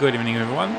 Good evening, everyone.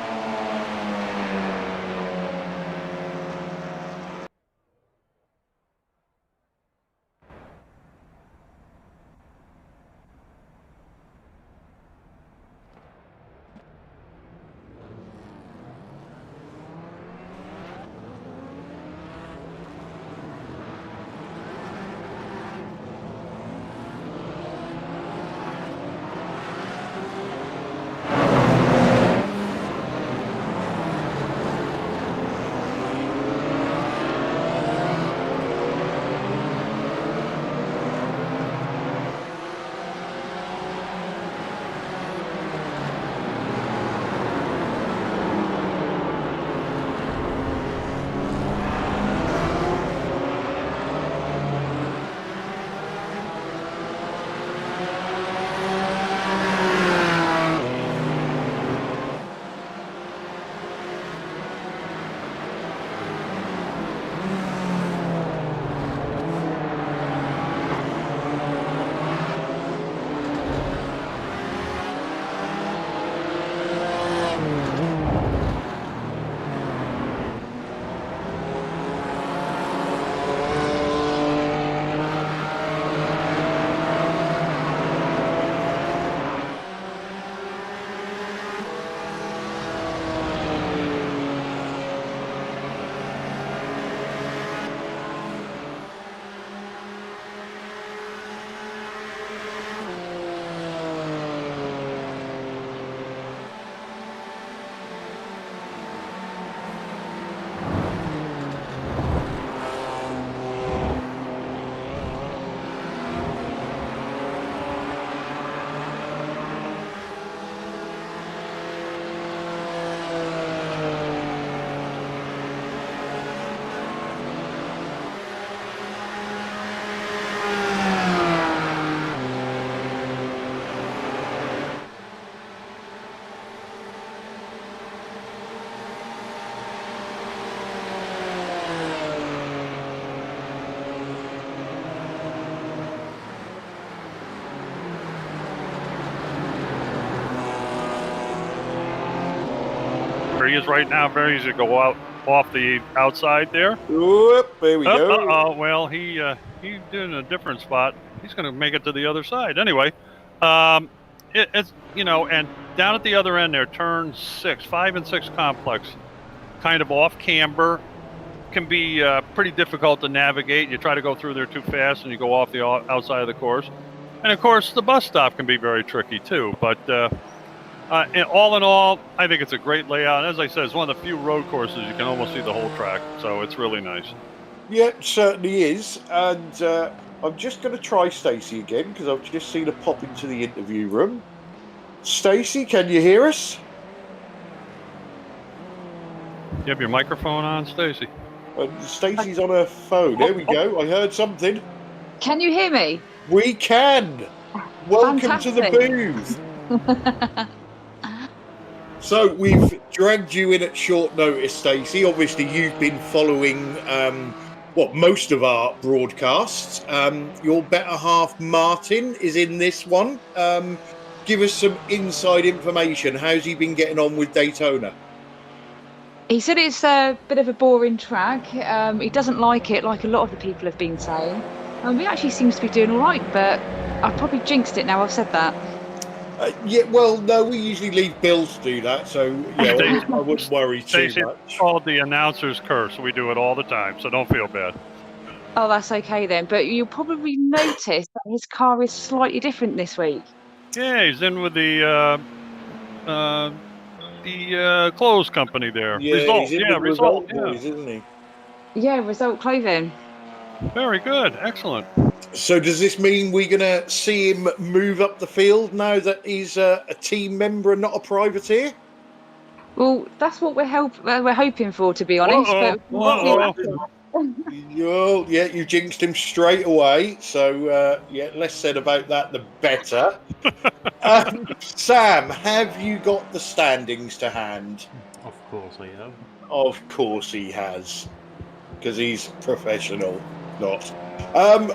He is right now, very easy to go out off the outside there. Whoop, there we go. Well, he did in a different spot. He's going to make it to the other side anyway. It's and down at the other end there, turn 5 and 6 complex, kind of off camber, can be pretty difficult to navigate. You try to go through there too fast, and you go off the outside of the course. And of course, the bus stop can be very tricky too. But and all in all, I think it's a great layout. As I said, it's one of the few road courses you can almost see the whole track, so it's really nice. Yeah, it certainly is. And I'm just going to try Stacey again, because I've just seen her pop into the interview room. Stacey, can you hear us? You have your microphone on, Stacey? Stacey's on her phone. There we go. I heard something. Can you hear me? We can. Welcome Fantastic. to the booth. So we've dragged you in at short notice, Stacey. Obviously, you've been following most of our broadcasts. Your better half, Martin, is in this one. Give us some inside information. How's he been getting on with Daytona? He said it's a bit of a boring track. He doesn't like it, like a lot of the people have been saying. He actually seems to be doing all right, but I've probably jinxed it now I've said that. Yeah, well, no, we usually leave Bill to do that, so I wouldn't worry too much. It's called the announcer's curse. We do it all the time, so don't feel bad. Oh, that's okay then. But you'll probably notice that his car is slightly different this week. Yeah, he's in with the clothes company there. Yeah, Result. Boys, isn't he? Yeah, Result Clothing. Very good, excellent. So does this mean we're going to see him move up the field now that he's a team member and not a privateer? Well, that's what we're hoping for, to be honest. Yeah, you jinxed him straight away. So, less said about that, the better. Sam, have you got the standings to hand? Of course I have. Of course he has, because he's professional. not.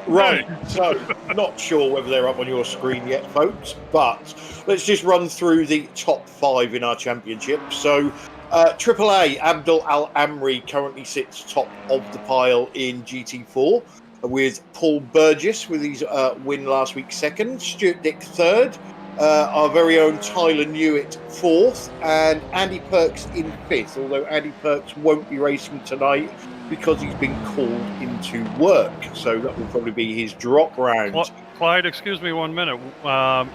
Right, so not sure whether they're up on your screen yet, folks, but let's just run through the top 5 in our championship. So, AAA, Abdul Al Amri currently sits top of the pile in GT4, with Paul Burgess with his win last week second, Stuart Dick third, our very own Tyler Newitt fourth, and Andy Perks in fifth, although Andy Perks won't be racing tonight because he's been called into work, so that will probably be his drop round. Clyde, excuse me 1 minute.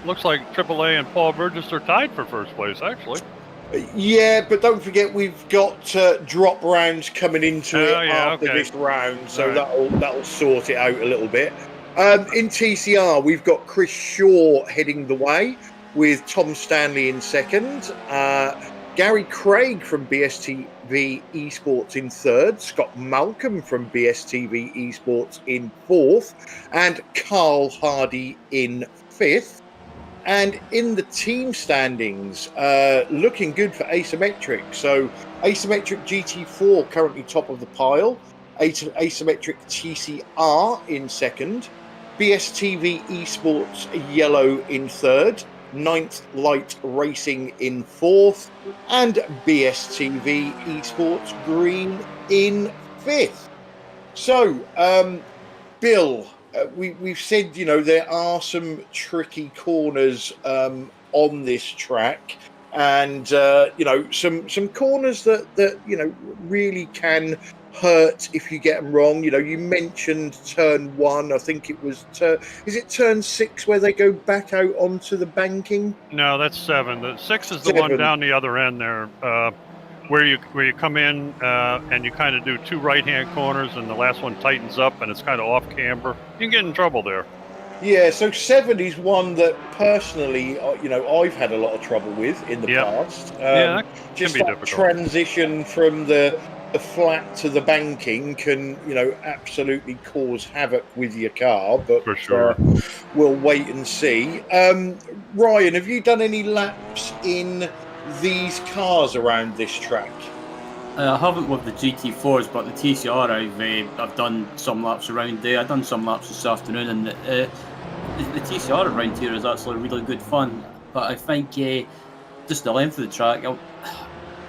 Looks like AAA and Paul Burgess are tied for first place, actually. Yeah, but don't forget we've got drop rounds coming into it after this round, so that'll sort it out a little bit. In TCR, we've got Chris Shaw heading the way with Tom Stanley in second, Gary Craig from BSTV Esports in third, Scott Malcolm from BSTV Esports in fourth, and Carl Hardy in fifth. And in the team standings, looking good for Asymmetric. So Asymmetric GT4 currently top of the pile, Asymmetric TCR in second, BSTV Esports Yellow in third, Ninth Light Racing in fourth, and BSTV Esports Green in fifth. So, Bill, we've said, you know, there are some tricky corners on this track, and you know, some corners that you know really can hurt if you get them wrong. You know, you mentioned turn 1. I think it was is it turn 6 where they go back out onto the banking? No, that's 7. The 6 is the one down the other end there, where you come in and you kind of do 2 right-hand corners, and the last one tightens up and it's kind of off camber. You can get in trouble there. Yeah, so 7 is one that personally, you know, I've had a lot of trouble with in the past. That just can be that difficult. Transition from the flat to the banking can, you know, absolutely cause havoc with your car, but for sure, we'll wait and see. Ryan, have you done any laps in these cars around this track? I haven't with the GT4s, but the TCR I've done some laps around there. I've done some laps this afternoon, and the TCR around here is actually really good fun. But I think just the length of the track,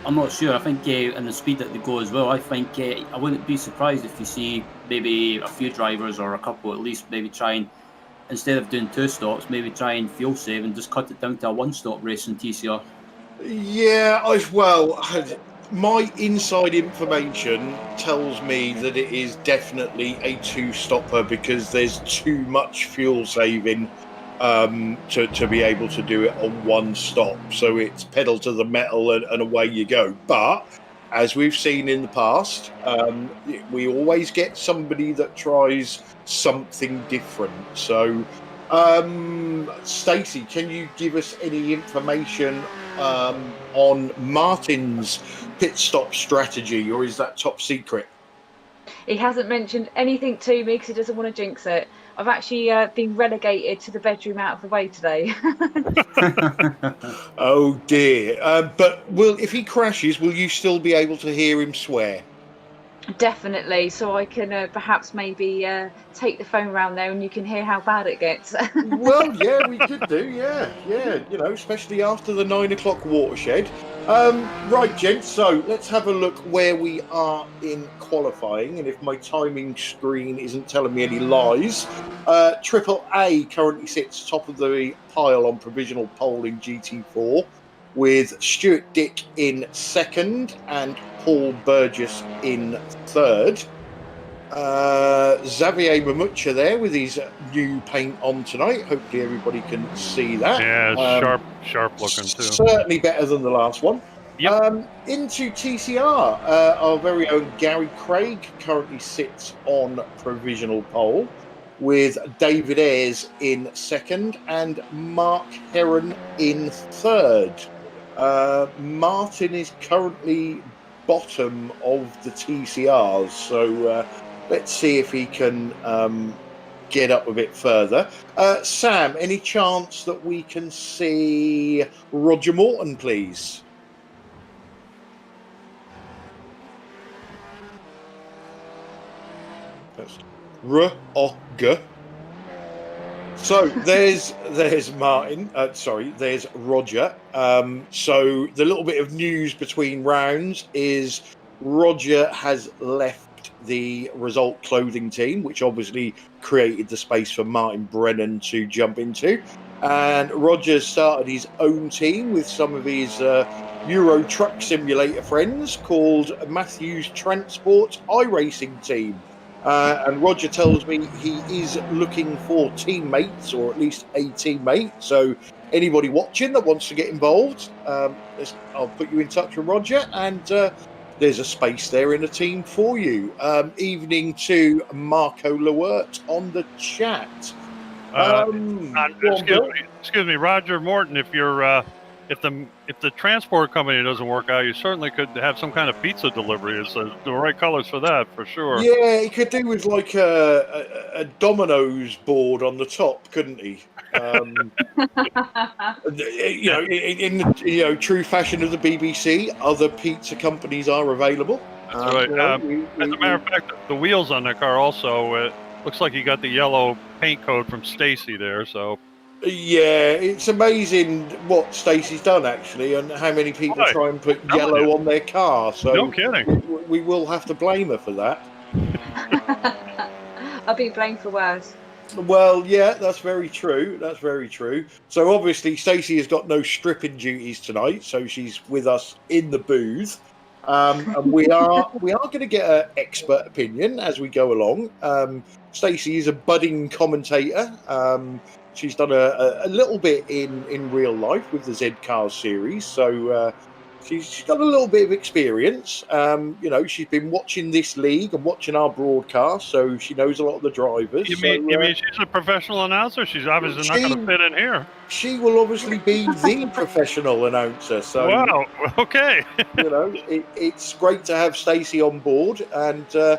I'm not sure. I think and the speed that they go as well. I think I wouldn't be surprised if you see maybe a few drivers or a couple at least maybe try and, instead of doing 2 stops, maybe try and fuel save and just cut it down to a 1-stop race in TCR. Yeah, my inside information tells me that it is definitely a 2-stopper because there's too much fuel saving to be able to do it on 1 stop. So it's pedal to the metal and away you go. But as we've seen in the past, we always get somebody that tries something different. So, Stacey, can you give us any information on Martin's pit stop strategy, or is that top secret? He hasn't mentioned anything to me because he doesn't want to jinx it. I've actually been relegated to the bedroom out of the way today. Oh dear. But if he crashes, will you still be able to hear him swear? Definitely, so I can perhaps maybe take the phone round there and you can hear how bad it gets. Well, yeah, we could do, yeah, you know, especially after the 9 o'clock watershed. Right, gents, so let's have a look where we are in qualifying, and if my timing screen isn't telling me any lies, AAA currently sits top of the pile on provisional pole in GT4, with Stuart Dick in second and Paul Burgess in third. Xavier Mamucha there with his new paint on tonight. Hopefully everybody can see that. Yeah, sharp looking too. Certainly better than the last one. Yep. Into TCR, our very own Gary Craig currently sits on provisional pole, with David Ayres in second and Mark Heron in third. Martin is currently bottom of the TCRs, so let's see if he can get up a bit further. Sam, any chance that we can see Roger Morton, please? R-O-G. So there's Martin. There's Roger. So the little bit of news between rounds is Roger has left the Result Clothing team, which obviously created the space for Martin Brennan to jump into. And Roger started his own team with some of his Euro Truck Simulator friends called Matthews Transport iRacing team. And Roger tells me he is looking for teammates, or at least a teammate. So anybody watching that wants to get involved, I'll put you in touch with Roger, and there's a space there in the team for you. Evening to Marco Lewert on the chat. Excuse me, Roger Morton. If you're if the transport company doesn't work out, you certainly could have some kind of pizza delivery. It's the right colors for that, for sure. Yeah, he could do with like a Domino's board on the top, couldn't he? In true fashion of the BBC, other pizza companies are available. That's right. As a matter of fact, the wheels on that car also looks like you got the yellow paint code from Stacy there. So yeah, it's amazing what Stacey's done actually, and how many people try and put yellow on their car. So no kidding. We will have to blame her for that. I'll be blamed for worse. Well, yeah, that's very true. That's very true. So obviously, Stacey has got no stripping duties tonight, so she's with us in the booth, and we are going to get an expert opinion as we go along. Stacey is a budding commentator. She's done a little bit in real life with the Z Cars series, so she's got a little bit of experience. She's been watching this league and watching our broadcast, so she knows a lot of the drivers. You mean she's a professional announcer? She's obviously not going to fit in here. She will obviously be the professional announcer. So wow, okay. It's great to have Stacey on board, and I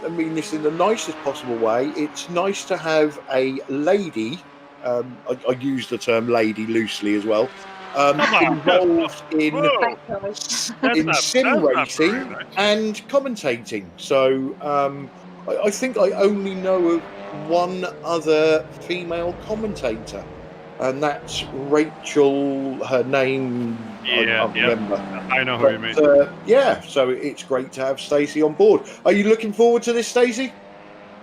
mean this in the nicest possible way. It's nice to have a lady. I use the term lady loosely as well. Involved in sim racing and commentating. So I think I only know of one other female commentator, and that's Rachel. Her name, I can't remember. I know who you mean. So it's great to have Stacey on board. Are you looking forward to this, Stacey?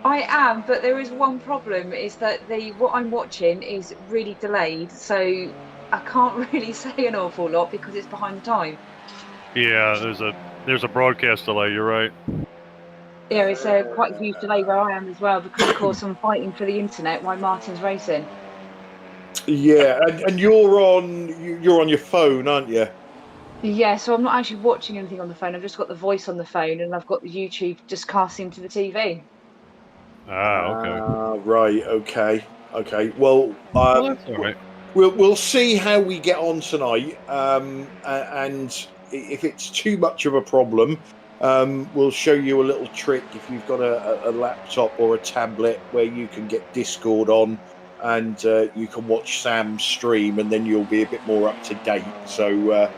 I am, but there is one problem: is that what I'm watching is really delayed, so I can't really say an awful lot because it's behind time. Yeah, there's a broadcast delay. You're right. Yeah, it's quite a huge delay where I am as well, because of course I'm fighting for the internet while Martin's racing. Yeah, and you're on your phone, aren't you? Yeah, so I'm not actually watching anything on the phone. I've just got the voice on the phone, and I've got the YouTube just casting to the TV. Okay. Right. Okay. Well, That's all right. We'll see how we get on tonight, and if it's too much of a problem, we'll show you a little trick if you've got a laptop or a tablet where you can get Discord on, and you can watch Sam's stream, and then you'll be a bit more up to date. So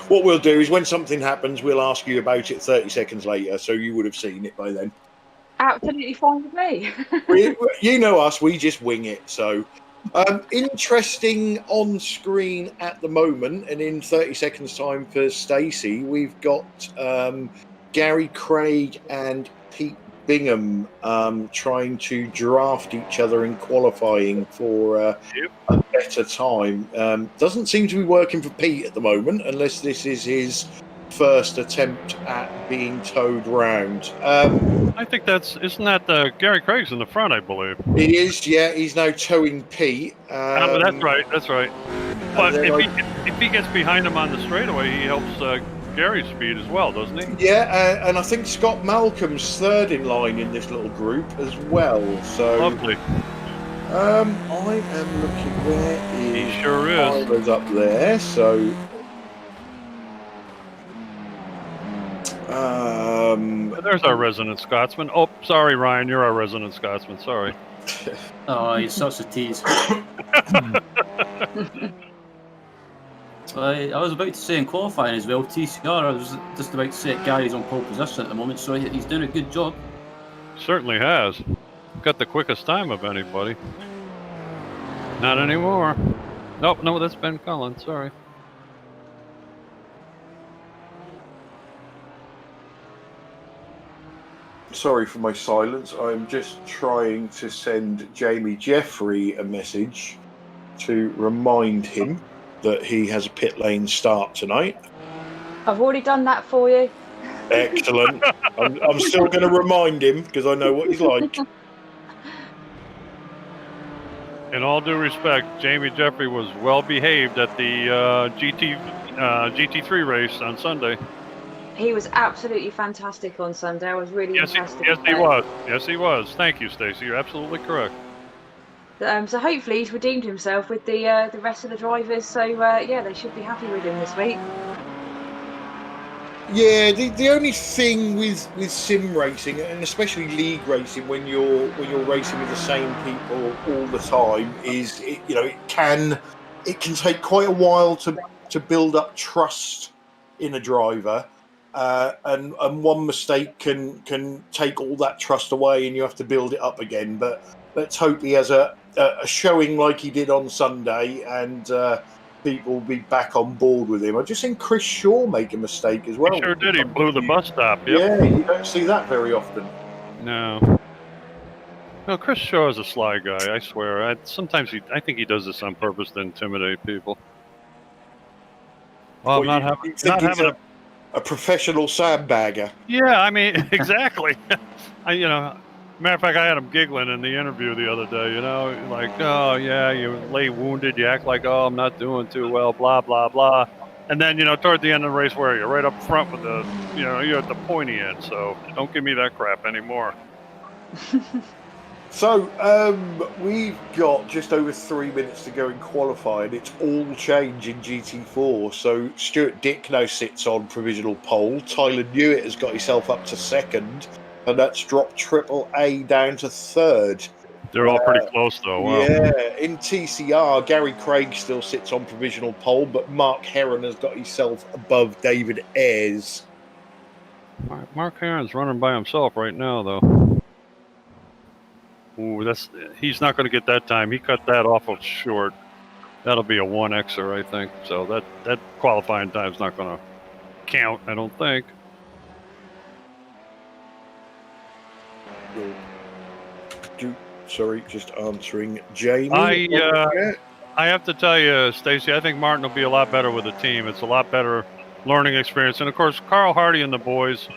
what we'll do is when something happens, we'll ask you about it 30 seconds later, so you would have seen it by then. Absolutely fine with me. You know us, we just wing it. So interesting on screen at the moment, and in 30 seconds time for Stacey, we've got Gary Craig and Pete Bingham trying to draft each other in qualifying for a better time. Doesn't seem to be working for Pete at the moment, unless this is his first attempt at being towed round. I think isn't that Gary Craig's in the front, I believe. He is, yeah. He's now towing Pete. That's right. But if he gets behind him on the straightaway, he helps Gary's speed as well, doesn't he? Yeah, and I think Scott Malcolm's third in line in this little group as well. So lovely. I am looking where he sure is. Tyler's up there, so. There's our resident Scotsman. Oh, sorry, Ryan, you're our resident Scotsman. Sorry. Oh, you're such a tease. I was about to say in qualifying as well, TCR, I was just about to say Gary's on pole position at the moment, so he's doing a good job. Certainly has. Got the quickest time of anybody. Not anymore. Nope, no, that's Ben Cullen. Sorry. Sorry for my silence. I'm just trying to send Jamie Jeffrey a message to remind him that he has a pit lane start tonight. I've already done that for you. Excellent. I'm still going to remind him because I know what he's like. In all due respect, Jamie Jeffrey was well behaved at the GT3 race on Sunday. He was absolutely fantastic on Sunday. I was really impressed. Yes, he was. Yes, he was. Thank you, Stacey. You're absolutely correct. So hopefully he's redeemed himself with the rest of the drivers. So yeah, they should be happy with him this week. Yeah, the only thing with sim racing, and especially league racing, when you're racing with the same people all the time, is it can take quite a while to build up trust in a driver, and one mistake can take all that trust away, and you have to build it up again. But let's hope he has a showing like he did on Sunday, and people will be back on board with him. I've just seen Chris Shaw make a mistake as well. He sure did. He blew the bus stop. Yep. Yeah, you don't see that very often. No. No, Chris Shaw is a sly guy, I swear. I think he does this on purpose to intimidate people. Well, I'm not having a professional sandbagger. Yeah, I mean, exactly. Matter of fact, I had him giggling in the interview the other day, like, oh, yeah, you lay wounded, you act like, oh, I'm not doing too well, blah, blah, blah. And then, toward the end of the race, where you're right up front with the, you're at the pointy end, so don't give me that crap anymore. So, we've got just over 3 minutes to go in qualifying. It's all change in GT4. So, Stuart Dick now sits on provisional pole. Tyler Newitt has got himself up to second. And that's dropped Triple A down to third. They're all pretty close, though. Wow. Yeah, in TCR, Gary Craig still sits on provisional pole, but Mark Heron has got himself above David Ayres. Mark Heron's running by himself right now, though. Ooh, he's not going to get that time. He cut that awful short. That'll be a 1Xer, I think. So that qualifying time's not going to count, I don't think. Sorry, just answering Jamie. I have to tell you, Stacey, I think Martin will be a lot better with the team. It's a lot better learning experience. And, of course, Carl Hardy and the boys,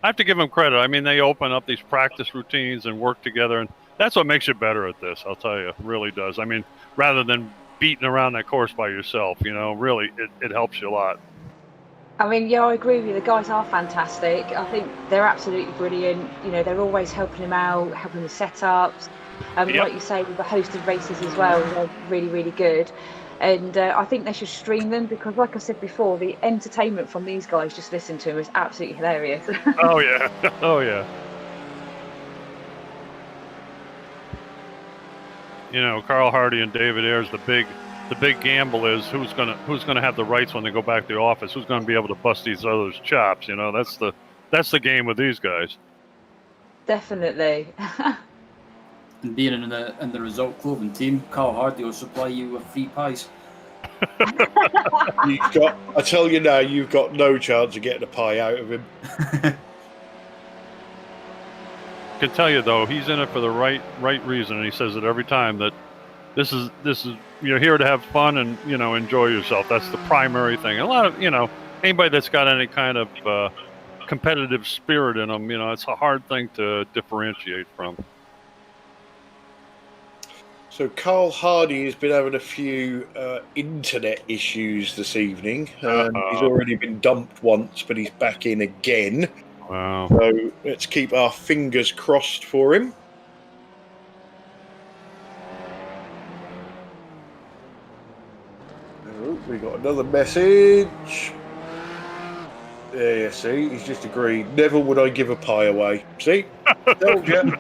I have to give them credit. I mean, they open up these practice routines and work together. And that's what makes you better at this, I'll tell you. It really does. I mean, rather than beating around that course by yourself, really, it helps you a lot. I mean, yeah, I agree with you. The guys are fantastic. I think they're absolutely brilliant. They're always helping him out, helping with setups. Yep. Like you say, with the hosted races as well, they're really, really good. And I think they should stream them because, like I said before, the entertainment from these guys just listening to them is absolutely hilarious. Oh, yeah. Oh, yeah. Carl Hardy and David Ayres, the big gamble is who's gonna have the rights when they go back to the office. Who's gonna be able to bust these others' chops? That's the game with these guys. Definitely. And being in the Result Clothing team, Carl Hardy will supply you with free pies. I tell you now, you've got no chance of getting a pie out of him. I can tell you though, he's in it for the right reason, and he says it every time that this is you're here to have fun and enjoy yourself. That's the primary thing. And a lot of anybody that's got any kind of competitive spirit in them, it's a hard thing to differentiate from. So Carl Hardy has been having a few internet issues this evening. He's already been dumped once, but he's back in again. Wow. So let's keep our fingers crossed for him. Oh, we got another message. There you see, he's just agreed. Never would I give a pie away. See? Told you.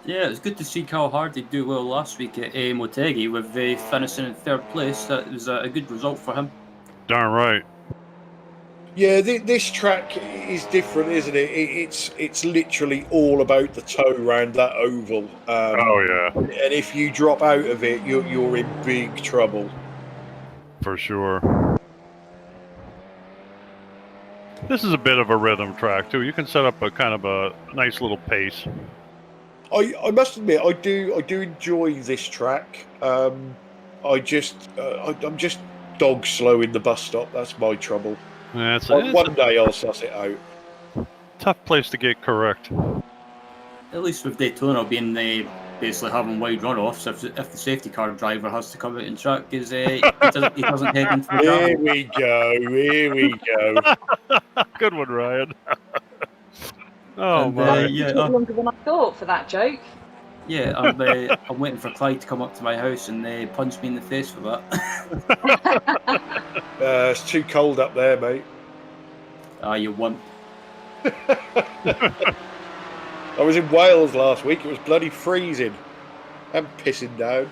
Yeah, it's good to see Carl Hardy do well last week at Motegi with finishing in third place. That was a good result for him. Darn right. Yeah, this track is different, isn't it? It's literally all about the toe round that oval. Oh yeah, And if you drop out of it, you're in big trouble. for sure. This is a bit of a rhythm track too. You can set up a kind of a nice little pace. I must admit, I do enjoy this track. I'm just dog slow in the bus stop. That's my trouble. Yeah, it's One day I'll suss it out. tough place to get correct. At least with Daytona being basically having wide runoffs, if the safety car driver has to come out and track, because he doesn't head into the Here gravel. we go. Good one, Ryan. Oh And, my! It took longer than I thought for that joke. Yeah, I'm waiting for Clyde to come up to my house and punch me in the face for that. It's too cold up there, mate. You won't. I was in Wales last week. It was bloody freezing and pissing down.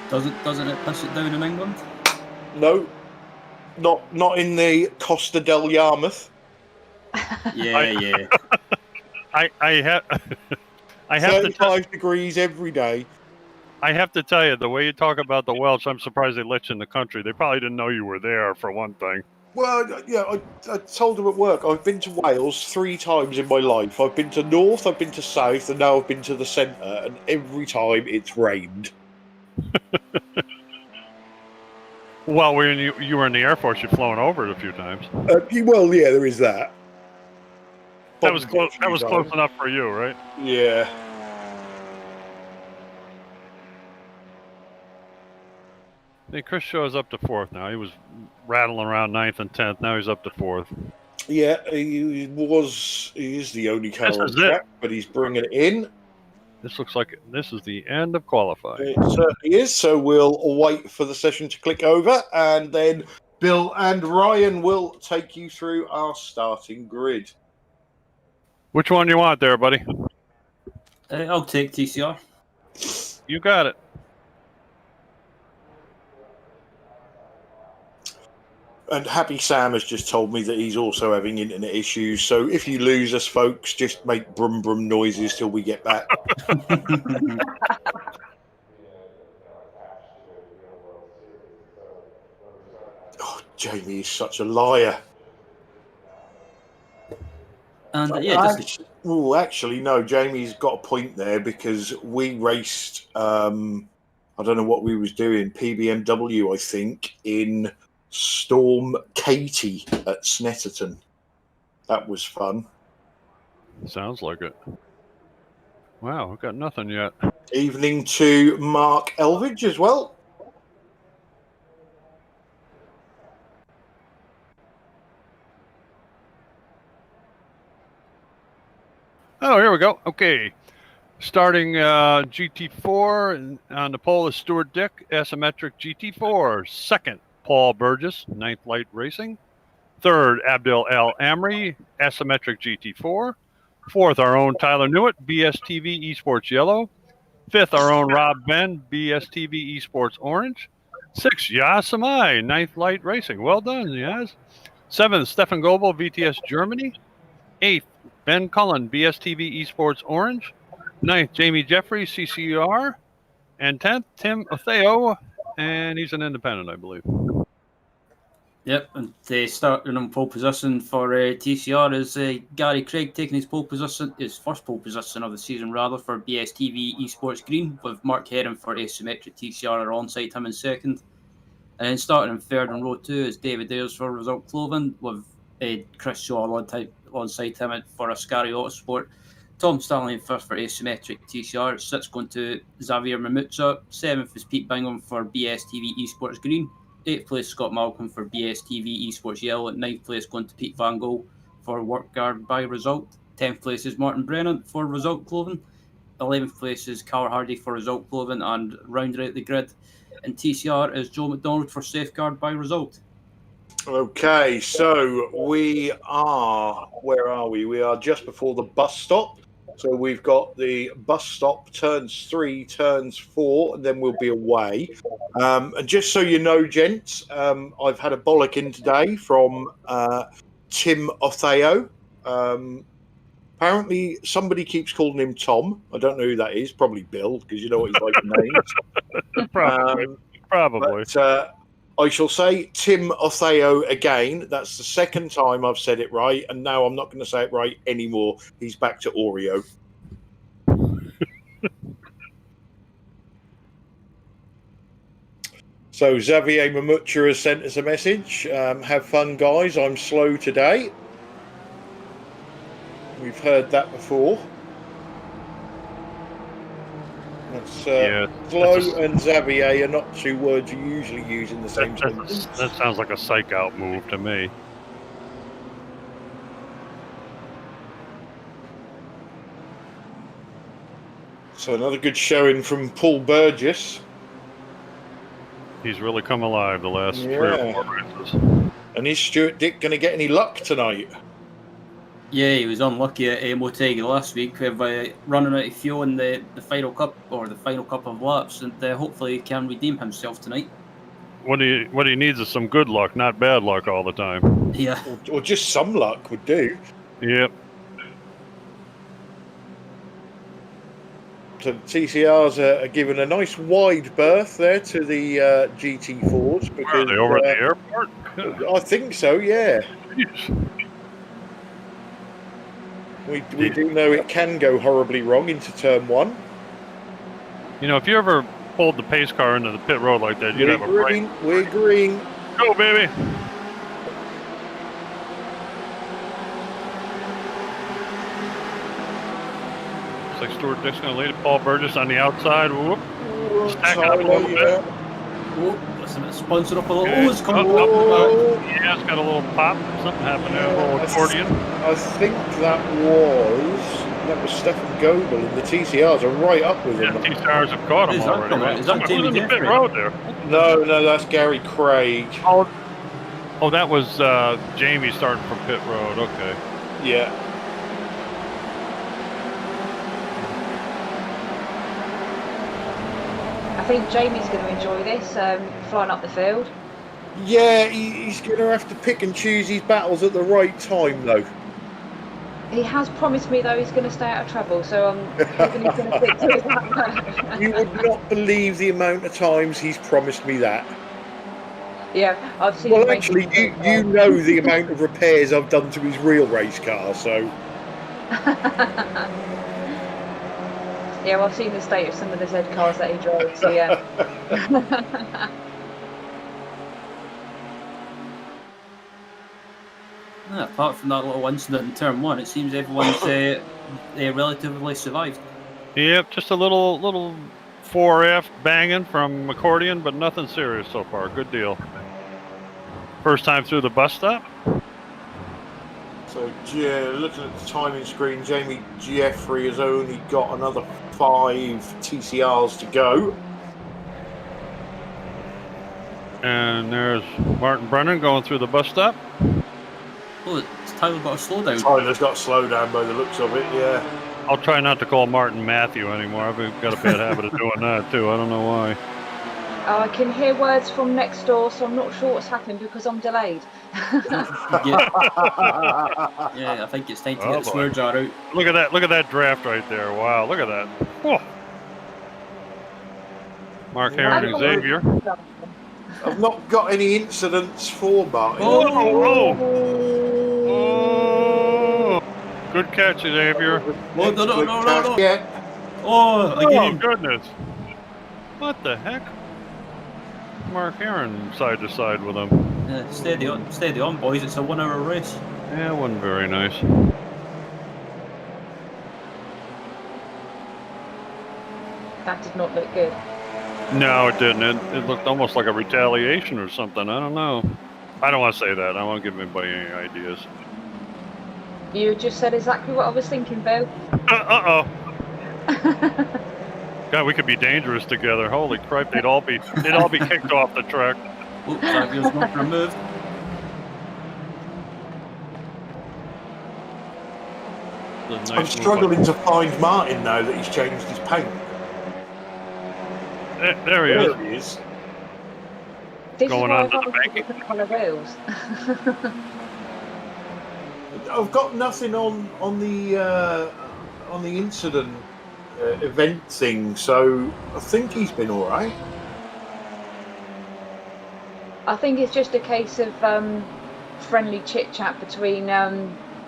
Doesn't it piss it down in England? No, not in the Costa del Yarmouth. Yeah. I have. I have 35 degrees every day. I have to tell you, the way you talk about the Welsh, I'm surprised they let you in the country. They probably didn't know you were there, for one thing. Well, yeah, I told them at work, I've been to Wales 3 times in my life. I've been to North, I've been to South, and now I've been to the centre, and every time it's rained. Well, when you were in the Air Force, you've flown over it a few times. Well, yeah, there is that. That was close. That was close enough for you, right? Yeah. Hey, Chris shows up to 4th now. He was rattling around 9th and 10th. Now he's up to 4th. Yeah, he is the only car This on is track, it. but he's bringing it in. This looks like this is the end of qualifying. It certainly is, so we'll wait for the session to click over, and then Bill and Ryan will take you through our starting grid. Which one you want there, buddy? I'll take TCR. You got it. And Happy Sam has just told me that he's also having internet issues, so if you lose us, folks, just make brum brum noises till we get back. Oh, Jamie is such a liar. And Actually, no, Jamie's got a point there, because we raced, I don't know what we was doing, PBMW, I think, in Storm Katie at Snetterton. That was fun. Sounds like it. Wow, I've got nothing yet. Evening to Mark Elvidge as well. Oh, here we go. Okay. Starting GT4 and on the pole is Stuart Dick, Asymmetric GT4. Second, Paul Burgess, 9th Light Racing. Third, Abdel El Amri, Asymmetric GT4. Fourth, our own Tyler Newitt, BSTV Esports Yellow. Fifth, our own Rob Ben, BSTV Esports Orange. Sixth, Yas Amai, 9th Light Racing. Well done, Yas. Seventh, Stefan Goebel, VTS Germany. Eighth, Ben Cullen, BSTV Esports Orange. Ninth, Jamie Jeffrey, CCR. And 10th, Tim Otheo, and he's an independent, I believe. Yep, and starting on pole position for TCR is Gary Craig taking his first pole position of the season rather, for BSTV Esports Green, with Mark Heron for Asymmetric TCR alongside him in second. And then starting in third in row 2 is David Ayers for Result Clothing, with Chris Shaw alongside him for Ascari Autosport. Tom Stanley in first for Asymmetric TCR. 6th going to Xavier Mamutsa. 7th is Pete Bingham for BSTV Esports Green. 8th place Scott Malcolm for BSTV Esports Yellow. 9th place going to Pete Van Gogh for Work Guard by Result. 10th place is Martin Brennan for Result Clothing. 11th place is Carl Hardy for Result Clothing, and rounding out the grid in TCR is Joe McDonald for Safeguard by Result. Okay, so we are, where are we? We are just before the bus stop. So we've got the bus stop, turns 3, turns 4, and then we'll be away. And just so you know, gents, I've had a bollock in today from Tim Otheo. Apparently, somebody keeps calling him Tom. I don't know who that is. Probably Bill, because you know what he's like with names. Probably. But I shall say Tim Otheo again. That's the second time I've said it right, and now I'm not going to say it right anymore. He's back to Oreo. So Xavier Mamucha has sent us a message. Have fun, guys. I'm slow today. We've heard that before. That's slow and Xavier are not two words you usually use in the same sentence. That sounds like a psych out move to me. So another good showing from Paul Burgess. He's really come alive the last 3 or 4 races. And is Stuart Dick going to get any luck tonight? Yeah, he was unlucky at Motegi last week by running out of fuel in the final cup or the final couple of laps, and hopefully he can redeem himself tonight. What he needs is some good luck, not bad luck all the time. Yeah, or just some luck would do. Yep. So the TCRs are given a nice wide berth there to the GT4s. Because, are they over at the airport? I think so, yeah. Jeez. We do know it can go horribly wrong into turn 1. You know, if you ever pulled the pace car into the pit road like that, you'd have a break. We're agreeing. Go, baby! Looks like Stuart Dick's going to lead it. Paul Burgess on the outside. Whoop. Stacking up a little bit. Oh, listen, it's sponsored up a little. Okay. Oh, it's coming up. Yeah, it's got a little pop. Something happened there, a little accordion. I think that was Stefan Goebel, and the TCRs are right up with him. Yeah, TCRs have caught him already. Is that Who's in the pit road there? No, that's Gary Craig. Oh, that was Jamie starting from pit road. Okay. Yeah. I think Jamie's going to enjoy this, flying up the field. Yeah, he's going to have to pick and choose his battles at the right time, though. He has promised me, though, he's going to stay out of trouble, so I'm hoping he's going to stick to his back. You would not believe the amount of times he's promised me that. Yeah, I've seen. Well, actually, you know the amount of repairs I've done to his real race car, so. Yeah, well, I've seen the state of some of the Z cars that he drives, so yeah. Apart from that little incident in turn 1, it seems everyone's relatively survived. Yep, just a little 4F banging from accordion, but nothing serious so far. Good deal. First time through the bus stop. So, yeah, looking at the timing screen, Jamie Jeffrey has only got another 5 TCRs to go. And there's Martin Brennan going through the bus stop. Oh, Tyler's got a slow down. Tyler's got a slow down by the looks of it, yeah. I'll try not to call Martin Matthew anymore. I've got a bad habit of doing that, too. I don't know why. I can hear words from next door, so I'm not sure what's happened because I'm delayed. Yeah, I think it's time to get the swear jar out. Look at that draft right there. Wow, look at that. Oh. Mark Heron and Xavier. I've not got any incidents for Martin. Oh. Good catch, Xavier. Oh, no. Yeah. Oh, goodness. What the heck? Mark Heron side to side with him. Yeah, steady on, boys. It's a 1 hour race. Yeah, it wasn't very nice. That did not look good. No, it didn't. It looked almost like a retaliation or something. I don't know. I don't want to say that. I don't want to give anybody any ideas. You just said exactly what I was thinking, Bill. Uh-oh. God, we could be dangerous together. Holy crap, they'd all be kicked off the track. Oops, Xavier's not removed. Nice I'm struggling to find Martin now that he's changed his paint. There he is. There he is. This Going is why on to the I've got different colour wheels. I've got nothing on the incident event thing, so I think he's been all right. I think it's just a case of friendly chit chat between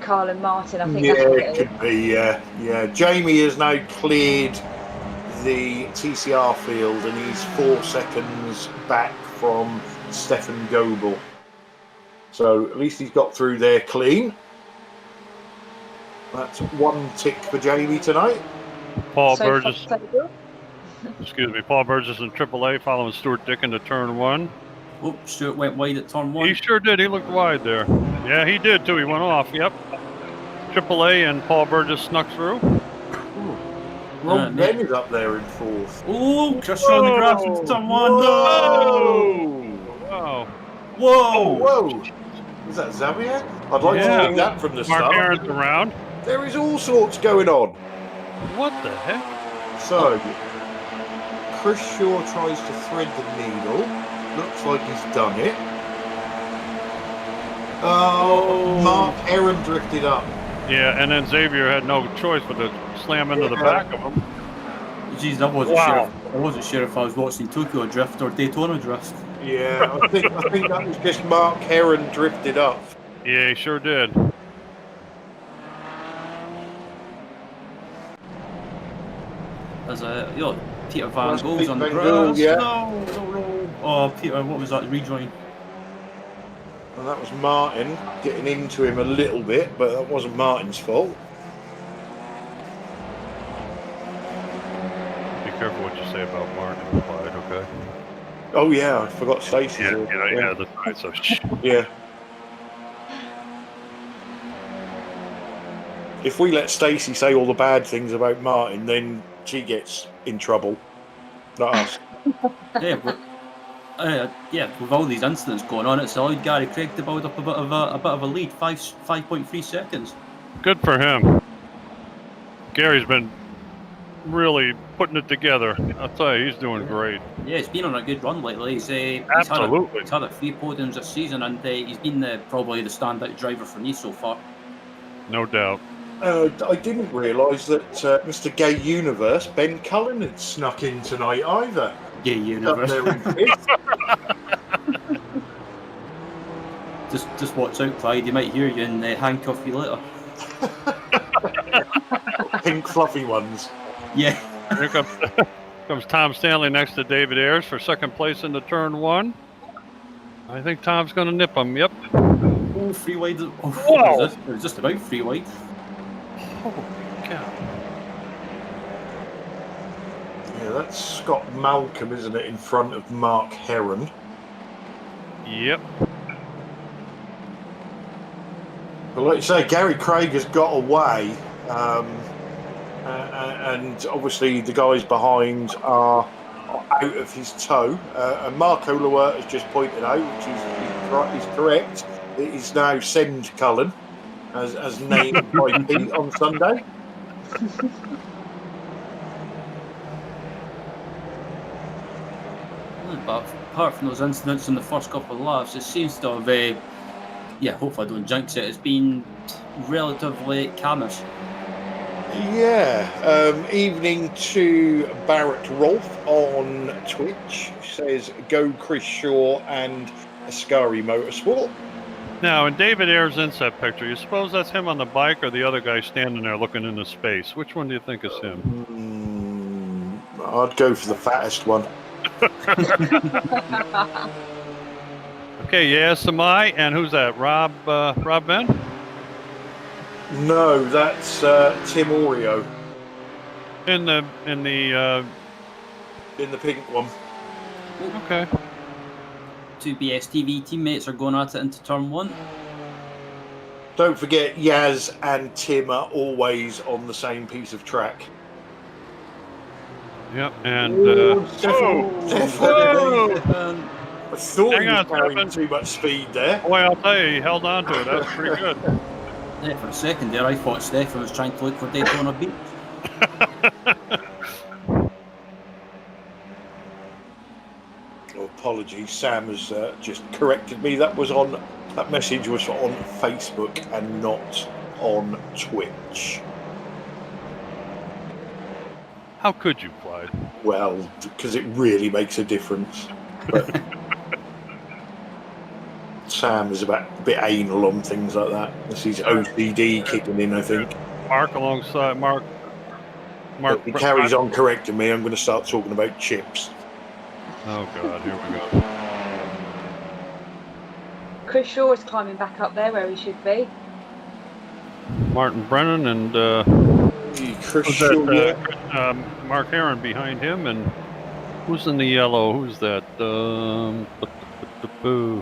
Carl and Martin. I think that's what it could be. Yeah. Jamie has now cleared the TCR field, and he's 4 seconds back from Stefan Goebel. So at least he's got through there clean. That's 1 tick for Jamie tonight. Paul So Burgess. good. Paul Burgess in AAA following Stuart Dick into turn 1. Oh, Stuart went wide at turn 1. He sure did. He looked wide there. Yeah, he did too. He went off. Yep. AAA and Paul Burgess snuck through. Ron Ben is up there in 4th. Oh, Christian on the grass into turn 1. Wow. Whoa! Whoa! Is that Xavier? I'd like to see that from the Mark start. Aaron's around. There is all sorts going on. What the heck? So, Chris Shaw tries to thread the needle. Looks like he's done it. Oh, Mark Aaron drifted up. Yeah, and then Xavier had no choice but to slam into the back of him. Jeez, I wasn't sure if I was watching Tokyo Drift or Daytona Drift. Yeah, I think that was just Mark Heron drifted up. Yeah, he sure did. As Peter Van That's Gogh's Pete on the Van grass. Gogh, yeah. No. Oh, Peter, what was that? Rejoin. And that was Martin getting into him a little bit, but that wasn't Martin's fault. Be careful what you say about Martin and Clyde, okay? Oh yeah, I forgot Stacey. Yeah, that's right. So, Yeah. If we let Stacey say all the bad things about Martin, then she gets in trouble. Not us. Yeah, but with all these incidents going on, it's allowed Gary Craig to build up a bit of a lead, 5.3 seconds. good for him. Gary's been really putting it together. I'll tell you, he's doing great. Yeah, he's been on a good run lately. He's Absolutely. He's had 3 podiums this season, and he's been probably the standout driver for me so far. No doubt. I didn't realise that Mr. Gay Universe, Ben Cullen, had snuck in tonight either. Gay Universe. Up there in fifth. Just watch out, Clyde. He might hear you and handcuff you later. Pink fluffy ones. Yeah. Here comes Tom Stanley next to David Ayers for second place into turn 1. I think Tom's going to nip him. Yep. Oh, 3 wide. Oh, what was this? It was just about 3 wide. Holy cow. Yeah, that's Scott Malcolm, isn't it, in front of Mark Heron. Yep. But like you say, Gary Craig has got away, and obviously the guys behind are out of his tow. And Marco Lewert has just pointed out, which is correct, it is now Send Cullen, as named by Pete on Sunday. But apart from those incidents in the first couple of laps, it seems to have, hopefully I don't jinx it, it's been relatively calmish. Yeah, evening to Barrett Rolfe on Twitch, says go Chris Shaw and Ascari Motorsport. Now, in David Ayers' inset picture, you suppose that's him on the bike or the other guy standing there looking into space? Which one do you think is him? I'd go for the fattest one. Okay, yeah, Samai, and who's that? Rob Ben? No, that's Tim Oreo In the in the pink one. okay. 2 BSTV teammates are going at it into turn 1. Don't forget, Yaz and Tim are always on the same piece of track. Yep, and Definitely. I thought Hang he was on, carrying Stefan. too much speed there. boy, I'll tell you, he held on to it. That's pretty good. Yeah, for a second there, I thought Stefan was trying to look for Daytona Beach. Oh, apologies, Sam has just corrected me. That message was on Facebook and not on Twitch. How could you, Clyde? Well, because it really makes a difference. But Sam is a bit anal on things like that. This is OCD kicking in, I think. Mark alongside Mark. If he carries on correcting me, I'm going to start talking about chips. Oh God, here we go. Chris Shaw is climbing back up there where he should be. Martin Brennan and Chris who's Shaw, that, Mark Heron behind him, and who's in the yellow? Who's that? Who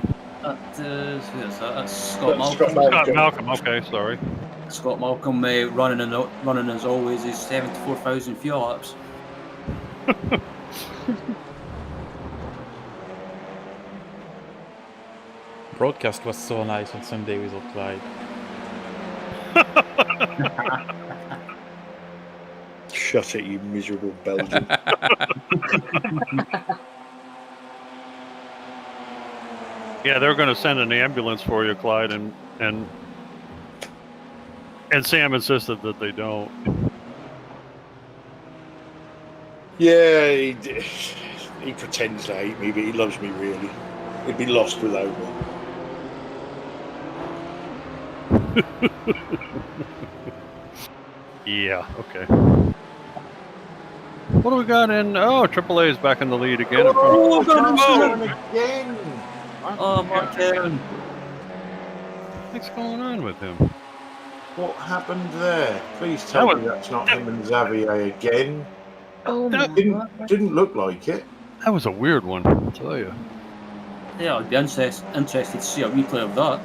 is that? That's Scott Malcolm. Scott Malcolm. Okay, sorry. Scott Malcolm running as always his 74,000 fuel laps. Broadcast was so nice on Sunday with Clyde. Shut it, you miserable Belgian. Yeah, they're going to send an ambulance for you, Clyde, and Sam insisted that they don't. Yeah, he pretends to hate me, but he loves me really. He'd be lost without me. Yeah, okay. What do we got in? Oh, AAA is back in the lead again. Oh, again! Oh, Mark Heron. What's going on with him? What happened there? Please tell me that's not him and Xavier again. Oh, Didn't look like it. That was a weird one, I'll tell you. Yeah, I'd be interested to see a replay of that.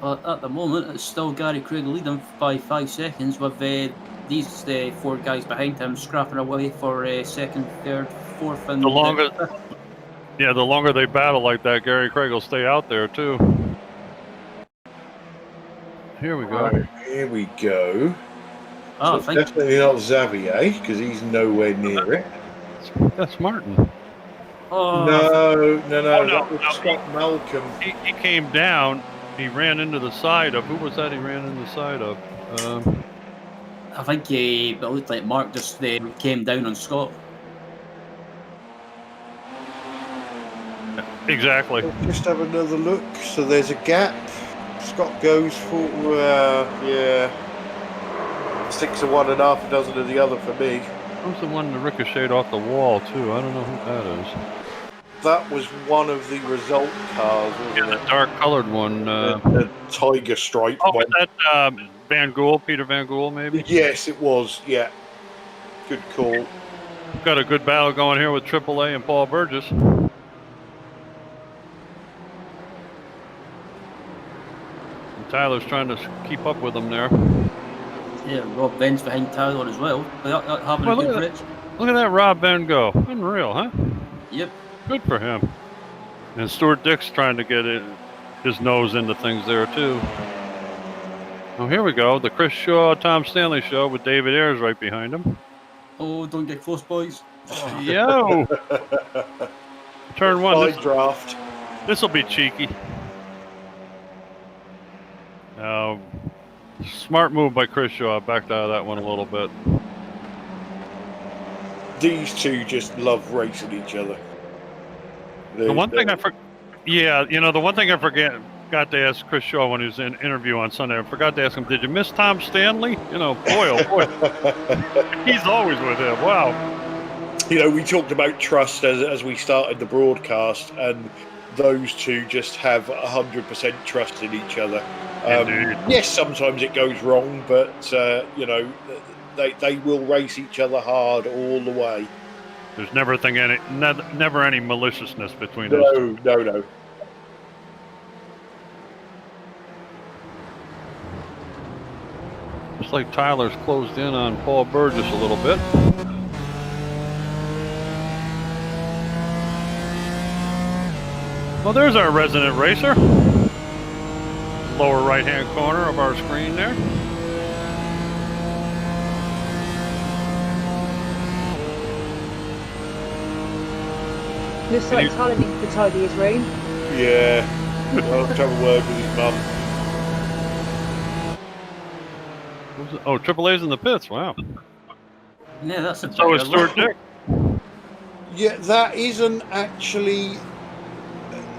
But at the moment, it's still Gary Craig leading by 5 seconds, with these 4 guys behind him scrapping away for second, third, fourth, and the longer they battle like that, Gary Craig will stay out there too. Here we go. Right, here we go. Oh, So definitely not Xavier, because he's nowhere near it. That's Martin. Oh, No, no, that was Scott Malcolm. He came down. He ran into the side of. Who was that? He ran into the side of. I think it looked like Mark just came down on Scott. Exactly. Let's just have another look. So there's a gap. Scott goes for 6 of one and half a dozen of the other for me. Who's the one that ricocheted off the wall too? I don't know who that is. That was one of the result cars, wasn't Yeah, it? the dark colored one. The tiger stripe Oh, one. was that Van Gool, Peter Van Gool, maybe? Yes, it was. Yeah, good call. Got a good battle going here with AAA and Paul Burgess. And Tyler's trying to keep up with them there. Yeah, Rob Ben's behind Tyler as well. Having a good race. Look at that Rob Van go. Unreal, huh? Yep. Good for him. And Stuart Dick's trying to get his nose into things there too. Oh, here we go. The Chris Shaw, Tom Stanley show with David Ayres right behind him. Oh, don't get close, boys. Yo! Turn one. Draft. This will be cheeky. Smart move by Chris Shaw. Backed out of that one a little bit. These two just love racing each other. The one thing I forgot to ask Chris Shaw when he was in interview on Sunday. I forgot to ask him, did you miss Tom Stanley? You know, boy, oh boy. He's always with him. Wow. You know, we talked about trust as we started the broadcast, and those two just have 100% trust in each other. Yes, sometimes it goes wrong, but you know, they will race each other hard all the way. There's never any maliciousness between those. No. Looks like Tyler's closed in on Paul Burgess a little bit. Well, there's our resident racer. Lower right-hand corner of our screen there. Looks like Tyler needs to tidy his room. Yeah. I'll have to have a word with his mum. Oh, AAA's in the pits. Wow. Yeah, that's a So is Stuart Dick. Yeah, that isn't actually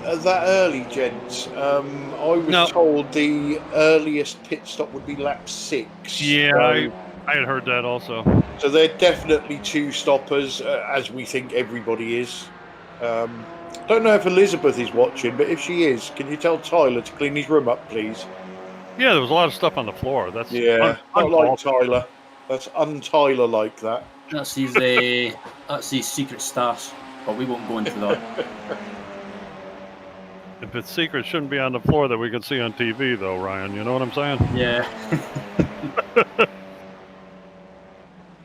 that early, gents. I was told the earliest pit stop would be lap 6. Yeah, I had heard that also. So they're definitely 2 stoppers, as we think everybody is. Don't know if Elizabeth is watching, but if she is, can you tell Tyler to clean his room up, please? Yeah, there was a lot of stuff on the floor. That's not like Tyler. That's un-Tyler like that. That's his secret stash, but we won't go into that. If it's secret, it shouldn't be on the floor that we can see on TV, though, Ryan. You know what I'm saying? Yeah.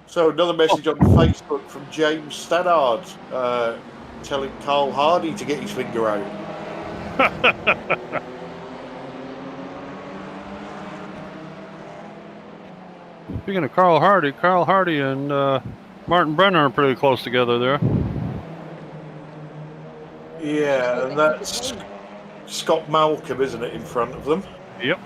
So another message on Facebook from James Stannard, telling Carl Hardy to get his finger out. Speaking of Carl Hardy and Martin Brenner are pretty close together there. Yeah, and that's Scott Malcolm, isn't it, in front of them? Yep.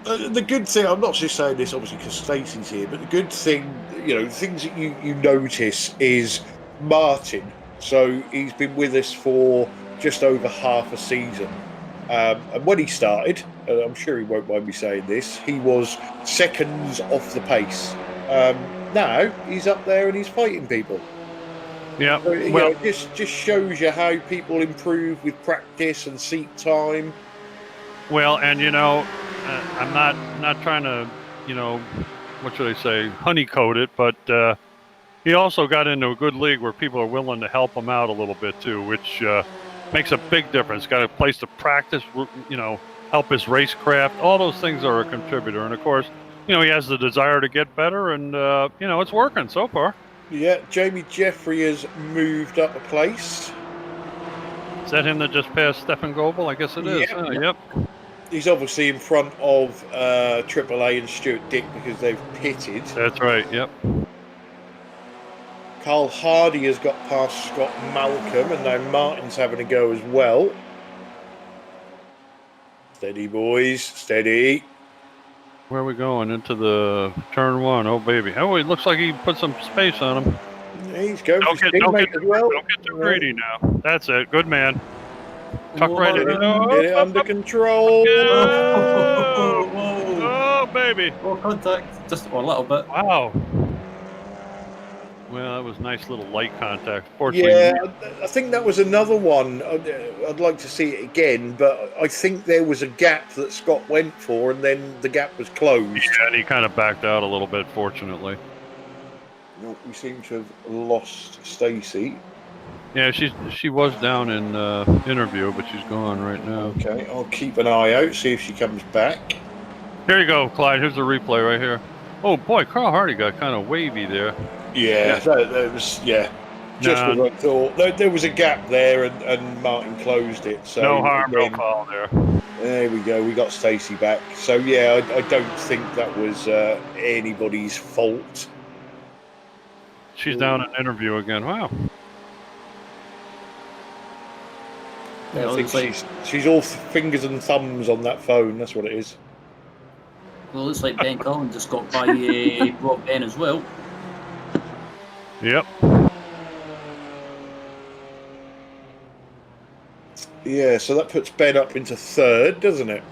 The good thing, I'm not just saying this obviously because Stacey's here, but the good thing, things that you notice is Martin. So he's been with us for just over half a season. And when he started, and I'm sure he won't mind me saying this, he was seconds off the pace. Now he's up there and he's fighting people. Yeah, so, it just shows you how people improve with practice and seat time. Well, and I'm not trying to, what should I say, honeycoat it, but he also got into a good league where people are willing to help him out a little bit too, which makes a big difference. Got a place to practice, help his racecraft. All those things are a contributor, and of course, he has the desire to get better, and it's working so far. Yeah, Jamie Jeffrey has moved up a place. Is that him that just passed Stefan Goebel? I guess it is. Yep. He's obviously in front of AAA and Stuart Dick because they've pitted. That's right, yep. Carl Hardy has got past Scott Malcolm, and now Martin's having a go as well. Steady, boys, steady. Where are we going? Into the turn 1. Oh, baby. Oh, it looks like he put some space on him. He's going don't get too greedy now. That's it. Good man. Tuck right in. Get it under control. Whoa. Oh, baby. Oh, contact. Just a little bit. Wow. Well, that was nice little light contact. Fortunately, yeah, I think that was another one. I'd like to see it again, but I think there was a gap that Scott went for, and then the gap was closed. Yeah, and he kind of backed out a little bit, fortunately. No, we seem to have lost Stacey. Yeah, she was down in interview, but she's gone right now. Okay, I'll keep an eye out, see if she comes back. Here you go, Clyde. Here's the replay right here. Oh boy, Carl Hardy got kind of wavy there. Yeah, that was just what I thought. There was a gap there, and Martin closed it. So no harm, no foul there. There we go. We got Stacey back. So yeah, I don't think that was anybody's fault. She's down in interview again. Wow. Yeah, I think she's all fingers and thumbs on that phone. That's what it is. Well, it looks like Ben Cullen just got by Rob Ben as well. Yep. Yeah, so that puts Ben up into third, doesn't it?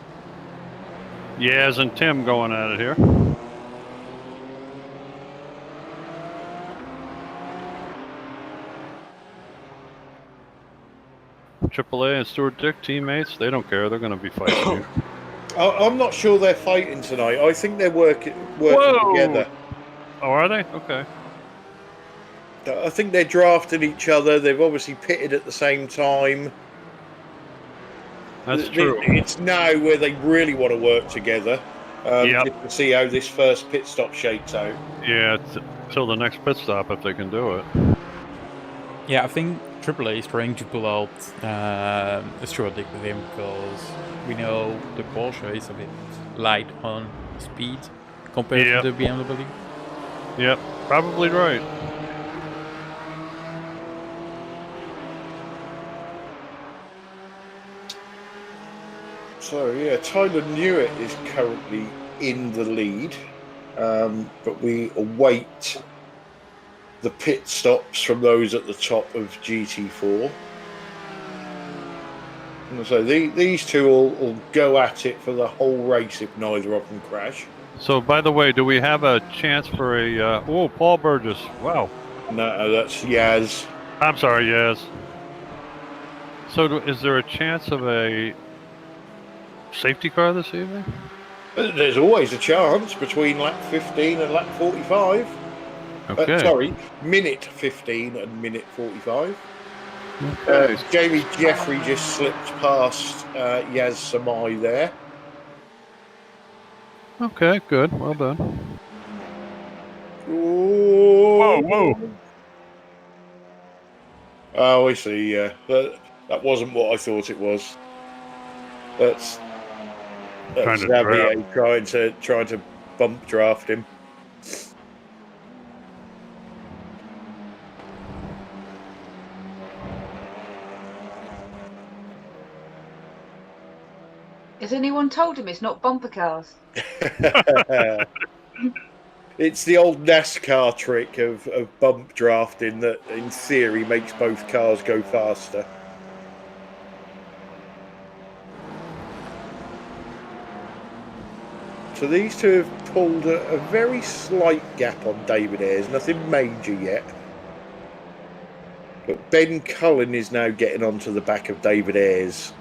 Yaz and Tim going at it here. AAA and Stuart Dick teammates, they don't care. They're going to be fighting here. I'm not sure they're fighting tonight. I think they're working together. Oh, are they? Okay. I think they're drafting each other. They've obviously pitted at the same time. That's true. It's now where they really want to work together. Yep. just to see how this first pit stop shakes out. Yeah, till the next pit stop if they can do it. Yeah, I think AAA is trying to pull out a short dick with him because we know the Porsche is a bit light on speed compared to the BMW. Yep, probably right. So yeah, Tyler Newitt is currently in the lead, but we await the pit stops from those at the top of GT4. And so these two will go at it for the whole race if neither of them crash. So, by the way, do we have a chance for a... Paul Burgess. Wow. No, that's Yaz. I'm sorry, yes. So, is there a chance of a safety car this evening? There's always a chance between lap 15 and lap 45. Okay. Sorry, minute 15 and minute 45. Okay. Jamie Jeffrey just slipped past Yaz Samai there. Okay, good. Well done. Whoa, whoa. Oh, I see, yeah. That wasn't what I thought it was. That's Xavier trying to bump draft him. Has anyone told him it's not bumper cars? It's the old NASCAR trick of bump drafting that, in theory, makes both cars go faster. So these two have pulled a very slight gap on David Ayres, nothing major yet. But Ben Cullen is now getting onto the back of David Ayres.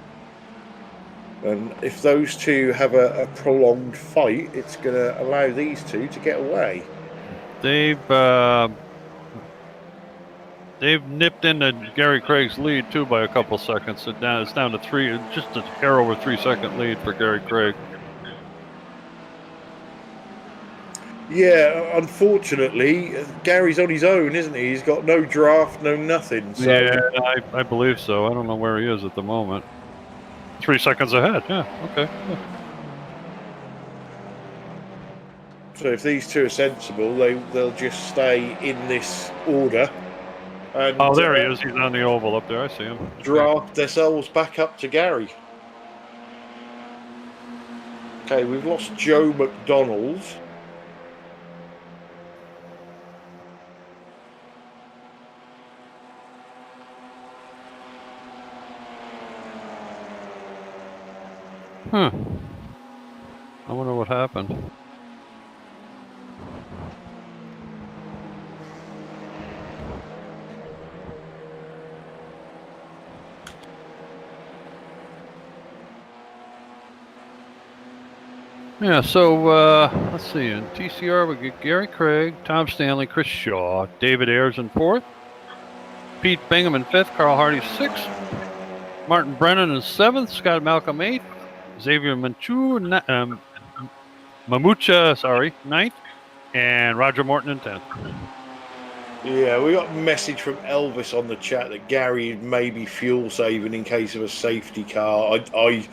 And if those two have a prolonged fight, it's going to allow these two to get away. They've nipped into Gary Craig's lead too by a couple seconds. It's down to three, just a hair over 3 second lead for Gary Craig. Yeah, unfortunately, Gary's on his own, isn't he? He's got no draft, no nothing. So. Yeah, I believe so. I don't know where he is at the moment. 3 seconds ahead. Yeah. Okay. Yeah. So if these two are sensible, they'll just stay in this order. And, oh, there he is. He's on the oval up there. I see him. Draft themselves back up to Gary. Okay, we've lost Joe McDonald. Huh. I wonder what happened. Yeah, so let's see. In TCR, we get Gary Craig, Tom Stanley, Chris Shaw, David Ayres in 4th, Pete Bingham in 5th, Carl Hardy 6th, Martin Brennan in 7th, Scott Malcolm 8th, Xavier Mamucha, 9th, and Roger Morton in 10th. Yeah, we got a message from Elvis on the chat that Gary may be fuel saving in case of a safety car. I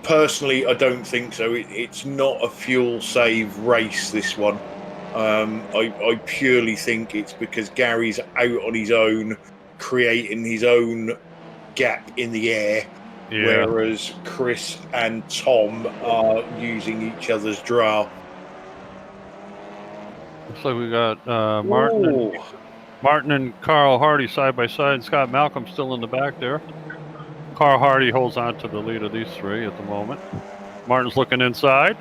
personally, I don't think so. It's not a fuel save race, this one. I purely think it's because Gary's out on his own, creating his own gap in the air. Yeah. Whereas Chris and Tom are using each other's draft. Looks like we got Martin and Carl Hardy side by side, and Scott Malcolm still in the back there. Carl Hardy holds on to the lead of these three at the moment. Martin's looking inside,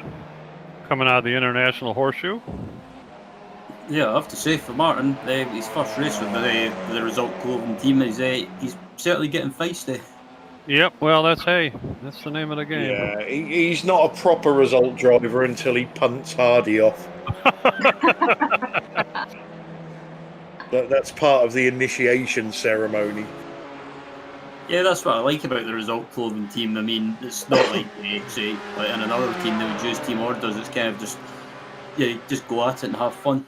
coming out of the International Horseshoe. Yeah, I have to say for Martin, his first race with the Result Clothing team, he's certainly getting feisty. Yep, well, that's the name of the game. Yeah, he's not a proper Result driver until he punts Hardy off. That's part of the initiation ceremony. Yeah, that's what I like about the result clothing team. I mean, it's not like, say, like in another team that would use team orders. It's kind of just, yeah, just go at it and have fun.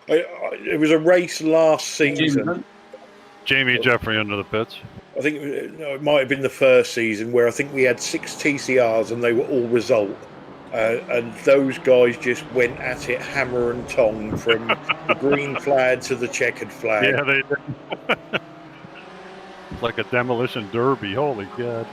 It was a race last season. Jamie Jeffrey under the pits. I think it might have been the first season where I think we had 6 TCRs and they were all result. And those guys just went at it hammer and tong from the green flag to the checkered flag. Yeah, they did. It's like a demolition derby. Holy God.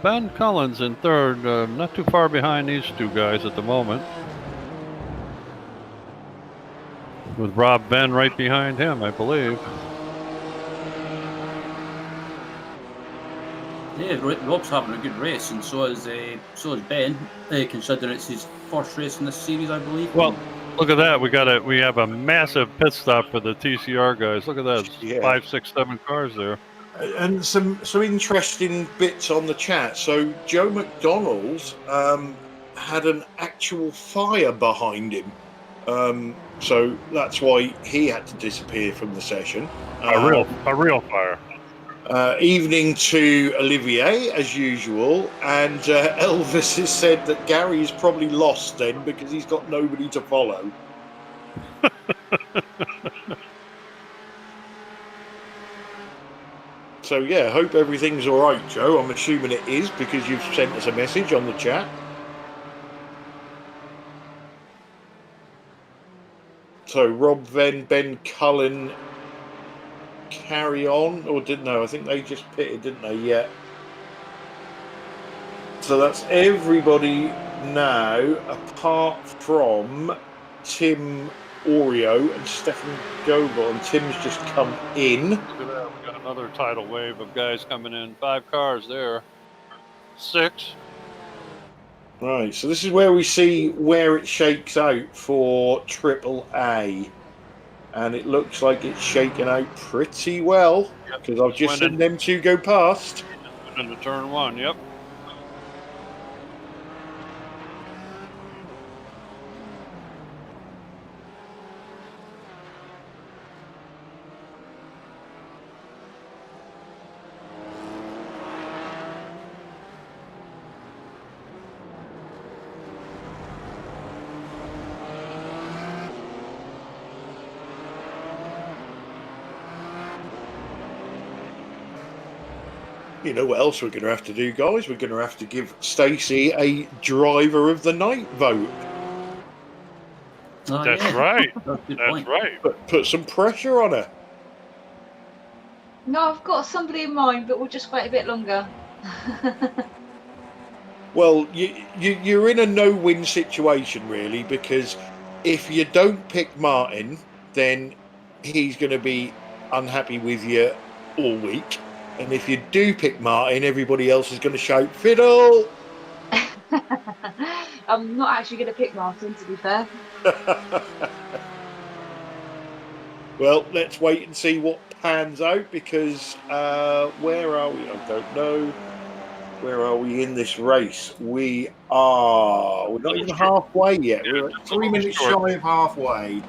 Ben Collins in third, not too far behind these two guys at the moment. With Rob Ben right behind him, I believe. Yeah, Rob's having a good race, and so is Ben, considering it's his first race in this series, I believe. Well, look at that. We have a massive pit stop for the TCR guys. Look at that. Yeah. 5, 6, 7 cars there. And some interesting bits on the chat. So Joe McDonald's had an actual fire behind him. So that's why he had to disappear from the session. A real fire. Evening to Olivier, as usual. And Elvis has said that Gary's probably lost then because he's got nobody to follow. So, yeah, hope everything's all right, Joe. I'm assuming it is because you've sent us a message on the chat. So, Rob Venn, Ben Cullen, carry on, or didn't know? I think they just pitted, didn't they? Yeah. So that's everybody now, apart from Tim Oreo and Stefan Goebel, and Tim's just come in. Look at that. We got another tidal wave of guys coming in. 5 cars there. 6. Right, so this is where we see where it shakes out for AAA. And it looks like it's shaken out pretty well, because I've just seen them two go past. Into turn 1, yep. You know what else we're going to have to do, guys? We're going to have to give Stacey a driver of the night vote. Oh, That's yeah. right. That's right. Put some pressure on her. No, I've got somebody in mind, but we'll just wait a bit longer. Well, you're in a no-win situation, really, because if you don't pick Martin, then he's going to be unhappy with you all week. And if you do pick Martin, everybody else is going to shout, fiddle! I'm not actually going to pick Martin, to be fair. Well, let's wait and see what pans out, because where are we? I don't know. Where are we in this race? We're not even halfway yet. We're 3 minutes shy of halfway.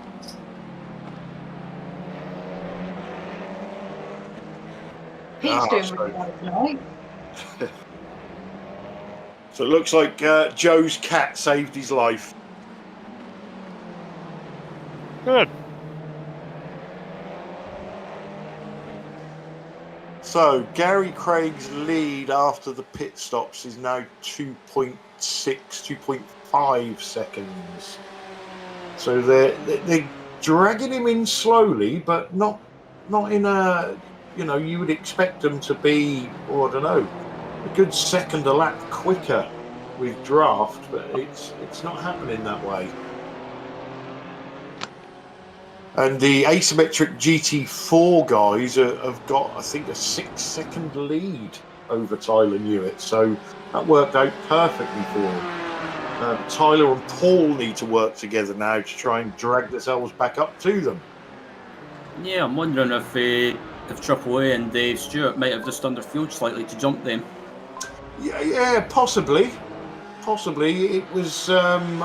Pete's doing really well tonight. So it looks like Joe's cat saved his life. Good. So Gary Craig's lead after the pit stops is now 2.6, 2.5 seconds. So they're dragging him in slowly, but not in a, you would expect them to be, or I don't know, a good second a lap quicker with draft, but it's not happening that way. And the asymmetric GT4 guys have got, I think, a 6-second lead over Tyler Newitt. So that worked out perfectly for him. Tyler and Paul need to work together now to try and drag themselves back up to them. Yeah, I'm wondering if Triple A and Dave Stewart might have just underfueled slightly to jump them. Yeah, possibly. It was. I'm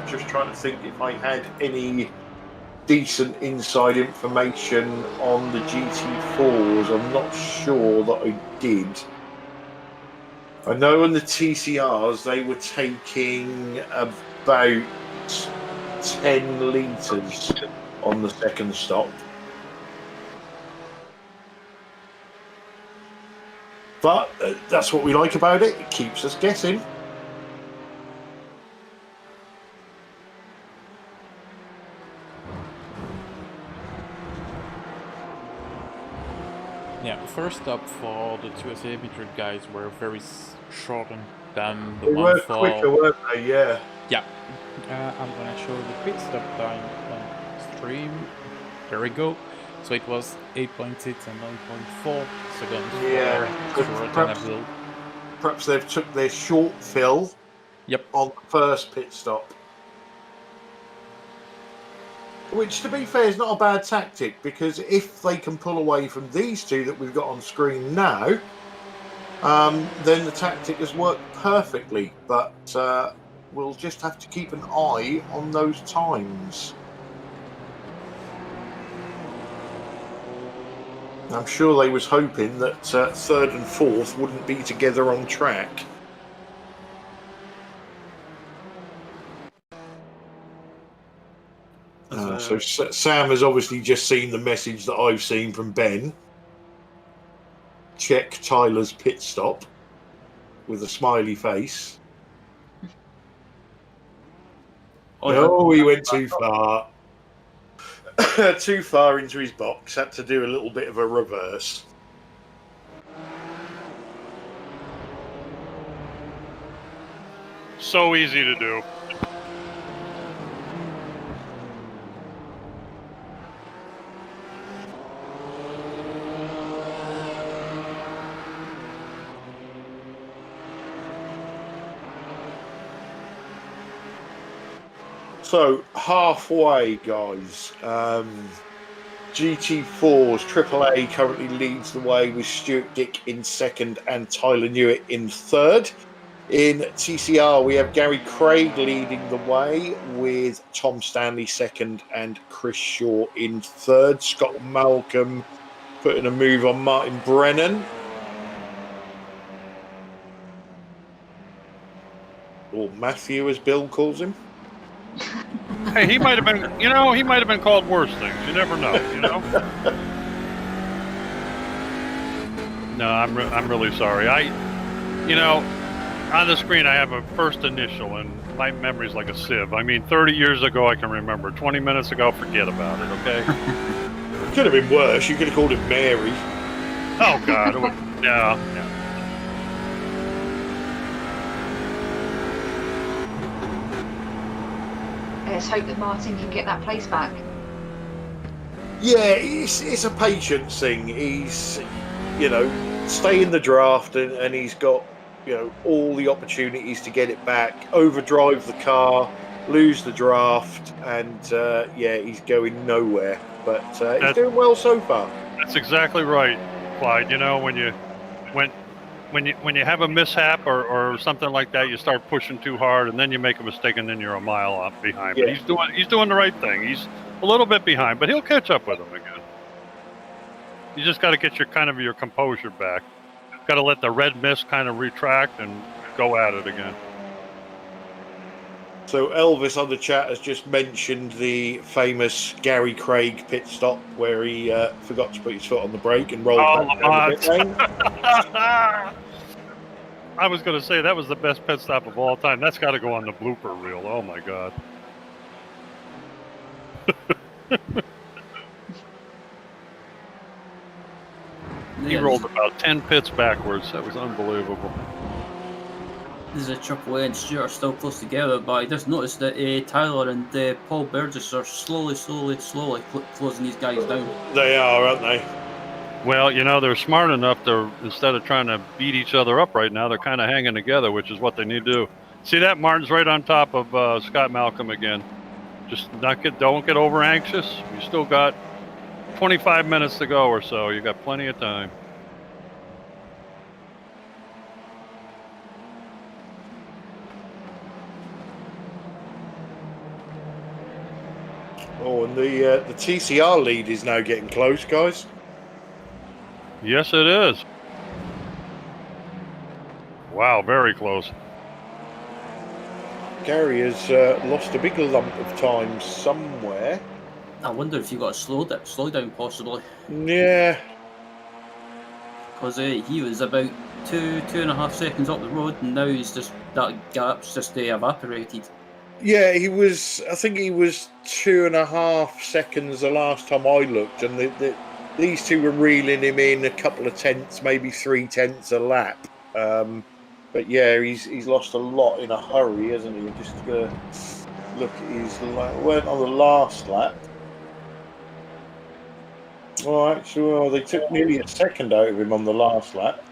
just trying to think if I had any decent inside information on the GT4s. I'm not sure that I did. I know on the TCRs they were taking about 10 litres on the second stop. But that's what we like about it. It keeps us guessing. Yeah, the first stop for the 2SA metered guys were very shortened than the They one were for... quicker, weren't they? Yeah. Yeah. I'm gonna show the pit stop time on stream. There we go. So it was 8.6 and 9.4 seconds Yeah. for Stuart. Perhaps they've took their short fill. Yep. On the first pit stop. Which, to be fair, is not a bad tactic, because if they can pull away from these two that we've got on screen now, then the tactic has worked perfectly. But we'll just have to keep an eye on those times. I'm sure they was hoping that third and fourth wouldn't be together on track. So Sam has obviously just seen the message that I've seen from Ben. Check Tyler's pit stop with a smiley face. Oh, he went too far. Too far into his box. Had to do a little bit of a reverse. So easy to do. So, halfway, guys. GT4's AAA currently leads the way with Stuart Dick in second and Tyler Newitt in third. In TCR, we have Gary Craig leading the way with Tom Stanley second and Chris Shaw in third. Scott Malcolm putting a move on Martin Brennan. Or Matthew, as Bill calls him. Hey, he might have been, he might have been called worse things. You never know, No, I'm really sorry. On the screen I have a first initial, and my memory's like a sieve. I mean, 30 years ago I can remember. 20 minutes ago, forget about it, okay? Could have been worse. You could have called him Mary. Oh, God. Yeah. Let's hope that Martin can get that place back. Yeah, it's a patience thing. He's, stay in the draft, and he's got, all the opportunities to get it back, overdrive the car, lose the draft, and he's going nowhere. But he's doing well so far. That's exactly right, Clyde. When you have a mishap or something like that, you start pushing too hard, and then you make a mistake, and then you're a mile off behind. Yeah. But he's doing the right thing. He's a little bit behind, but he'll catch up with him again. You just got to get your composure back. Got to let the red mist kind of retract and go at it again. So Elvis on the chat has just mentioned the famous Gary Craig pit stop where he forgot to put his foot on the brake and rolled back down the pit lane. I was going to say that was the best pit stop of all time. That's got to go on the blooper reel. Oh my God. He rolled about 10 pits backwards. That was unbelievable. There's a AAA and Stuart are still close together, but I just noticed that Tyler and Paul Burgess are slowly closing these guys down. They are, aren't they? Well, they're smart enough to, instead of trying to beat each other up right now, they're kind of hanging together, which is what they need to do. See that? Martin's right on top of Scott Malcolm again. Just don't get over anxious. You still got 25 minutes to go or so. You got plenty of time. Oh, and the TCR lead is now getting close, guys. Yes, it is. Wow, very close. Gary has lost a big lump of time somewhere. I wonder if you got a slow down possibly, Yeah. because he was about 2.5 seconds up the road, and now that gap's just evaporated. Yeah, he was. I think he was 2.5 seconds the last time I looked, and these two were reeling him in a couple of tenths, maybe 3/10 a lap. But yeah, he's lost a lot in a hurry, hasn't he? Just look at his went on the last lap. Oh, actually, well, they took nearly a second out of him on the last lap.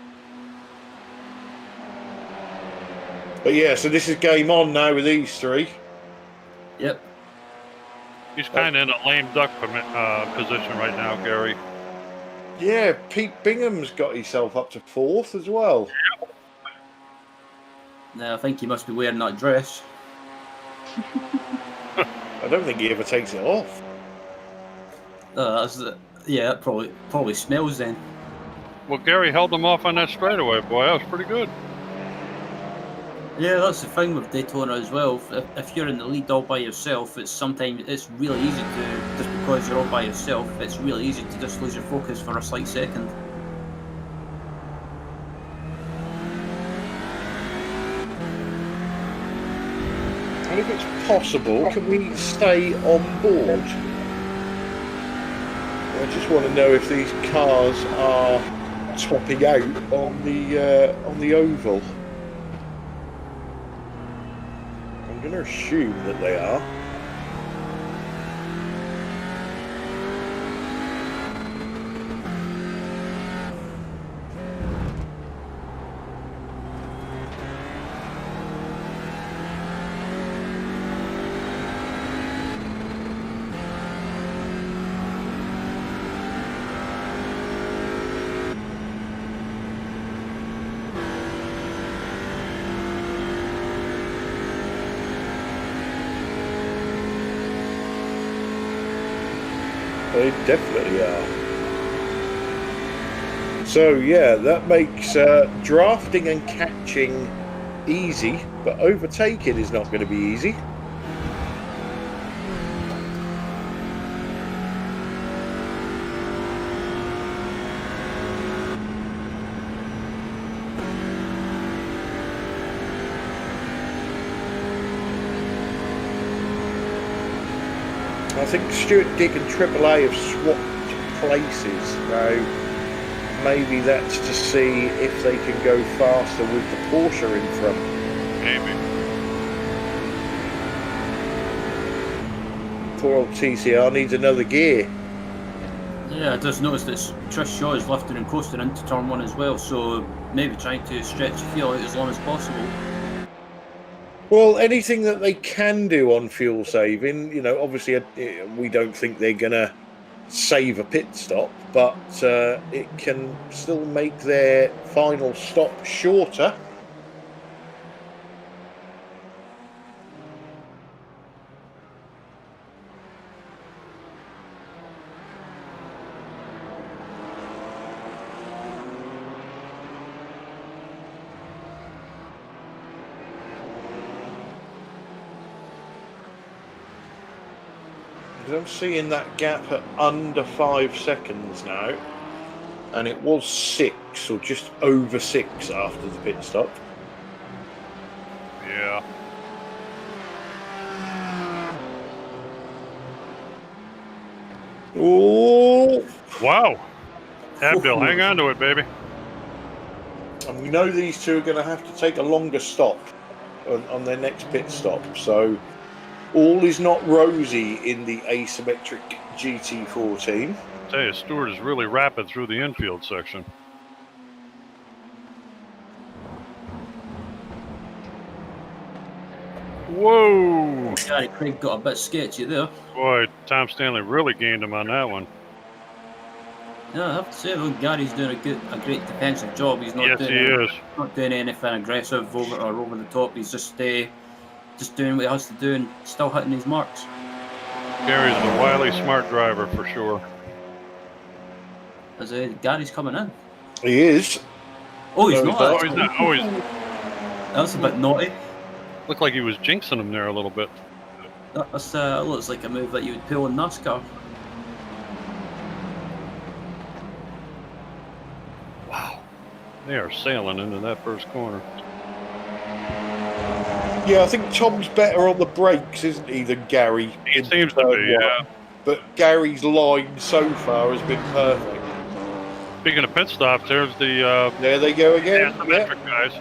But yeah, so this is game on now with these three. Yep. He's kind of in a lame duck position right now, Gary. Yeah, Pete Bingham's got himself up to 4th as well. Now I think he must be wearing that dress. I don't think he ever takes it off. Yeah, that probably smells then. Well, Gary held him off on that straightaway, boy. That was pretty good. Yeah, that's the thing with Daytona as well. If you're in the lead all by yourself, it's really easy to, just because you're all by yourself, it's really easy to just lose your focus for a slight second. And if it's possible, can we stay on board? I just want to know if these cars are topping out on the oval. I'm going to assume that they are. They definitely are. So yeah, that makes drafting and catching easy, but overtaking is not going to be easy. I think Stuart Dick and AAA have swapped places now. Maybe that's to see if they can go faster with the Porsche in front. Maybe. Poor old TCR needs another gear. Yeah, I just noticed that Trish Shaw is lifting and coasting into turn 1 as well, so maybe trying to stretch the fuel out as long as possible. Well, anything that they can do on fuel saving, you know, obviously we don't think they're going to save a pit stop, but it can still make their final stop shorter. I'm seeing that gap at under 5 seconds now, and it was 6 or just over 6 after the pit stop. Yeah. Oh! Wow. Abdul, hang on to it, baby. And we know these two are going to have to take a longer stop on their next pit stop, so all is not rosy in the asymmetric GT4 team. I tell you, Stewart is really rapid through the infield section. Whoa! Gary Craig got a bit sketchy there. Boy, Tom Stanley really gained him on that one. Yeah, I have to say though, Gary's doing a great defensive job. He's not not doing anything aggressive over the top. He's just doing what he has to do and still hitting his marks. Gary's a wily, smart driver for sure. As Gary's coming in. He is. Oh, he's No, not. he's Oh, actually. he's not. Oh, he's That's a bit naughty. looked like he was jinxing him there a little bit. That's looks like a move that you would pull in NASCAR. Wow. They are sailing into that first corner. Yeah, I think Tom's better on the brakes, isn't he, than Gary? He in seems to turn be, one. yeah. But Gary's line so far has been perfect. Speaking of pit stops, there's the There they go again. asymmetric guys.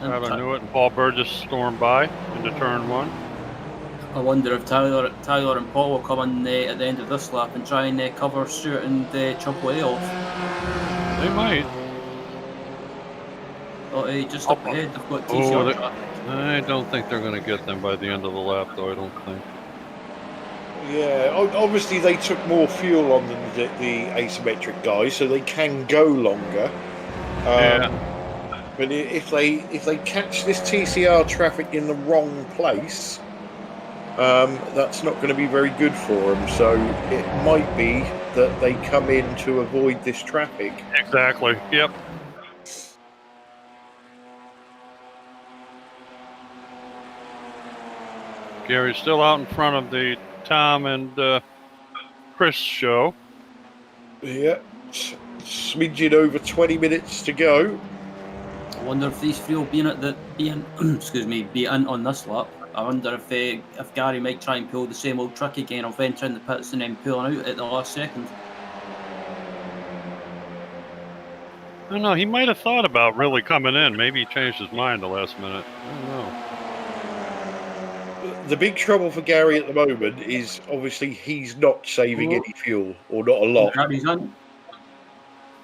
And Tyler Newitt and Paul Burgess stormed by into turn 1. I wonder if Tyler and Paul will come in at the end of this lap and try and cover Stewart and chop away off. They might. Oh, just up ahead, they've got Oh, TCR they- traffic. I don't think they're going to get them by the end of the lap, though. I don't think. Yeah, obviously they took more fuel on than the asymmetric guys, so they can go longer. Yeah. But if they catch this TCR traffic in the wrong place, that's not going to be very good for them. So it might be that they come in to avoid this traffic. Exactly. Yep. Gary's still out in front of the Tom and Chris show. Yeah, smidgen over 20 minutes to go. I wonder if these three will be in excuse me, be in on this lap. I wonder if Gary might try and pull the same old trick again of entering the pits and then pulling out at the last second. I don't know. He might have thought about really coming in. Maybe he changed his mind the last minute. I don't know. The big trouble for Gary at the moment is obviously he's not saving any fuel, or not a lot. Gary's in.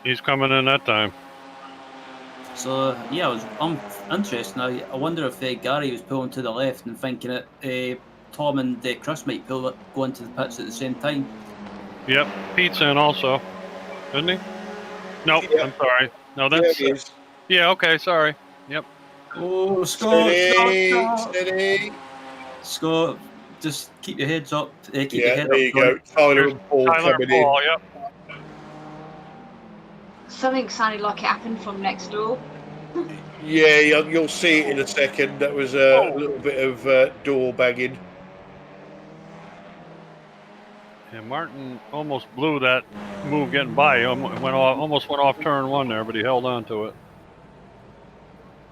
He's coming in that time. So yeah, I'm interested now. I wonder if Gary was pulling to the left and thinking that Tom and Chris might go into the pits at the same time. Yep. Pete's in also, isn't he? Nope. Yeah. I'm sorry. No, Yeah, that's it is. yeah. Okay. Sorry. Yep. Oh, Scott! Steady. Scott, just keep your heads up. Keep your Yeah, head there up. you go. Tyler and Paul Tyler coming and Paul. in. Yep. Something sounded like it happened from next door. Yeah, you'll see it in a second. That was a little bit of door bagging. Yeah, Martin almost blew that move getting by. He almost went off turn 1 there, but he held on to it.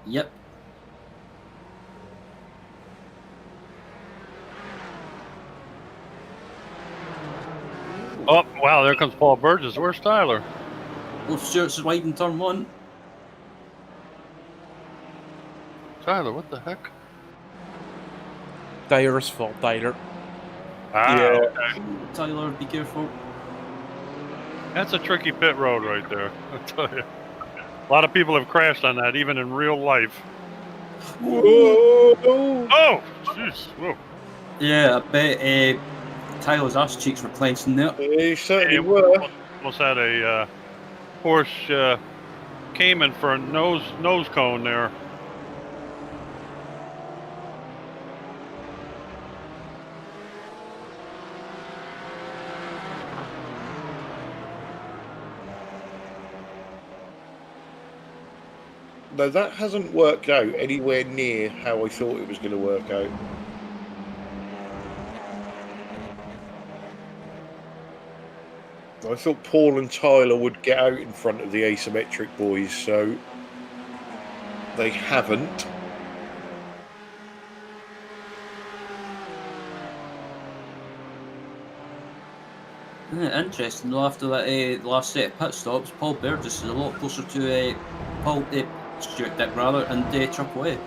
Yep. Oh, wow, there comes Paul Burgess. Where's Tyler? Well, Stewart's wide in turn 1. Tyler, what the heck? Tires fault, Tyler. Ah, Yeah. okay. Tyler, be careful. That's a tricky pit road right there, I tell you. A lot of people have crashed on that, even in real life. Whoa! Oh, jeez. Whoa. Yeah, I bet Tyler's ass cheeks were clenching there. They certainly Hey, were. almost had a Porsche Cayman for a nose cone there. No, that hasn't worked out anywhere near how I thought it was going to work out. I thought Paul and Tyler would get out in front of the asymmetric boys, so they haven't. Yeah, interesting though, after that last set of pit stops, Paul Burgess is a lot closer to Stuart Dick rather, and Chuck away.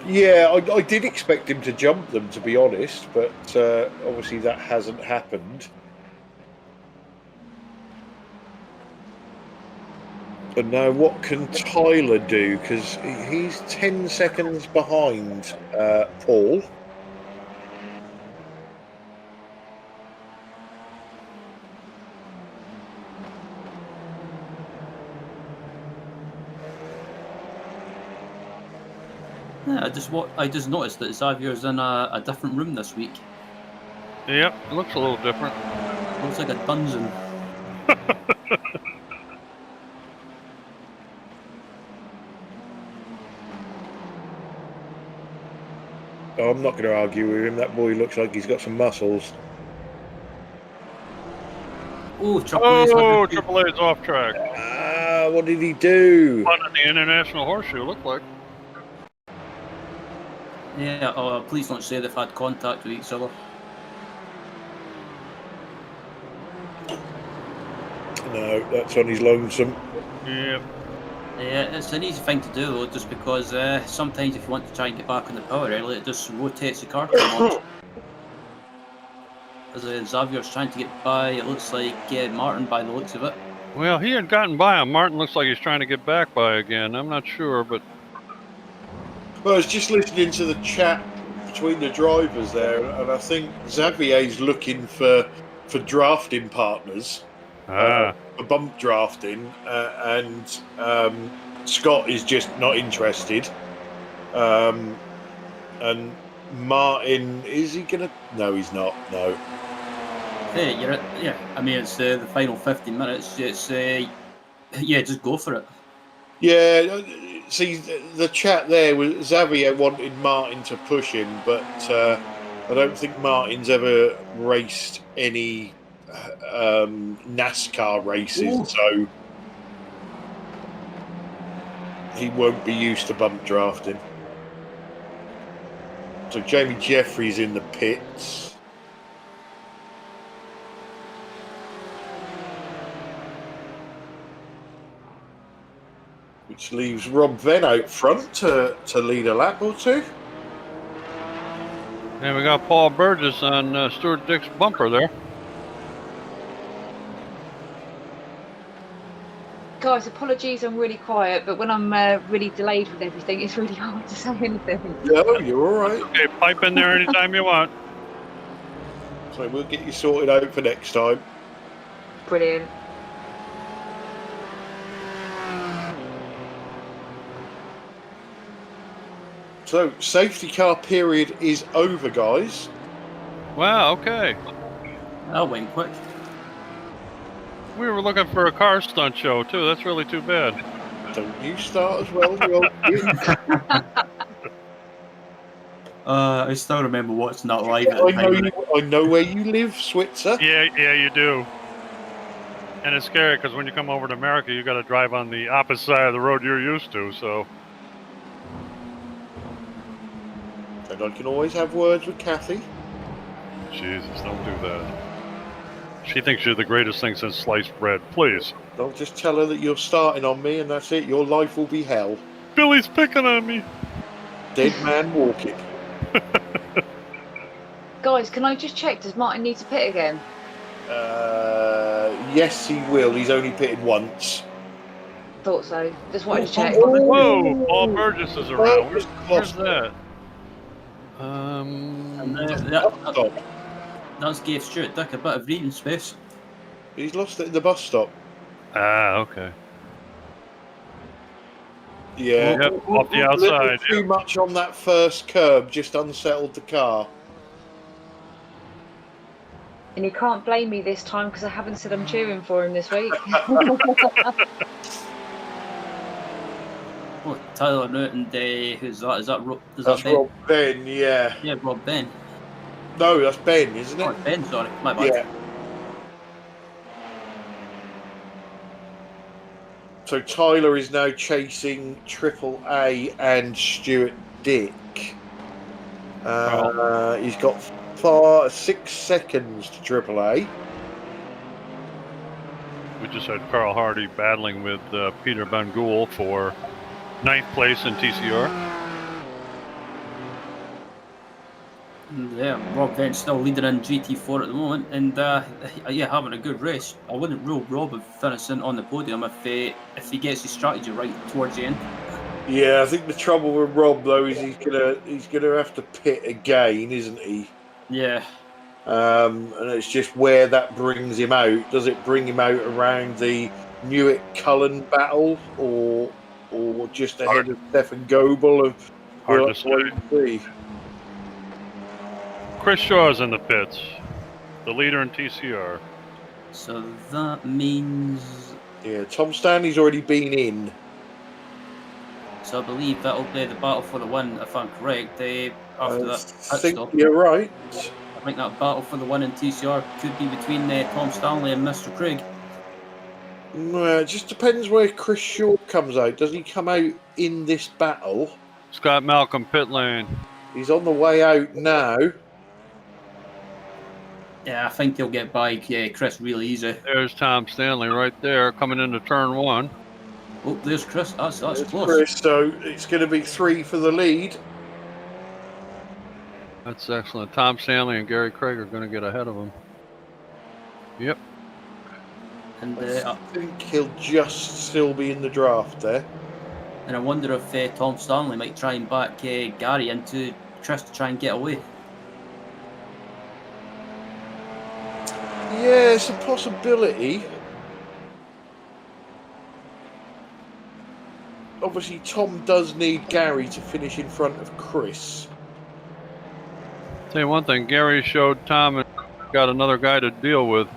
Yeah, I did expect him to jump them, to be honest, but obviously that hasn't happened. And now what can Tyler do? Because he's 10 seconds behind Paul. Yeah, I just noticed that Xavier's in a different room this week. Yep, it looks a little different. Looks like a dungeon. Oh, I'm not going to argue with him. That boy looks like he's got some muscles. Oh, Triple A's off track. Ah, what did he do? Fun at the International Horseshoe, looked like. Yeah, please don't say they've had contact with each other. No, that's on his lonesome. Yep. Yeah, it's an easy thing to do though, just because sometimes if you want to try and get back on the power early, it just rotates the car too much. As Xavier's trying to get by, it looks like Martin by the looks of it. Well, he had gotten by him. Martin looks like he's trying to get back by again. I'm not sure, but... Well, I was just listening to the chat between the drivers there, and I think Xavier's looking for drafting partners. For bump drafting, and Scott is just not interested. And Martin, is he gonna? No, he's not. No. Hey, yeah. I mean, it's the final 15 minutes. It's yeah, just go for it. Yeah. See, the chat there was Xavier wanted Martin to push him, but I don't think Martin's ever raced any NASCAR races. Ooh. So he won't be used to bump drafting. So Jamie Jeffries in the pits. Which leaves Rob Venn out front to lead a lap or two. And we got Paul Burgess on Stuart Dick's bumper there. Guys, apologies, I'm really quiet, but when I'm really delayed with everything, it's really hard to say anything. No, you're all right. Okay, pipe in there anytime you want. So we'll get you sorted out for next time. Brilliant. So, safety car period is over, guys. Wow, okay. That went quick. We were looking for a car stunt show, too. That's really too bad. Don't you start as well, you old kid. I still remember watching that live. I know where you live, Switzer. Yeah, you do. And it's scary because when you come over to America, you got to drive on the opposite side of the road you're used to, so... And I can always have words with Kathy. Jesus, don't do that. She thinks you're the greatest thing since sliced bread. Please. Don't just tell her that you're starting on me and that's it. Your life will be hell. Billy's picking on me. Dead man walking. Guys, can I just check? Does Martin need to pit again? Yes, he will. He's only pitted once. Thought so. Just wanted to check. Whoa! Paul Burgess is around. Where's that? That's gave Stuart Dick a bit of breathing space. He's lost it in the bus stop. Ah, okay. Yeah, off the outside. Too much on that first curb just unsettled the car. And you can't blame me this time because I haven't said I'm cheering for him this week. Oh, Tyler Newton, who's that? That's Ben? Rob Ben, yeah. Yeah, Rob Ben. No, that's Ben, isn't it? Oh, Ben, sorry. My bad. Yeah. So Tyler is now chasing Triple A and Stuart Dick. He's got 6 seconds to Triple A. We just had Carl Hardy battling with Peter Bangul for 9th place in TCR. Yeah, Rob Ben's still leading in GT4 at the moment, and yeah, having a good race. I wouldn't rule Rob of finishing on the podium if he gets his strategy right towards the end. Yeah, I think the trouble with Rob though is he's gonna have to pit again, isn't he? Yeah. And it's just where that brings him out. Does it bring him out around the Newick-Cullen battle, or just ahead of Stefan Goebel? Hard We'll to have to wait and see. Chris Shaw's in the pits, the leader in TCR. So that means. Yeah, Tom Stanley's already been in. So I believe that'll be the battle for the win, if I'm correct. After that I pit think stop, you're right. I think that battle for the win in TCR could be between Tom Stanley and Mr. Craig. Well, it just depends where Chris Shaw comes out. Does he come out in this battle? Scott Malcolm, pit lane. He's on the way out now. Yeah, I think he'll get by Chris real easy. There's Tom Stanley right there, coming into turn 1. Oh, there's Chris. That's There's close. Chris, so it's going to be 3 for the lead. That's excellent. Tom Stanley and Gary Craig are going to get ahead of him. Yep. And I think he'll just still be in the draft there. And I wonder if Tom Stanley might try and back Gary into Chris to try and get away. Yeah, it's a possibility. Obviously, Tom does need Gary to finish in front of Chris. Tell you one thing, Gary showed Tom and got another guy to deal with.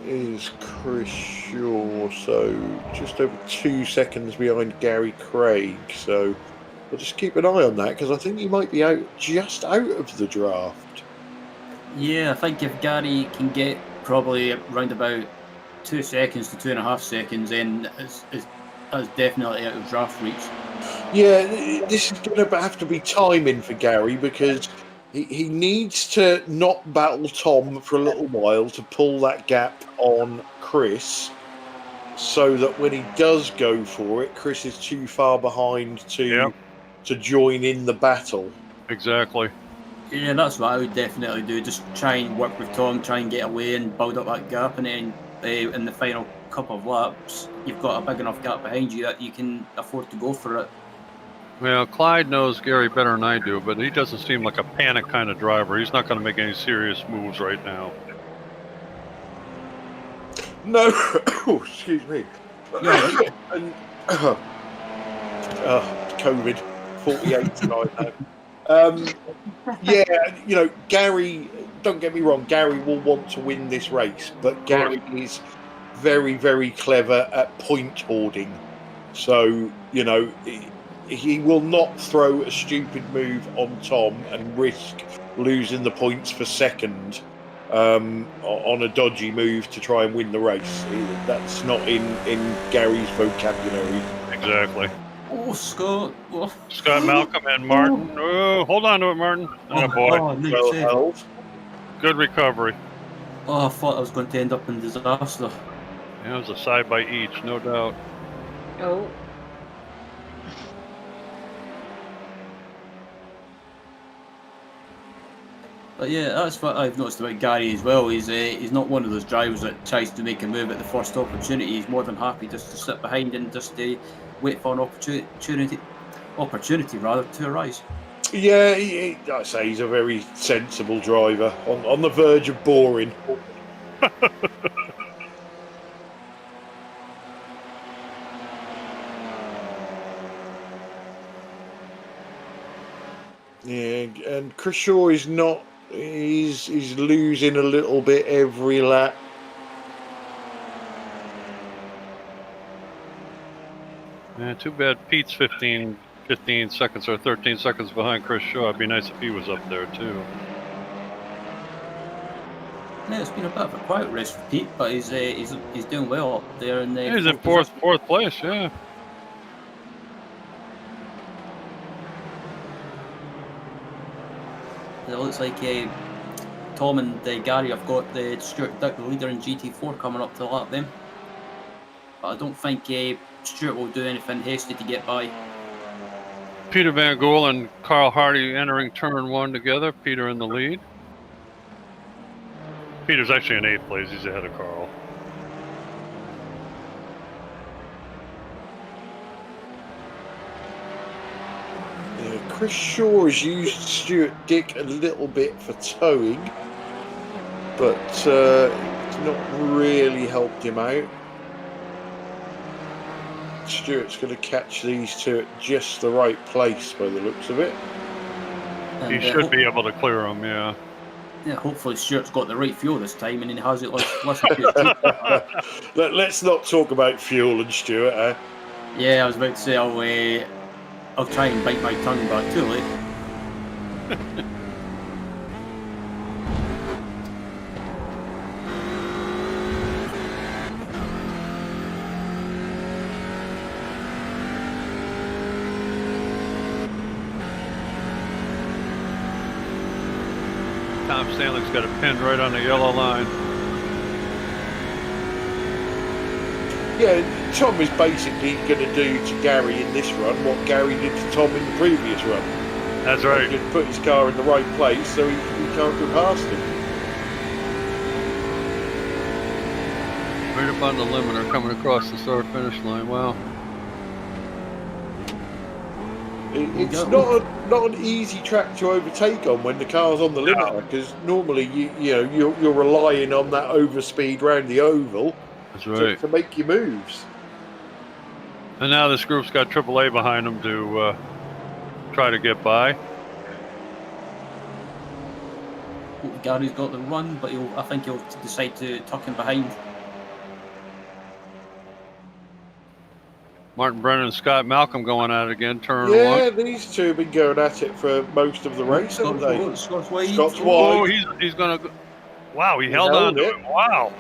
Is Chris Shaw, so just over 2 seconds behind Gary Craig. So we'll just keep an eye on that because I think he might be just out of the draft. Yeah, I think if Gary can get probably around about 2 seconds to 2.5 seconds, then it's definitely out of draft reach. Yeah, this is going to have to be timing for Gary because he needs to not battle Tom for a little while to pull that gap on Chris so that when he does go for it, Chris is too far behind to join in the battle. Exactly. Yeah, that's what I would definitely do. Just try and work with Tom, try and get away and build up that gap, and then in the final couple of laps, you've got a big enough gap behind you that you can afford to go for it. Well, Clyde knows Gary better than I do, but he doesn't seem like a panic kind of driver. He's not going to make any serious moves right now. No, oh, excuse me. And, COVID, 48 tonight now. Yeah, you know, Gary, don't get me wrong, Gary will want to win this race, but Gary is very, very clever at point hoarding. So, you know, he will not throw a stupid move on Tom and risk losing the points for second on a dodgy move to try and win the race. That's not in Gary's vocabulary. Exactly. Oh, Scott. Oh. Scott Malcolm and Martin. Oh, hold on to it, Martin. Oh, boy. Well held. Good recovery. Oh, I thought I was going to end up in disaster. Yeah, it was a side by each, no doubt. Oh. But yeah, that's what I've noticed about Gary as well. He's not one of those drivers that tries to make a move at the first opportunity. He's more than happy just to sit behind and just wait for an opportunity rather to arise. Yeah, I say he's a very sensible driver, on the verge of boring. Yeah, and Chris Shaw is not. He's losing a little bit every lap. Yeah, too bad Pete's 15 seconds or 13 seconds behind Chris Shaw. It'd be nice if he was up there too. Yeah, it's been a bit of a quiet race for Pete, but he's doing well up there. He's in fourth place, yeah. It looks like Tom and Gary have got the Stuart Dick, the leader in GT4, coming up to lap them. But I don't think Stuart will do anything hasty to get by. Peter Van Gool and Carl Hardy entering turn 1 together. Peter in the lead. Peter's actually in 8th place. He's ahead of Carl. Chris Shaw has used Stuart Dick a little bit for towing, but it's not really helped him out. Stuart's going to catch these two at just the right place by the looks of it. And, He should be able to clear them, yeah. Yeah, hopefully Stuart's got the right fuel this time and he has it listen to it. Let's not talk about fuel and Stuart, eh? Yeah, I was about to say I'll try and bite my tongue, but too late. Tom Stanley's got it pinned right on the yellow line. Yeah, Tom is basically going to do to Gary in this run what Gary did to Tom in the previous run. That's right. He can put his car in the right place so he can't go past him. Right up on the limiter coming across the start finish line. Wow. It's not an easy track to overtake on when the car's on the limiter, because normally you're relying on that overspeed round the oval. That's right. To make your moves. And now this group's got AAA behind them to try to get by. Gary's got the run, but I think he'll decide to tuck him behind. Martin Brennan and Scott Malcolm going at it again, turn 1. Yeah, these two have been going at it for most of the race, haven't they? Scott's wide. Scott's Oh, wide. he's going to... Wow, he held on to it. Wow.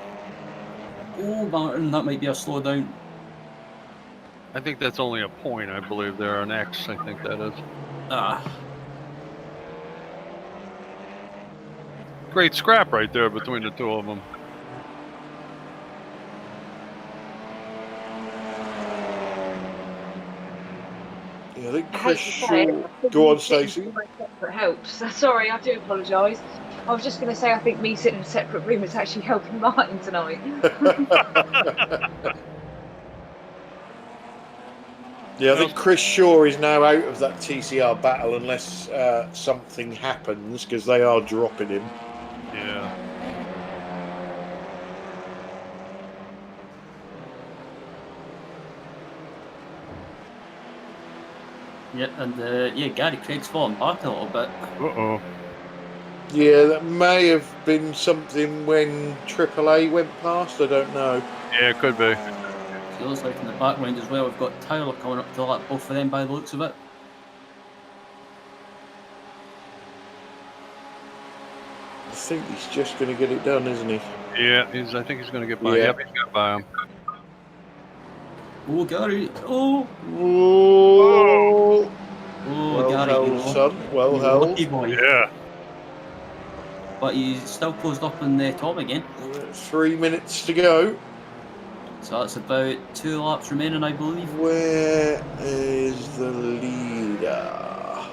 Oh, Martin, that might be a slow down. I think that's only a point, I believe. There, an X, I think that is. Great scrap right there between the two of them. Yeah, I think I Chris hate to say it, Shaw... I think Go on, me sitting Stacey. in my separate helps. Sorry, I do apologise. I was just going to say I think me sitting in a separate room is actually helping Martin tonight. Yeah, I think Chris Shaw is now out of that TCR battle unless something happens, because they are dropping him. Yeah. Yeah, and Gary Craig's fallen back a little bit. Uh-oh. Yeah, that may have been something when AAA went past, I don't know. Yeah, it could be. Feels like in the background as well, we've got Tyler coming up to lap both of them by the looks of it. I think he's just going to get it done, isn't he? Yeah, I think he's going to get by. Yeah. Yep, he's got by him. Oh, Gary! Oh! Whoa! Oh, Well Gary! held, son. Well held. Lucky boy. Yeah. But he's still closed up on Tom again. 3 minutes to go. So that's about 2 laps remaining, I believe. Where is the leader?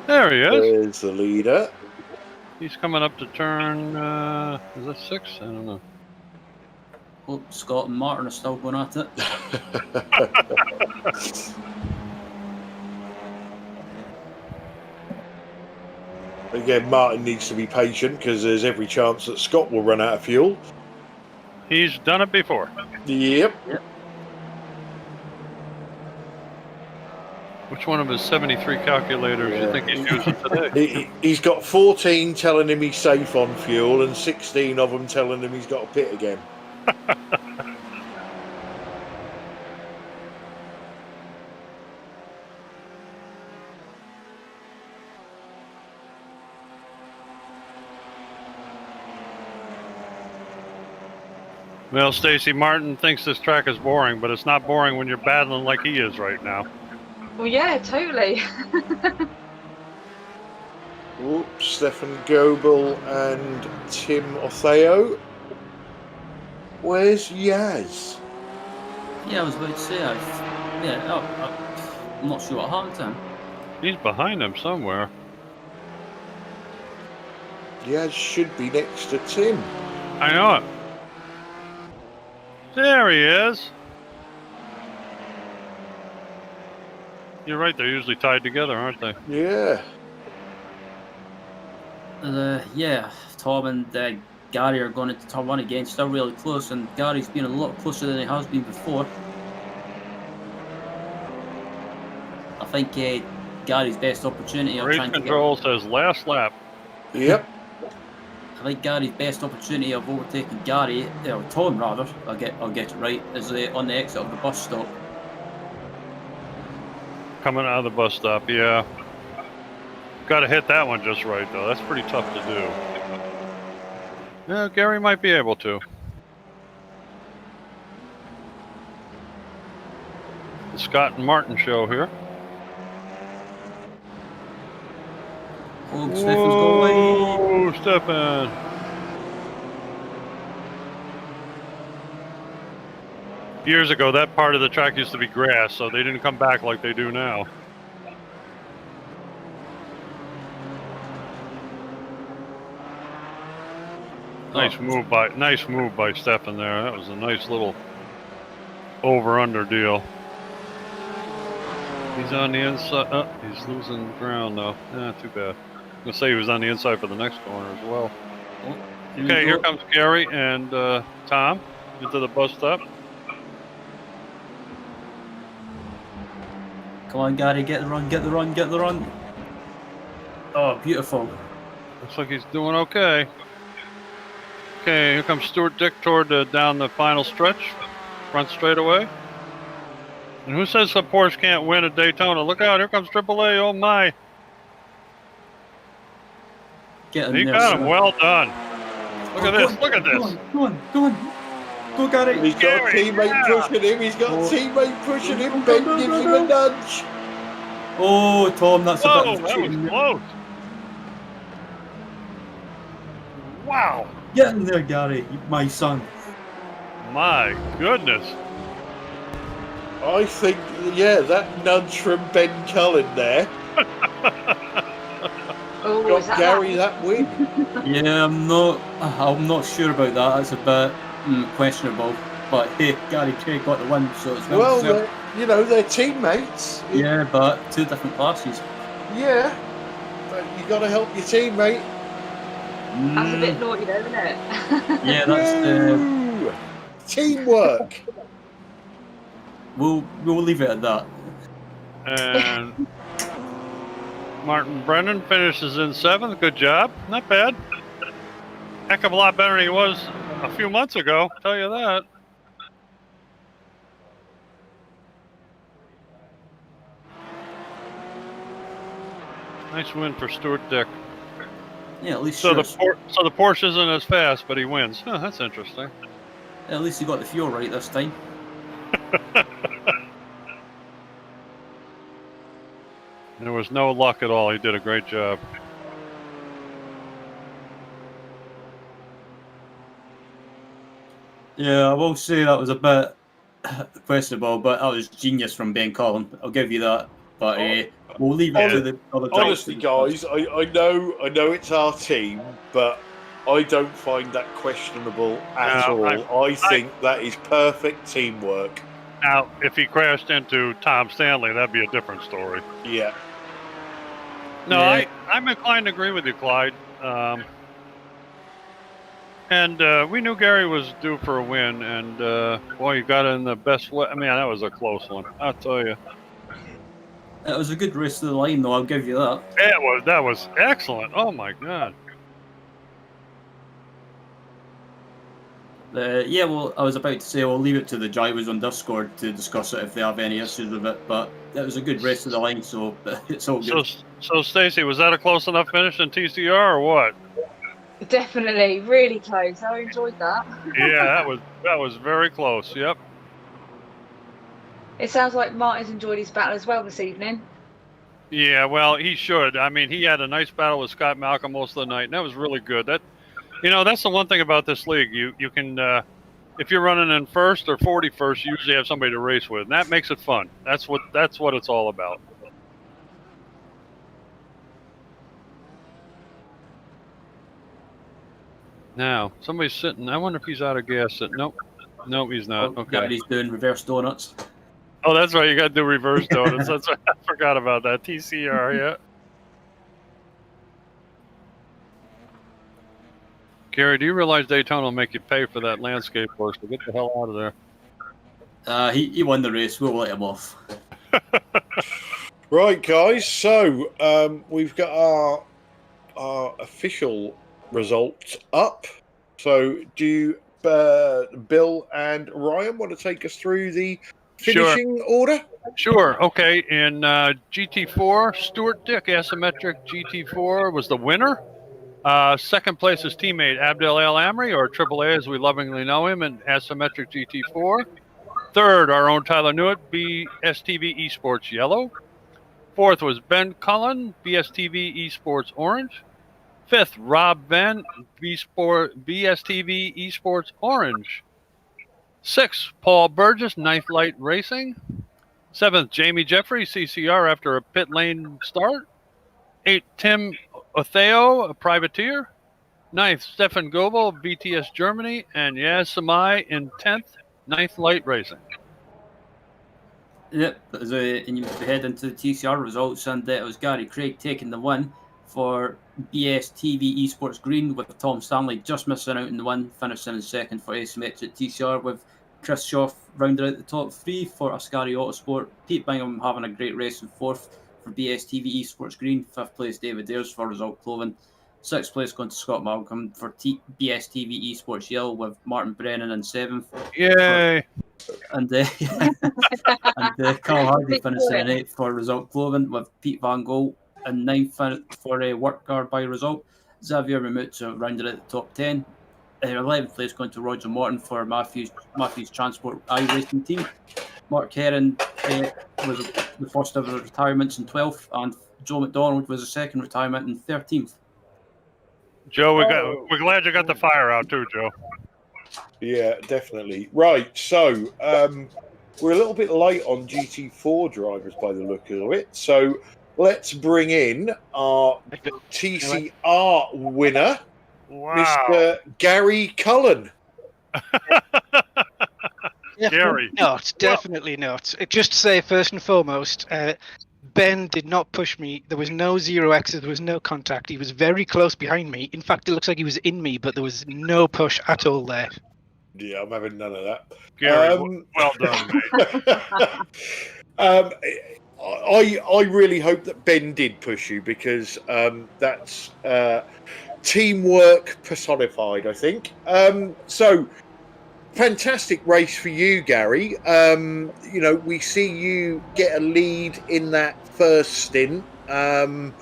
There he is. There's the leader. He's coming up to turn, is that 6? I don't know. Oh, Scott and Martin are still going at it. Again, Martin needs to be patient because there's every chance that Scott will run out of fuel. He's done it before. Yep. Which one of his 73 calculators do you think he's using today? He's got 14 telling him he's safe on fuel and 16 of them telling him he's got to pit again. Well, Stacey, Martin thinks this track is boring, but it's not boring when you're battling like he is right now. Well, yeah, totally. Oops, Stefan Goebel and Tim Otheo. Where's Yaz? Yeah, I was about to say, I'm not sure what happened to him. He's behind him somewhere. Yaz should be next to Tim. I know it. There he is. You're right, they're usually tied together, aren't they? Yeah. Yeah, Tom and Gary are going into turn 1 again, still really close, and Gary's been a lot closer than he has been before. I think Gary's best opportunity of Race trying control says last lap. Yep. I think Gary's best opportunity of overtaking Gary, or Tom rather, I'll get it right, is on the exit of the bus stop. Coming out of the bus stop, yeah. Got to hit that one just right, though. That's pretty tough to do. Yeah, Gary might be able to. The Scott and Martin show here. Oh, Stefan's going. Oh, Stefan. Years ago, that part of the track used to be grass, so they didn't come back like they do now. Nice move by Stefan there. That was a nice little over-under deal. He's on the inside. Oh, he's losing ground though. Too bad. I'm gonna say he was on the inside for the next corner as well. Okay, here comes Gary and Tom into the bus stop. Come on, Gary, get the run, get the run, get the run. Oh, beautiful. Looks like he's doing okay. Okay, here comes Stuart Dick toward down the final stretch, front straightaway. And who says the Porsche can't win at Daytona? Look out, here comes AAA, oh my. Get in He there, got him, son. well done. Look at this, look at this. Go on. Go, Gary. He's got a Gary, teammate yeah. pushing him. He's got a teammate pushing him. Ben gives him a nudge. Oh, Tom, that's Whoa, a bit of that was cheating. close. Wow. Get in there, Gary, my son. My goodness. I think, yeah, that nudge from Ben Cullen there Oh, is got that Gary that? that win. Yeah, I'm not sure about that. That's a bit questionable. But hey, Gary Craig got the win, so it's Well, deserved. they're teammates. Yeah, but 2 different classes. Yeah, but you got to help your teammate. That's a bit naughty though, isn't it? Yeah, that's the. Woo! Teamwork. We'll leave it at that. And Martin Brennan finishes in 7th. Good job. Not bad. Heck of a lot better than he was a few months ago, I'll tell you that. Nice win for Stuart Dick. Yeah, at least So the sure, Porsche isn't as fast, but he wins. Oh, that's interesting. at least he got the fuel right this time. There was no luck at all. He did a great job. Yeah, I will say that was a bit questionable, but that was genius from Ben Collin. I'll give you that. But we'll leave it to the other Honestly, drivers. guys, I know it's our team, but I don't find that questionable at No, all. I think that is perfect teamwork. Now, if he crashed into Tom Stanley, that'd be a different story. Yeah. No, Yeah. I'm inclined to agree with you, Clyde. And we knew Gary was due for a win, and boy, you got it in the best way. I mean, that was a close one, I'll tell you. It was a good race to the line, though. I'll give you that. That was excellent. Oh my God. Yeah, well, I was about to say we'll leave it to the drivers on Discord to discuss it if they have any issues with it. But it was a good race to the line, so it's all good. So Stacey, was that a close enough finish in TCR or what? Definitely, really close. I enjoyed that. Yeah, that was very close. Yep. It sounds like Martin's enjoyed his battle as well this evening. Yeah, well, he should. I mean, he had a nice battle with Scott Malcolm most of the night, and that was really good. That's the one thing about this league. You can, if you're running in first or 41st, you usually have somebody to race with, and that makes it fun. That's what it's all about. Now, somebody's sitting. I wonder if he's out of gas. Nope, he's not. Okay. Gary's doing reverse donuts. Oh, that's right. You got to do reverse donuts. That's right. I forgot about that. TCR, yeah. Gary, do you realize Daytona will make you pay for that landscape work? So get the hell out of there. He won the race. We'll let him off. Right, guys. So we've got our official results up. So do Bill and Ryan want to take us through the finishing order? Sure. Okay. In GT4, Stuart Dick Asymmetric GT4 was the winner. Second place is teammate Abdel El Amri, or AAA as we lovingly know him, in Asymmetric GT4. Third, our own Tyler Newitt, BSTV Esports Yellow. Fourth was Ben Cullen, BSTV Esports Orange. Fifth, Rob Venn, BSTV Esports Orange. Sixth, Paul Burgess, Ninth Light Racing. Seventh, Jamie Jeffrey, CCR after a pit lane start. Eighth, Tim Otheo, a privateer. Ninth, Stefan Goebel, BTS Germany. And Yaz Samai in 10th, Ninth Light Racing. Yep, and you head into the TCR results, and it was Gary Craig taking the win for BSTV Esports Green, with Tom Stanley just missing out in the win, finishing in second for Asymmetric TCR, with Chris Schaff rounded out the top three for Ascari Autosport. Pete Bingham having a great race in fourth for BSTV Esports Green. Fifth place, David Ayres for Result Clothing. Sixth place going to Scott Malcolm for BSTV Esports Yell, with Martin Brennan in seventh. Yay! And Carl Hardy finishing in eighth for Result Clothing, with Pete Van Gogh in ninth for Work Guard by Result. Xavier Mamutza rounded out the top 10. 11th place going to Roger Morton for Matthews Transport iRacing team. Mark Heron was the first ever retirements in 12th, and Joe McDonald was the second retirement in 13th. Joe, we're glad you got the fire out too, Joe. Yeah, definitely. Right, so we're a little bit late on GT4 drivers by the look of it. So let's bring in our TCR winner, Mr. Gary Cullen. Gary. Not, definitely not. Just to say, first and foremost, Ben did not push me. There was no 0Xs, there was no contact. He was very close behind me. In fact, it looks like he was in me, but there was no push at all there. Yeah, I'm having none of that. Gary, well done, mate. I really hope that Ben did push you, because that's teamwork personified, I think. So, fantastic race for you, Gary. We see you get a lead in that first stint. And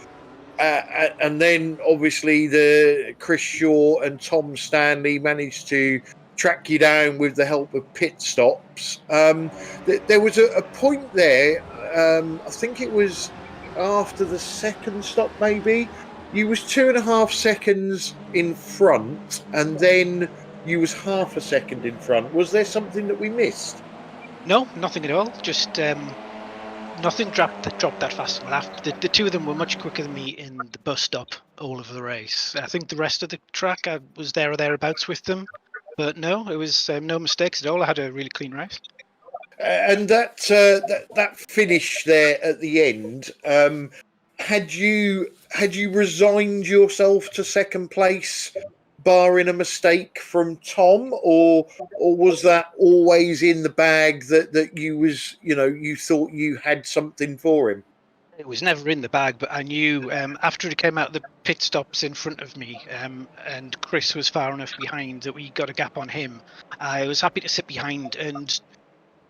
then, obviously, the Chris Shaw and Tom Stanley managed to track you down with the help of pit stops. There was a point there, I think it was after the second stop, maybe. You was 2.5 seconds in front, and then you was half a second in front. Was there something that we missed? No, nothing at all. Just nothing dropped that fast and left. The two of them were much quicker than me in the bus stop all of the race. I think the rest of the track I was there or thereabouts with them. But no, it was no mistakes at all. I had a really clean race. And that finish there at the end, had you resigned yourself to second place, barring a mistake from Tom, or was that always in the bag that you thought you had something for him? It was never in the bag, but I knew after he came out the pit stops in front of me, and Chris was far enough behind that we got a gap on him. I was happy to sit behind, and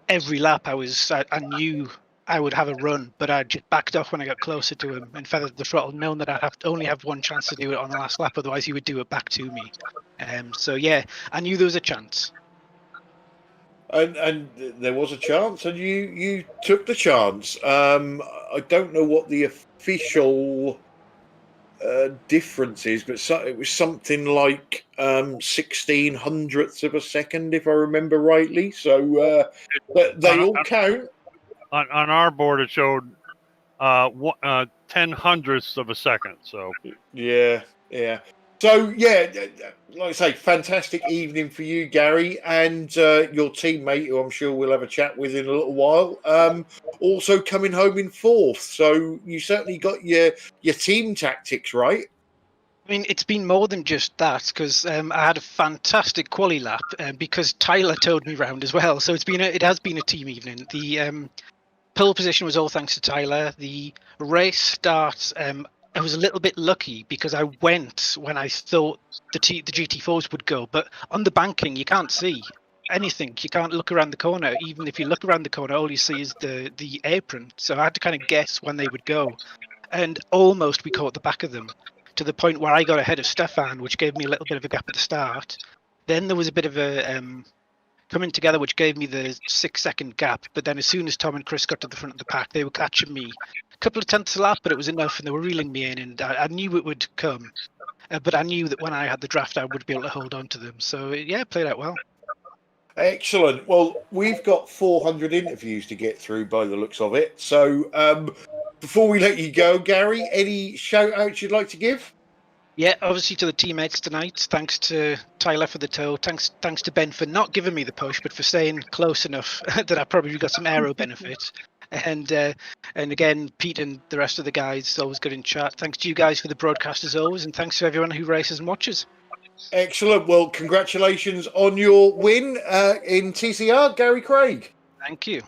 every lap I knew I would have a run, but I just backed off when I got closer to him and feathered the throttle, knowing that I'd only have one chance to do it on the last lap, otherwise he would do it back to me. So yeah, I knew there was a chance. And there was a chance, and you took the chance. I don't know what the official difference is, but it was something like 1600ths of a second, if I remember rightly. So they all count. On our board, it showed 10 hundredths of a second. So Yeah. So yeah, like I say, fantastic evening for you, Gary, and your teammate, who I'm sure we'll have a chat with in a little while. Also coming home in fourth, so you certainly got your team tactics right. I mean, it's been more than just that, because I had a fantastic quali lap because Tyler towed me round as well. So it has been a team evening. The pole position was all thanks to Tyler. The race start, I was a little bit lucky because I went when I thought the GT4s would go, but on the banking you can't see anything. You can't look around the corner. Even if you look around the corner, all you see is the apron. So I had to kind of guess when they would go, and almost we caught the back of them, to the point where I got ahead of Stefan, which gave me a little bit of a gap at the start. Then there was a bit of a coming together, which gave me the 6-second gap. But then as soon as Tom and Chris got to the front of the pack, they were catching me a couple of tenths a lap, but it was enough, and they were reeling me in, and I knew it would come. But I knew that when I had the draft, I would be able to hold on to them. So yeah, it played out well. Excellent. Well, we've got 400 interviews to get through by the looks of it. So before we let you go, Gary, any shout outs you'd like to give? Yeah, obviously to the teammates tonight. Thanks to Tyler for the tow. Thanks to Ben for not giving me the push, but for staying close enough that I probably got some aero benefit. And again, Pete and the rest of the guys, always good in chat. Thanks to you guys for the broadcast as always, and thanks to everyone who races and watches. Excellent. Well, congratulations on your win in TCR, Gary Craig. Thank you.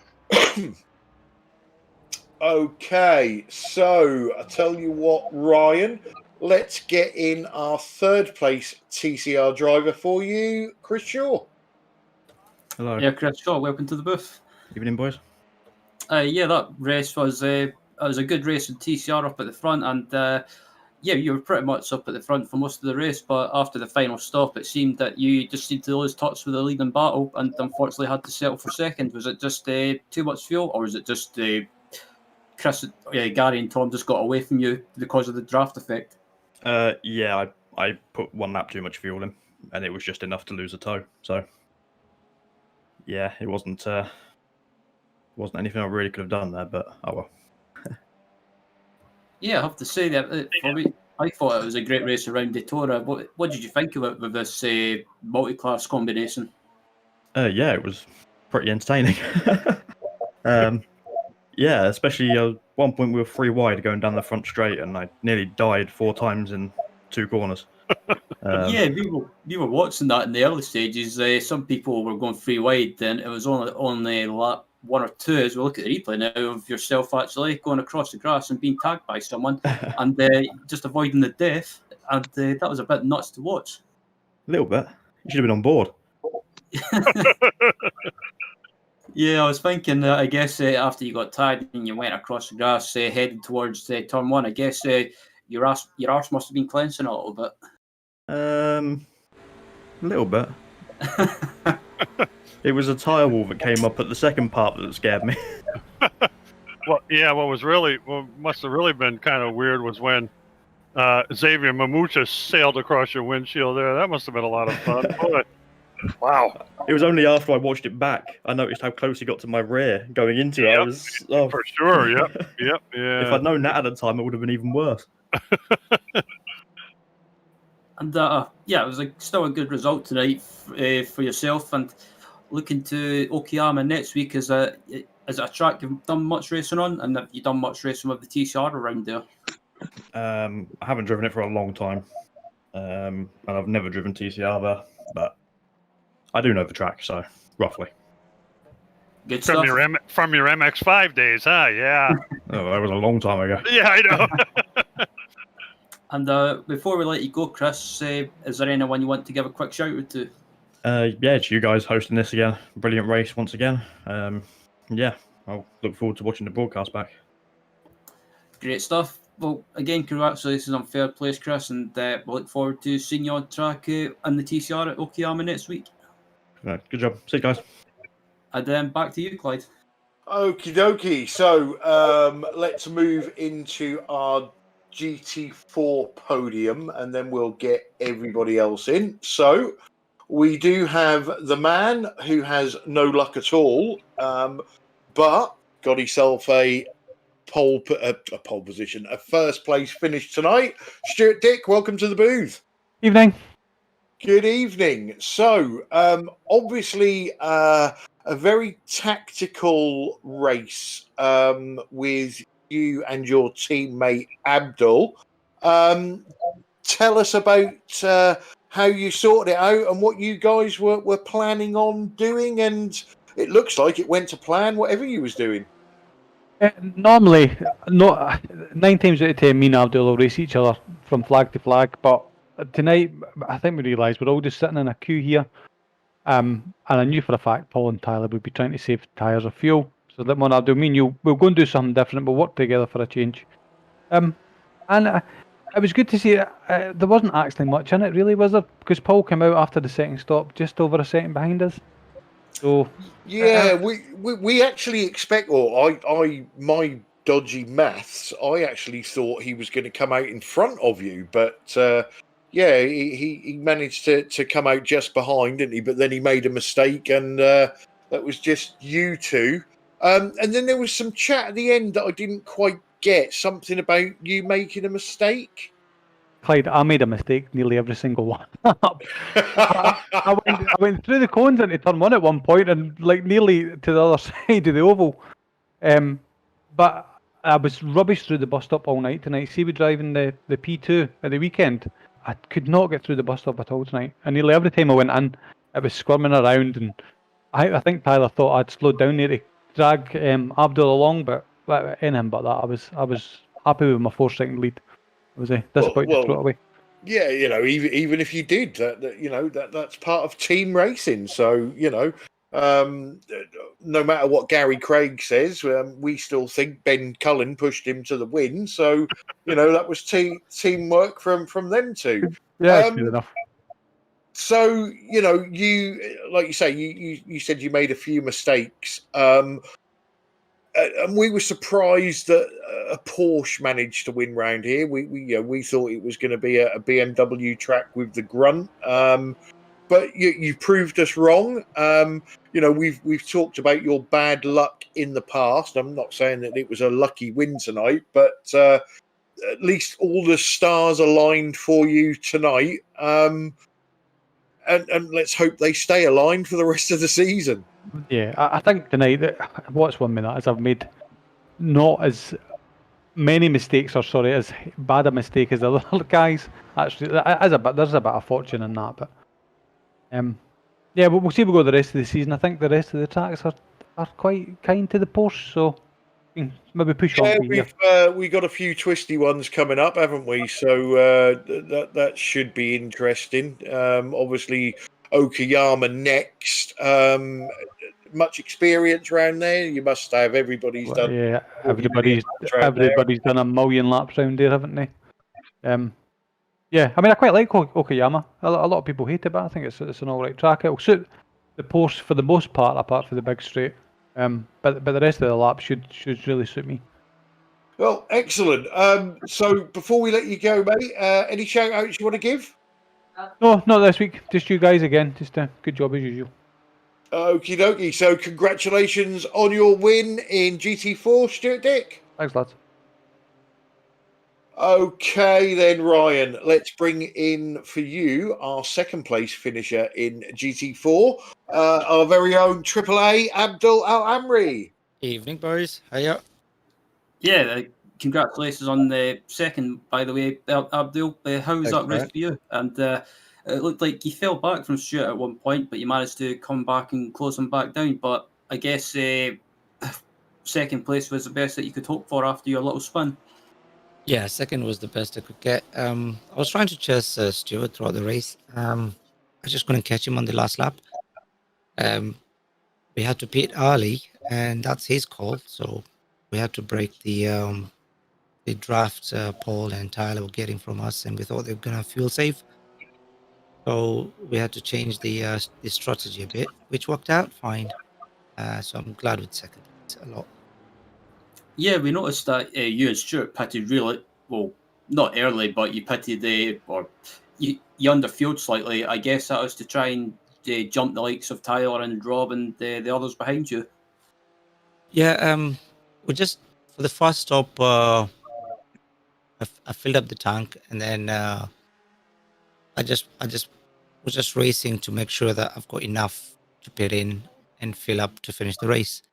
Okay, so I tell you what, Ryan, let's get in our third place TCR driver for you, Chris Shaw. Hello. Yeah, Chris Shaw, welcome to the booth. Evening, boys. Yeah, that race was a good race with TCR up at the front, and yeah, you were pretty much up at the front for most of the race, but after the final stop, it seemed that you just seemed to lose touch with the leading battle and unfortunately had to settle for second. Was it just too much fuel, or was it just Chris, Gary and Tom just got away from you because of the draft effect? Yeah, I put one lap too much fuel in, and it was just enough to lose a toe. So, yeah, it wasn't anything I really could have done there, but oh well. Yeah, I have to say that for me, I thought it was a great race around Daytona. What did you think of it with this multi-class combination? Yeah, it was pretty entertaining. Yeah, especially at one point we were 3 wide going down the front straight, and I nearly died 4 times in 2 corners. Yeah, we were watching that in the early stages. Some people were going 3 wide, and it was only lap 1 or 2 as we look at the replay now of yourself actually going across the grass and being tagged by someone and just avoiding the death, and that was a bit nuts to watch. A little bit. You should have been on board. Yeah, I was thinking I guess after you got tagged and you went across the grass heading towards turn 1, I guess your arse must have been cleansing a little bit. A little bit. It was a tire wall that came up at the second part that scared me. Well, yeah, what must have really been kind of weird was when Xavier Mamucha sailed across your windshield there. That must have been a lot of fun. Boy. Wow. It was only after I watched it back I noticed how close he got to my rear going into it. Yep. I was for sure. Yep. Yeah. If I'd known that at the time, it would have been even worse. And yeah, it was still a good result tonight for yourself. And looking to Okayama next week, is it a track you've done much racing on, and have you done much racing with the TCR around there? I haven't driven it for a long time, and I've never driven TCR there, but I do know the track, so roughly. Good from stuff. From your MX5 days, huh? Yeah. Oh, that was a long time ago. Yeah, I know. And before we let you go, Chris, is there anyone you want to give a quick shout out to? Yeah, it's you guys hosting this again. Brilliant race once again. Yeah, I'll look forward to watching the broadcast back. Great stuff. Well, again, congratulations on third place, Chris, and we look forward to seeing you on track on the TCR at Okayama next week. Right, good job. See you guys. And then back to you, Clyde. Okie dokie. So let's move into our GT4 podium, and then we'll get everybody else in. So we do have the man who has no luck at all, but got himself a pole position, a first place finish tonight. Stuart Dick, welcome to the booth. Evening. Good evening. So, obviously, a very tactical race with you and your teammate Abdul. Tell us about how you sorted it out and what you guys were planning on doing. And it looks like it went to plan, whatever you was doing. Normally, 9 times out of 10, me and Abdul will race each other from flag to flag, but tonight, I think we realised we're all just sitting in a queue here, and I knew for a fact Paul and Tyler would be trying to save tyres of fuel, so that one Abdul, me and you, we'll go and do something different, we'll work together for a change. And it was good to see there wasn't actually much in it, really, was there? Because Paul came out after the second stop, just over a second behind us. So yeah, we actually expect, or I my dodgy maths, I actually thought he was going to come out in front of you, but yeah, he managed to come out just behind, didn't he? But then he made a mistake, and that was just you two. And then there was some chat at the end that I didn't quite get, something about you making a mistake. Clyde, I made a mistake nearly every single one. I went through the cones into turn 1 at one point and like nearly to the other side of the oval. But I was rubbish through the bus stop all night tonight. See, we driving the P2 at the weekend. I could not get through the bus stop at all tonight. And nearly every time I went in, it was squirming around. And I think Tyler thought I'd slowed down there to drag Abdul along, but anything but that. I was happy with my 4-second lead. Was he? That's about to throw it away. Yeah, you know, even if you did that, you know, that's part of team racing. So, you know, no matter what Gary Craig says, we still think Ben Cullen pushed him to the win. So, you know, that was teamwork from them two. Yeah, good enough. So, you know, you like you say, you said you made a few mistakes. And we were surprised that a Porsche managed to win round here. We thought it was going to be a BMW track with the grunt, but you proved us wrong. You know, we've talked about your bad luck in the past. I'm not saying that it was a lucky win tonight, but at least all the stars aligned for you tonight. And let's hope they stay aligned for the rest of the season. Yeah, I think tonight that what's won me that is I've made not as many mistakes, or sorry, as bad a mistake as the other guys. Actually, there's a bit of fortune in that, but yeah, but we'll see. We go the rest of the season. I think the rest of the tracks are quite kind to the Porsche, so maybe push on. We got a few twisty ones coming up, haven't we? So that should be interesting. Obviously, Okayama next. Much experience around there. You must have. Everybody's done. Yeah, everybody's done a million laps around there, haven't they? Yeah, I mean, I quite like Okayama. A lot of people hate it, but I think it's an all right track. It'll suit the Porsche for the most part, apart from the big straight. But the rest of the lap should really suit me. Well, excellent. So before we let you go, mate, any shout outs you want to give? No, not this week. Just you guys again. Just a good job as usual. Okie dokie. So congratulations on your win in GT4, Stuart Dick. Thanks, lads. Okay, then, Ryan, let's bring in for you our second place finisher in GT4, our very own AAA Abdul Al Amri. Evening, boys. Hiya. Yeah, congratulations on the second, by the way, Abdul. How was that race for you? And it looked like you fell back from Stuart at one point, but you managed to come back and close him back down. But I guess second place was the best that you could hope for after your little spin. Yeah, second was the best I could get. I was trying to chase Stuart throughout the race. I just couldn't catch him on the last lap. We had to pit early, and that's his call. So we had to break the draft Paul and Tyler were getting from us, and we thought they were going to fuel save. So we had to change the strategy a bit, which worked out fine. So I'm glad with second a lot. Yeah, we noticed that you and Stuart pitted really well, not early, but you pitted or you underfield slightly. I guess that was to try and jump the likes of Tyler and Rob and the others behind you. Yeah, we just for the first stop, I filled up the tank, and then I just was just racing to make sure that I've got enough to pit in and fill up to finish the race.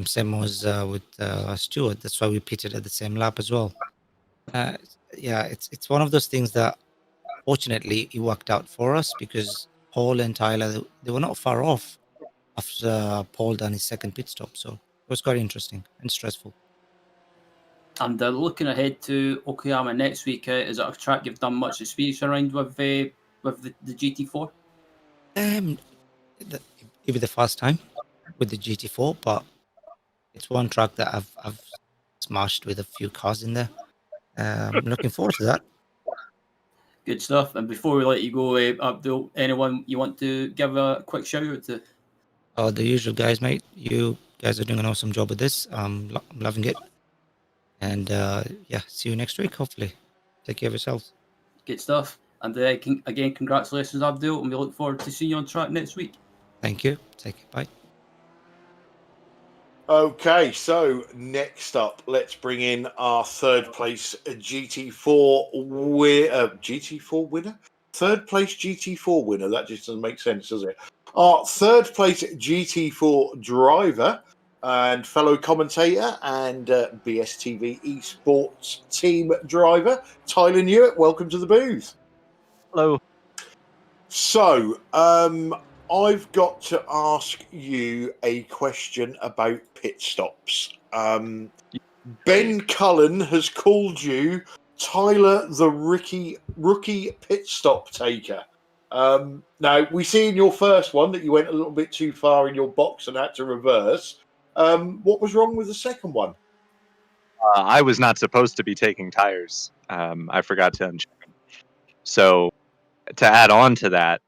Same was with Stuart. That's why we pitted at the same lap as well. Yeah, it's one of those things that fortunately it worked out for us because Paul and Tyler they were not far off after Paul done his second pit stop. So it was quite interesting and stressful. And looking ahead to Okayama next week, is it a track you've done much experience around with the GT4? It'll be the first time with the GT4, but it's one track that I've smashed with a few cars in there. I'm looking forward to that. Good stuff. And before we let you go, Abdul, anyone you want to give a quick shout out to? Oh, the usual guys, mate. You guys are doing an awesome job with this. I'm loving it. And yeah, see you next week, hopefully. Take care of yourselves. Good stuff. And again, congratulations, Abdul, and we look forward to seeing you on track next week. Thank you. Take care. Bye. Okay, so next up, let's bring in our third place GT4 winner. Third place GT4 winner. That just doesn't make sense, does it? Our third place GT4 driver and fellow commentator and BSTV esports team driver, Tyler Newitt. Welcome to the booth. Hello. So, I've got to ask you a question about pit stops. Ben Cullen has called you Tyler the rookie pit stop taker. Now, we see in your first one that you went a little bit too far in your box and had to reverse. What was wrong with the second one? I was not supposed to be taking tires. I forgot to uncheck them. So, to add on to that,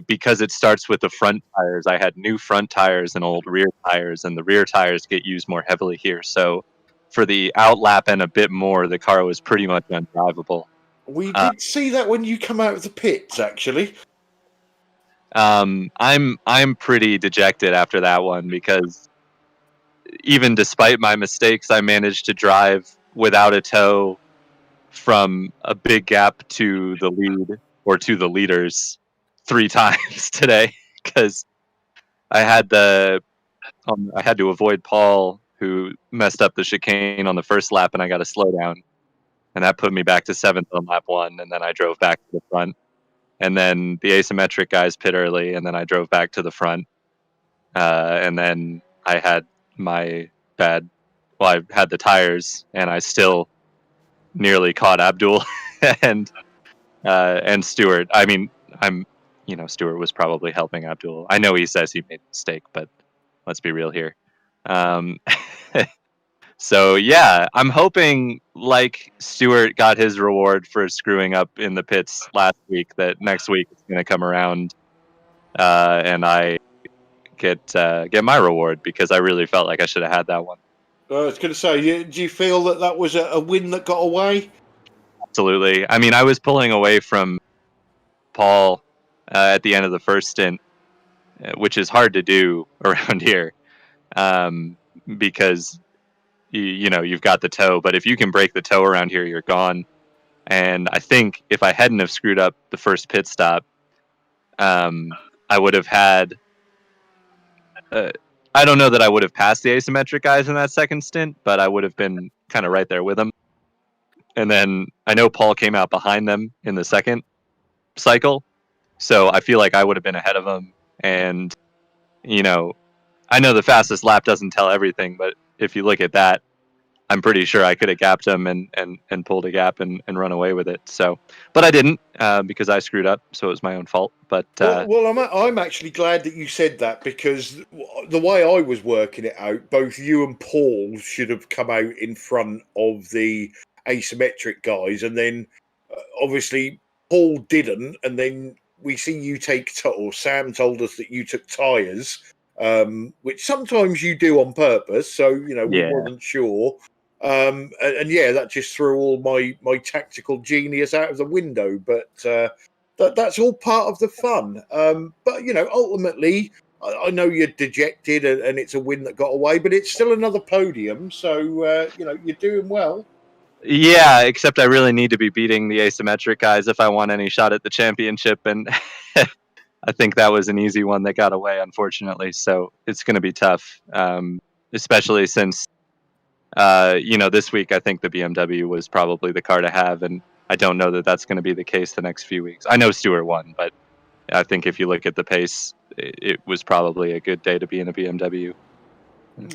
because it starts with the front tires, I had new front tires and old rear tires, and the rear tires get used more heavily here. So, for the outlap and a bit more, the car was pretty much undrivable. We did see that when you come out of the pits, actually. I'm pretty dejected after that one because even despite my mistakes, I managed to drive without a tow from a big gap to the lead or to the leaders 3 times today because I had to avoid Paul, who messed up the chicane on the first lap, and I got a slowdown, and that put me back to 7th on lap 1, and then I drove back to the front. And then the asymmetric guys pit early, and then I drove back to the front. And then I had I had the tires, and I still nearly caught Abdul and Stuart. I mean, Stuart was probably helping Abdul. I know he says he made a mistake, but let's be real here. So yeah, I'm hoping like Stuart got his reward for screwing up in the pits last week, that next week it's going to come around and I get my reward, because I really felt like I should have had that one. I was going to say, do you feel that was a win that got away? Absolutely. I mean, I was pulling away from Paul at the end of the first stint, which is hard to do around here because you've got the tow, but if you can break the tow around here, you're gone. And I think if I hadn't have screwed up the first pit stop, I would have had I don't know that I would have passed the asymmetric guys in that second stint, but I would have been kind of right there with them. And then I know Paul came out behind them in the second cycle, so I feel like I would have been ahead of them. And I know the fastest lap doesn't tell everything, but if you look at that, I'm pretty sure I could have gapped them and pulled a gap and run away with it. So, but I didn't because I screwed up, so it was my own fault. But I'm actually glad that you said that, because the way I was working it out, both you and Paul should have come out in front of the asymmetric guys, and then obviously Paul didn't, and then we see you take, or Sam told us that you took tyres, which sometimes you do on purpose. So, we wasn't sure. And yeah, that just threw all my tactical genius out of the window. But that's all part of the fun. But, ultimately, I know you're dejected and it's a win that got away, but it's still another podium. So, you're doing well. Yeah, except I really need to be beating the asymmetric guys if I want any shot at the championship. And I think that was an easy one that got away, unfortunately. So it's going to be tough, especially since, this week I think the BMW was probably the car to have. And I don't know that that's going to be the case the next few weeks. I know Stewart won, but I think if you look at the pace, it was probably a good day to be in a BMW.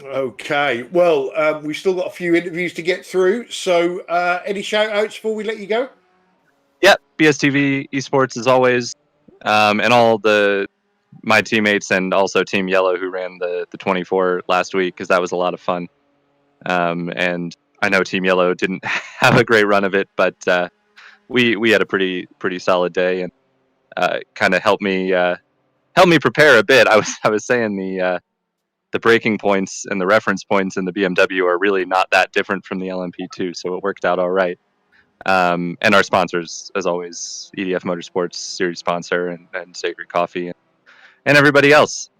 Okay, well, we've still got a few interviews to get through. So any shout outs before we let you go? Yep, BSTV Esports as always, and all my teammates and also Team Yellow who ran the 24 last week, because that was a lot of fun. And I know Team Yellow didn't have a great run of it, but we had a pretty solid day, and kind of helped me prepare a bit. I was saying the braking points and the reference points in the BMW are really not that different from the LMP2, so it worked out all right. And our sponsors, as always, EDF Motorsports series sponsor and Sacred Coffee and everybody else.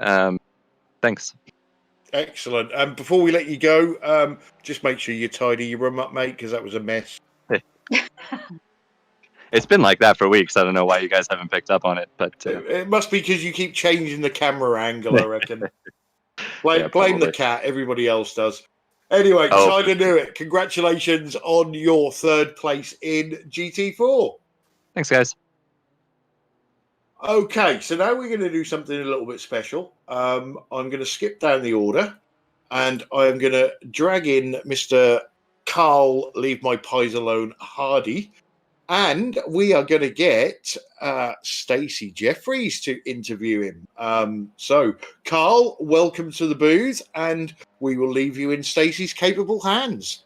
Thanks. Excellent. And before we let you go, just make sure you tidy your room up, mate, because that was a mess. It's been like that for weeks. I don't know why you guys haven't picked up on it, but it must be because you keep changing the camera angle, I reckon. Blame the cat. Everybody else does. Anyway, Tyler Newitt, congratulations on your third place in GT4. Thanks, guys. Okay, so now we're going to do something a little bit special. I'm going to skip down the order, and I'm going to drag in Mr. Carl Leave My Pies Alone Hardy, and we are going to get Stacey Jeffries to interview him. So, Carl, welcome to the booth, and we will leave you in Stacey's capable hands.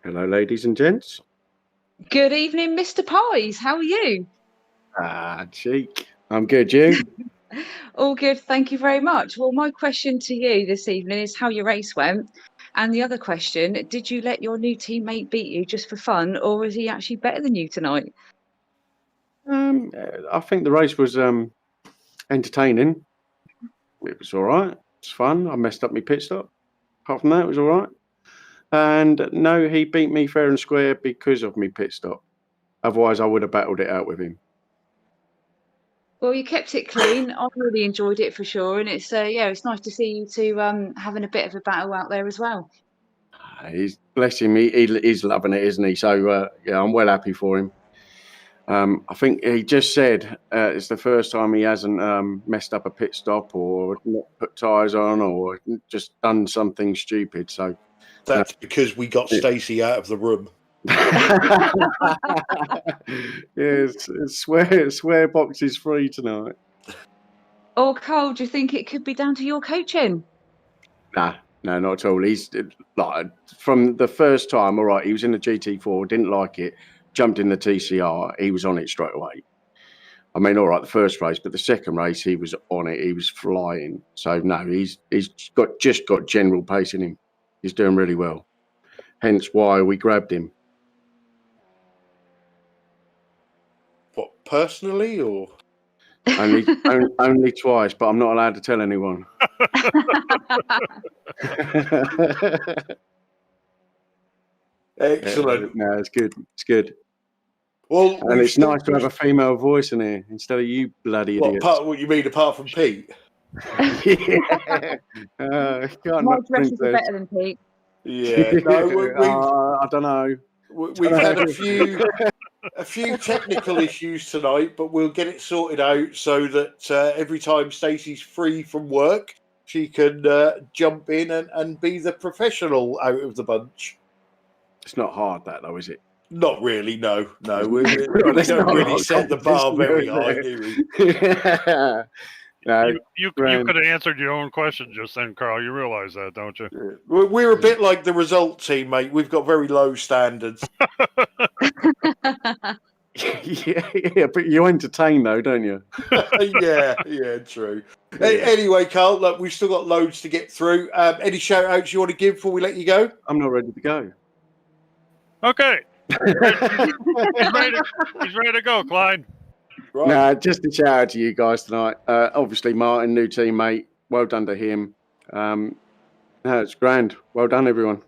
Hello, ladies and gents. Good evening, Mr. Pies. How are you? Cheek. I'm good, you? All good, thank you very much. Well, my question to you this evening is how your race went. And the other question, did you let your new teammate beat you just for fun, or is he actually better than you tonight? I think the race was entertaining. It was all right. It's fun. I messed up my pit stop. Apart from that, it was all right. And no, he beat me fair and square because of my pit stop. Otherwise, I would have battled it out with him. Well, you kept it clean. I really enjoyed it for sure, and it's it's nice to see you two having a bit of a battle out there as well. He's bless him. He's loving it, isn't he? So I'm well happy for him. I think he just said it's the first time he hasn't messed up a pit stop or not put tyres on or just done something stupid. So that's because we got Stacey out of the room. Yes, swear box is free tonight. Oh, Cole, do you think it could be down to your coaching? No, not at all. He's like from the first time. All right, he was in the GT4, didn't like it, jumped in the TCR. He was on it straight away. I mean, all right, the first race, but the second race he was on it. He was flying. So no, he's just got general pace in him. He's doing really well. Hence why we grabbed him. What, personally or? Only twice, but I'm not allowed to tell anyone. Excellent. No, it's good. It's good. Well, and it's nice to have a female voice in here instead of you bloody idiots. What you mean, apart from Pete? Yeah. My dresses are better than Pete. Yeah. No, I don't know. We've had a few technical issues tonight, but we'll get it sorted out so that every time Stacey's free from work, she can jump in and be the professional out of the bunch. It's not hard, that though, is it? Not really. No. We don't really set the bar very high, do we? No, you could have answered your own question just then, Carl. You realize that, don't you? We're a bit like the result team, mate. We've got very low standards. yeah, but you entertain though, don't you? yeah, true. Anyway, Carl, look, we've still got loads to get through. Any shout outs you want to give before we let you go? I'm not ready to go. Okay. He's ready to go, Clyde. Right. No, just a shout out to you guys tonight. Obviously, Martin, new teammate. Well done to him. No, it's grand. Well done, everyone.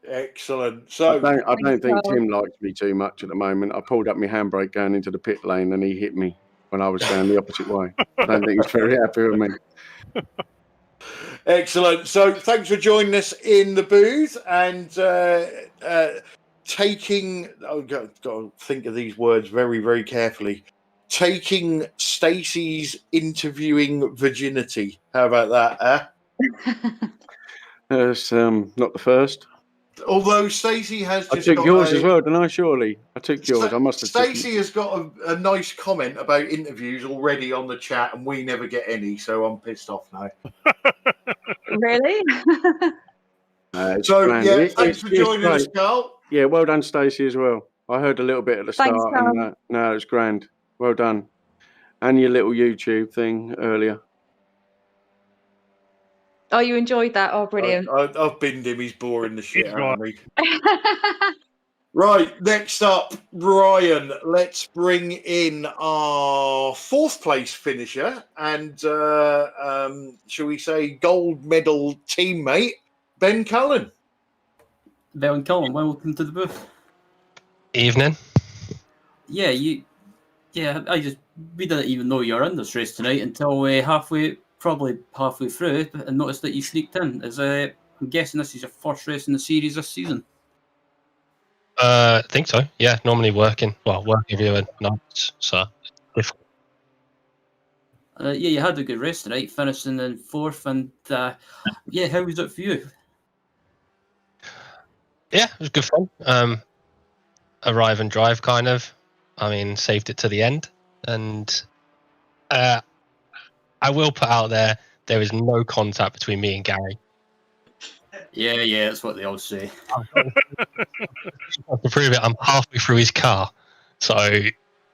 Excellent. So I don't think Tim likes me too much at the moment. I pulled up my handbrake going into the pit lane and he hit me when I was going the opposite way. I don't think he's very happy with me. Excellent. So thanks for joining us in the booth and taking. I've got to think of these words very, very carefully. Taking Stacey's interviewing virginity. How about that? It's not the first. Although Stacey has I just took got yours as well, didn't I? Surely I took yours. I must have. Stacey has got a nice comment about interviews already on the chat, and we never get any, so I'm pissed off now. Really? So grand. yeah, thanks for joining us, Carl. Yeah, well done, Stacey, as well. I heard a little bit at the start. Thanks, Carl. And, no, it's grand. Well done. And your little YouTube thing earlier. Oh, you enjoyed that? Oh, brilliant. I've binned him. He's boring the shit out of me. Right, next up, Ryan. Let's bring in our fourth place finisher and, shall we say, gold medal teammate, Ben Cullen. Ben Cullen, welcome to the booth. Evening. Yeah, we didn't even know you were in this race tonight until probably halfway through, and noticed that you sneaked in. I'm guessing this is your first race in the series this season. I think so. Yeah, normally working every other night, so difficult. You had a good race tonight, finishing in fourth, and how was it for you? Yeah, it was good fun. Arrive and drive, kind of. I mean, saved it to the end, and I will put out there is no contact between me and Gary. Yeah, that's what they all say. To prove it, I'm halfway through his car, so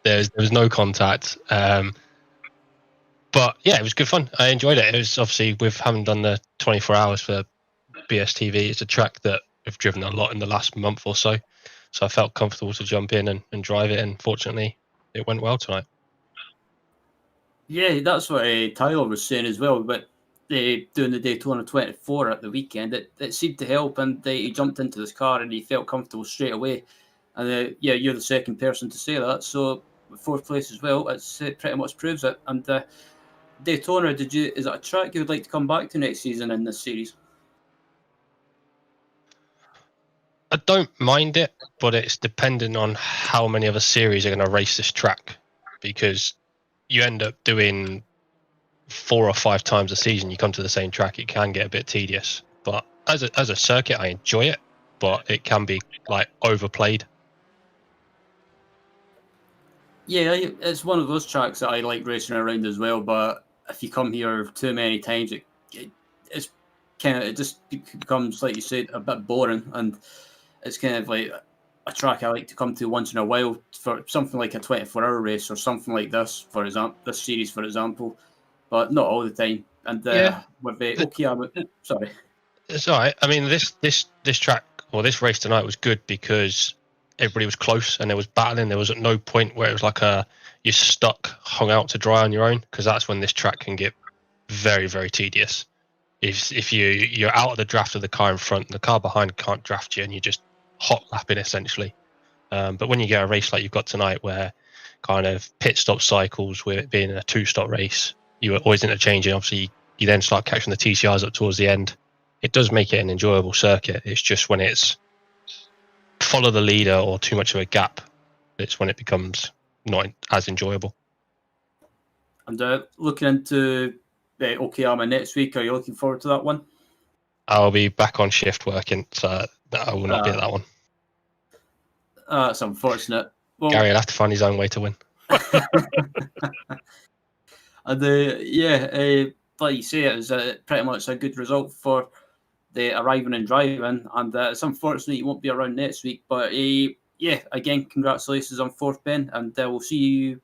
there was no contact. But yeah, it was good fun. I enjoyed it. It was obviously, with having done the 24 hours for BSTV, it's a track that I've driven a lot in the last month or so. So I felt comfortable to jump in and drive it, and fortunately, it went well tonight. Yeah, that's what Tyler was saying as well, but doing the Daytona 24 at the weekend, it seemed to help, and he jumped into his car and he felt comfortable straight away. And you're the second person to say that, so fourth place as well, it pretty much proves it. And Daytona, is that a track you would like to come back to next season in this series? I don't mind it, but it's depending on how many other series are going to race this track, because you end up doing 4 or 5 times a season. You come to the same track, it can get a bit tedious. But as a circuit, I enjoy it, but it can be like overplayed. Yeah, it's one of those tracks that I like racing around as well. But if you come here too many times, it just becomes, like you said, a bit boring, and it's kind of like a track I like to come to once in a while for something like a 24-hour race or something like this, for example, this series, for example, but not all the time. And with Okayama, sorry, it's all right. I mean, this track or this race tonight was good because everybody was close and there was battling. There was at no point where it was like you're stuck, hung out to dry on your own, because that's when this track can get very, very tedious. If you're out of the draft of the car in front, the car behind can't draft you, and you're just hot lapping essentially. But when you get a race like you've got tonight, where kind of pit stop cycles, with it being a 2-stop race, you were always interchanging. Obviously, you then start catching the TCRs up towards the end. It does make it an enjoyable circuit. It's just when it's follow the leader or too much of a gap, it's when it becomes not as enjoyable. And looking into Okayama next week, are you looking forward to that one? I'll be back on shift working, so I will not be at that one. That's unfortunate. Well, Gary will have to find his own way to win. And like you say, it was pretty much a good result for the arriving and driving, and it's unfortunate you won't be around next week, but yeah, again, congratulations on fourth, Ben, and we'll see you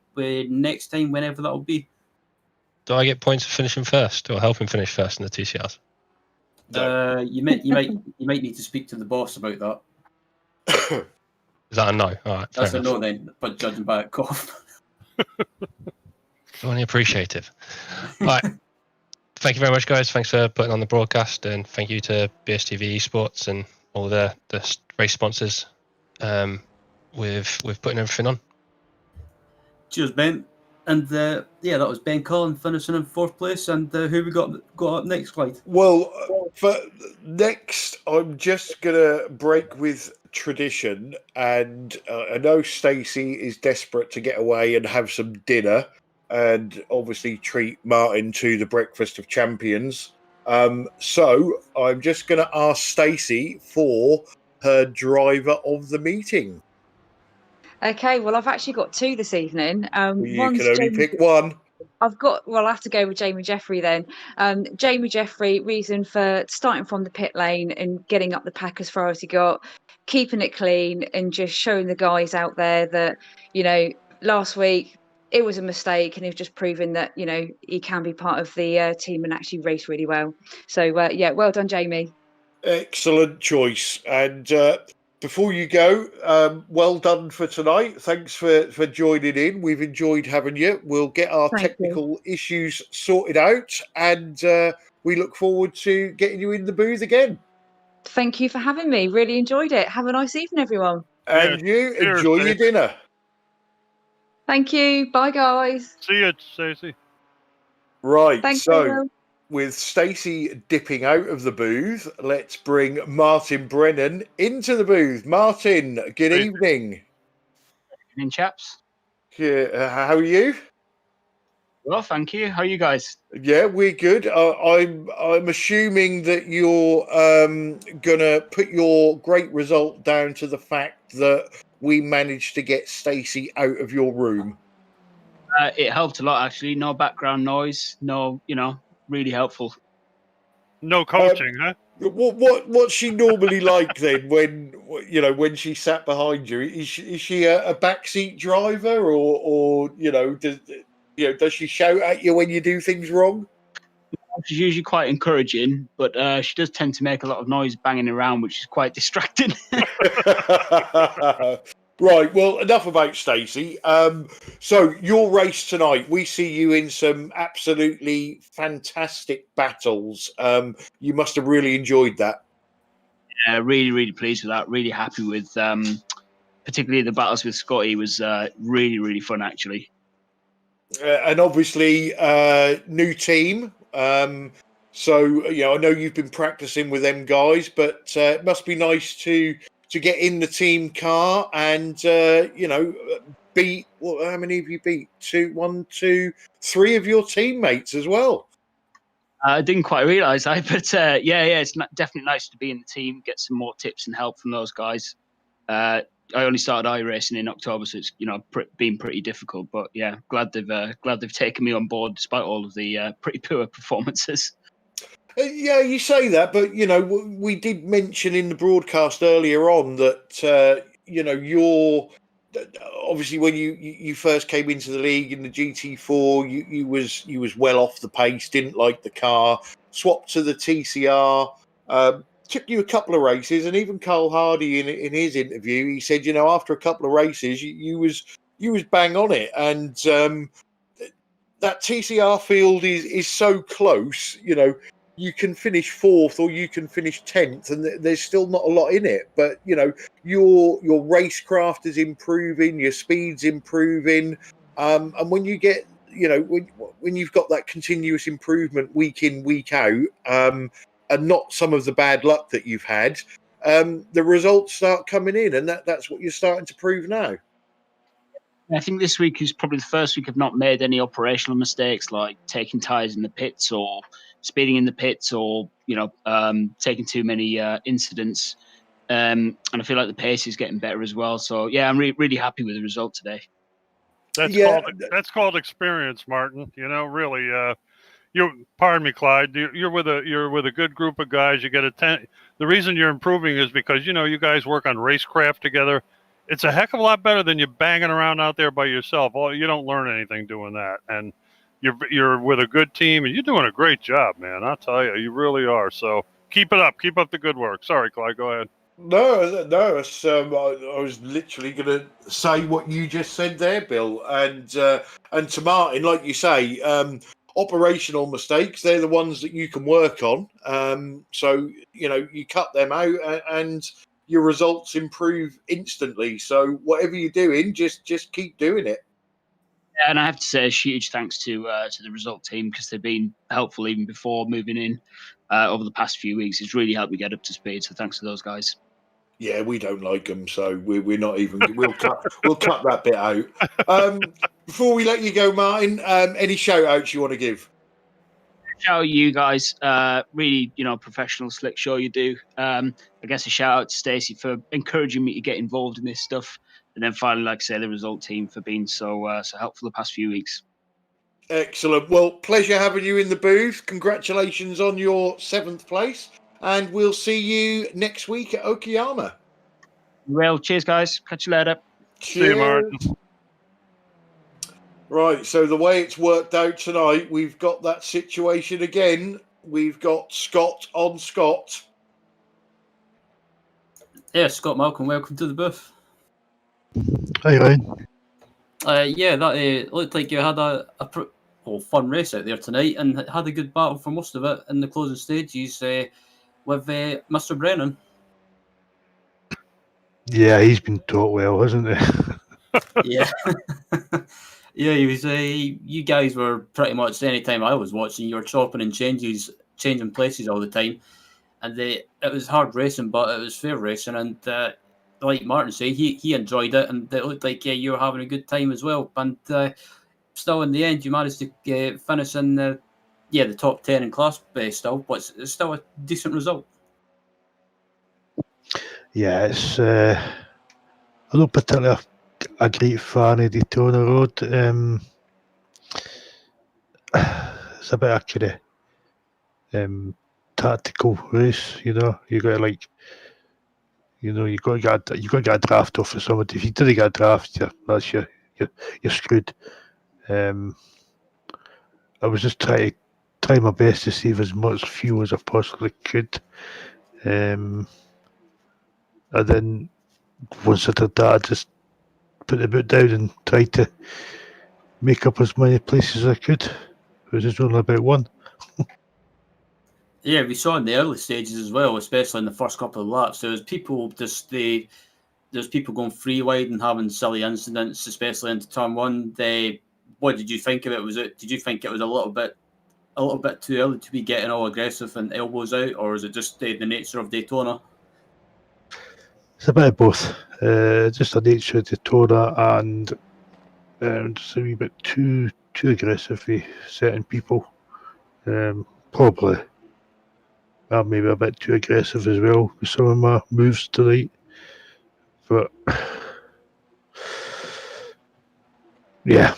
next time, whenever that'll be. Do I get points for finishing first, or helping finish first in the TCRs? You might need to speak to the boss about that. Is that a no? All right, fair That's a enough. no then, but judging by a cough. Only appreciative. All right. Thank you very much, guys. Thanks for putting on the broadcast, and thank you to BSTV Esports and all the race sponsors with putting everything on. Cheers, Ben. And yeah, that was Ben Cullen finishing in fourth place. And who we got up next, Clyde? Well, for next, I'm just gonna break with tradition, and I know Stacey is desperate to get away and have some dinner, and obviously treat Martin to the breakfast of champions. So I'm just gonna ask Stacey for her driver of the meeting. Okay, well, I've actually got two this evening. You One's can only pick one. I'll have to go with Jamie Jeffrey then. Jamie Jeffrey, reason for starting from the pit lane and getting up the pack as far as he got, keeping it clean and just showing the guys out there that, last week it was a mistake and he was just proving that, he can be part of the team and actually race really well. So, yeah, well done, Jamie. Excellent choice. And before you go, well done for tonight. Thanks for joining in. We've enjoyed having you. We'll get our technical issues sorted out, and we look forward to getting you in the booth again. Thank you for having me. Really enjoyed it. Have a nice evening, everyone. And you enjoy your dinner. Thank you. Bye, guys. See you, Stacey. Right. Thanks, so Will. with Stacey dipping out of the booth, let's bring Martin Brennan into the booth. Martin, good evening. Good evening, chaps. How are you? Well, thank you. How are you guys? Yeah, we're good. I'm assuming that you're gonna put your great result down to the fact that we managed to get Stacey out of your room. It helped a lot, actually. No background noise. No, really helpful. No coaching, huh? What's she normally like then? When she sat behind you, is she a backseat driver, or does she shout at you when you do things wrong? She's usually quite encouraging, but she does tend to make a lot of noise banging around, which is quite distracting. Right, well, enough about Stacey. So your race tonight, we see you in some absolutely fantastic battles. You must have really enjoyed that. Yeah, really, really pleased with that. Really happy with, particularly the battles with Scotty was really, really fun, actually. And obviously, new team. So, I know you've been practicing with them guys, but it must be nice to get in the team car and, beat, how many have you beat? 1, 2, 3 of your teammates as well. I didn't quite realise that, but it's definitely nice to be in the team, get some more tips and help from those guys. I only started iRacing in October, so it's been pretty difficult. But yeah, glad they've taken me on board despite all of the pretty poor performances. Yeah, you say that, but we did mention in the broadcast earlier on that you're obviously when you first came into the league in the GT4, you was well off the pace, didn't like the car, swapped to the TCR. Took you a couple of races, and even Carl Hardy in his interview, he said, after a couple of races, you was bang on it, and that TCR field is so close. You can finish 4th or you can finish 10th, and there's still not a lot in it. But your racecraft is improving, your speed's improving, and when you get when you've got that continuous improvement week in, week out, and not some of the bad luck that you've had, the results start coming in, and that's what you're starting to prove now. I think this week is probably the first week I've not made any operational mistakes, like taking tyres in the pits or speeding in the pits, or taking too many incidents. And I feel like the pace is getting better as well. So yeah, I'm really happy with the result today. That's called experience, Martin. Really. Pardon me, Clyde. You're with a good group of guys. You get the reason you're improving is because you guys work on racecraft together. it's a heck of a lot better than you banging around out there by yourself. Oh, you don't learn anything doing that, and you're with a good team, and you're doing a great job, man. I'll tell you, you really are. So keep it up. Keep up the good work. Sorry, Clyde. Go ahead. No, it's, I was literally going to say what you just said there, Bill, and to Martin, like you say, operational mistakes—they're the ones that you can work on. So you cut them out, and your results improve instantly. So whatever you're doing, just keep doing it. Yeah, and I have to say a huge thanks to the result team, because they've been helpful even before moving in over the past few weeks. It's really helped me get up to speed. So thanks to those guys. Yeah, we don't like them, so we're not even. We'll cut that bit out. Before we let you go, Martin, any shout outs you want to give? Shout out you guys, really, professional, slick show you do. I guess a shout out to Stacey for encouraging me to get involved in this stuff, and then finally, like I say, the result team for being so helpful the past few weeks. Excellent. Well, pleasure having you in the booth. Congratulations on your 7th place, and we'll see you next week at Okayama. Well, cheers, guys. Catch you later. Cheers. See you, Martin. Right, so the way it's worked out tonight, we've got that situation again. We've got Scott on Scott. Yeah, Scott Malcolm, welcome to the booth. Hi, Ryan. Yeah, that looked like you had a fun race out there tonight, and had a good battle for most of it in the closing stages with Mr. Brennan. Yeah, he's been taught well, hasn't he? Yeah. Yeah, he was. You guys were pretty much any time I was watching, you were chopping and changing places all the time, and it was hard racing, but it was fair racing. And like Martin said, he enjoyed it, and it looked like you were having a good time as well. And still, in the end, you managed to finish in the top 10 in class still, but it's still a decent result. Yeah, it's I'm not particularly a great fan of Daytona Road. It's a bit of tactical race, you got to you got to get a draft off of somebody. If you didn't get a draft, you're screwed. I was just trying my best to save as much fuel as I possibly could. And then once I did that, I just put the boot down and tried to make up as many places as I could. It was just only about one. Yeah, we saw in the early stages as well, especially in the first couple of laps. There was people there's people going free wide and having silly incidents, especially into turn one. What did you think of it? Did you think it was a little bit too early to be getting all aggressive and elbows out, or is it just the nature of Daytona? It's a bit of both. Just the nature of Daytona and just a wee bit too aggressive for certain people. Probably maybe a bit too aggressive as well with some of my moves tonight. But yeah.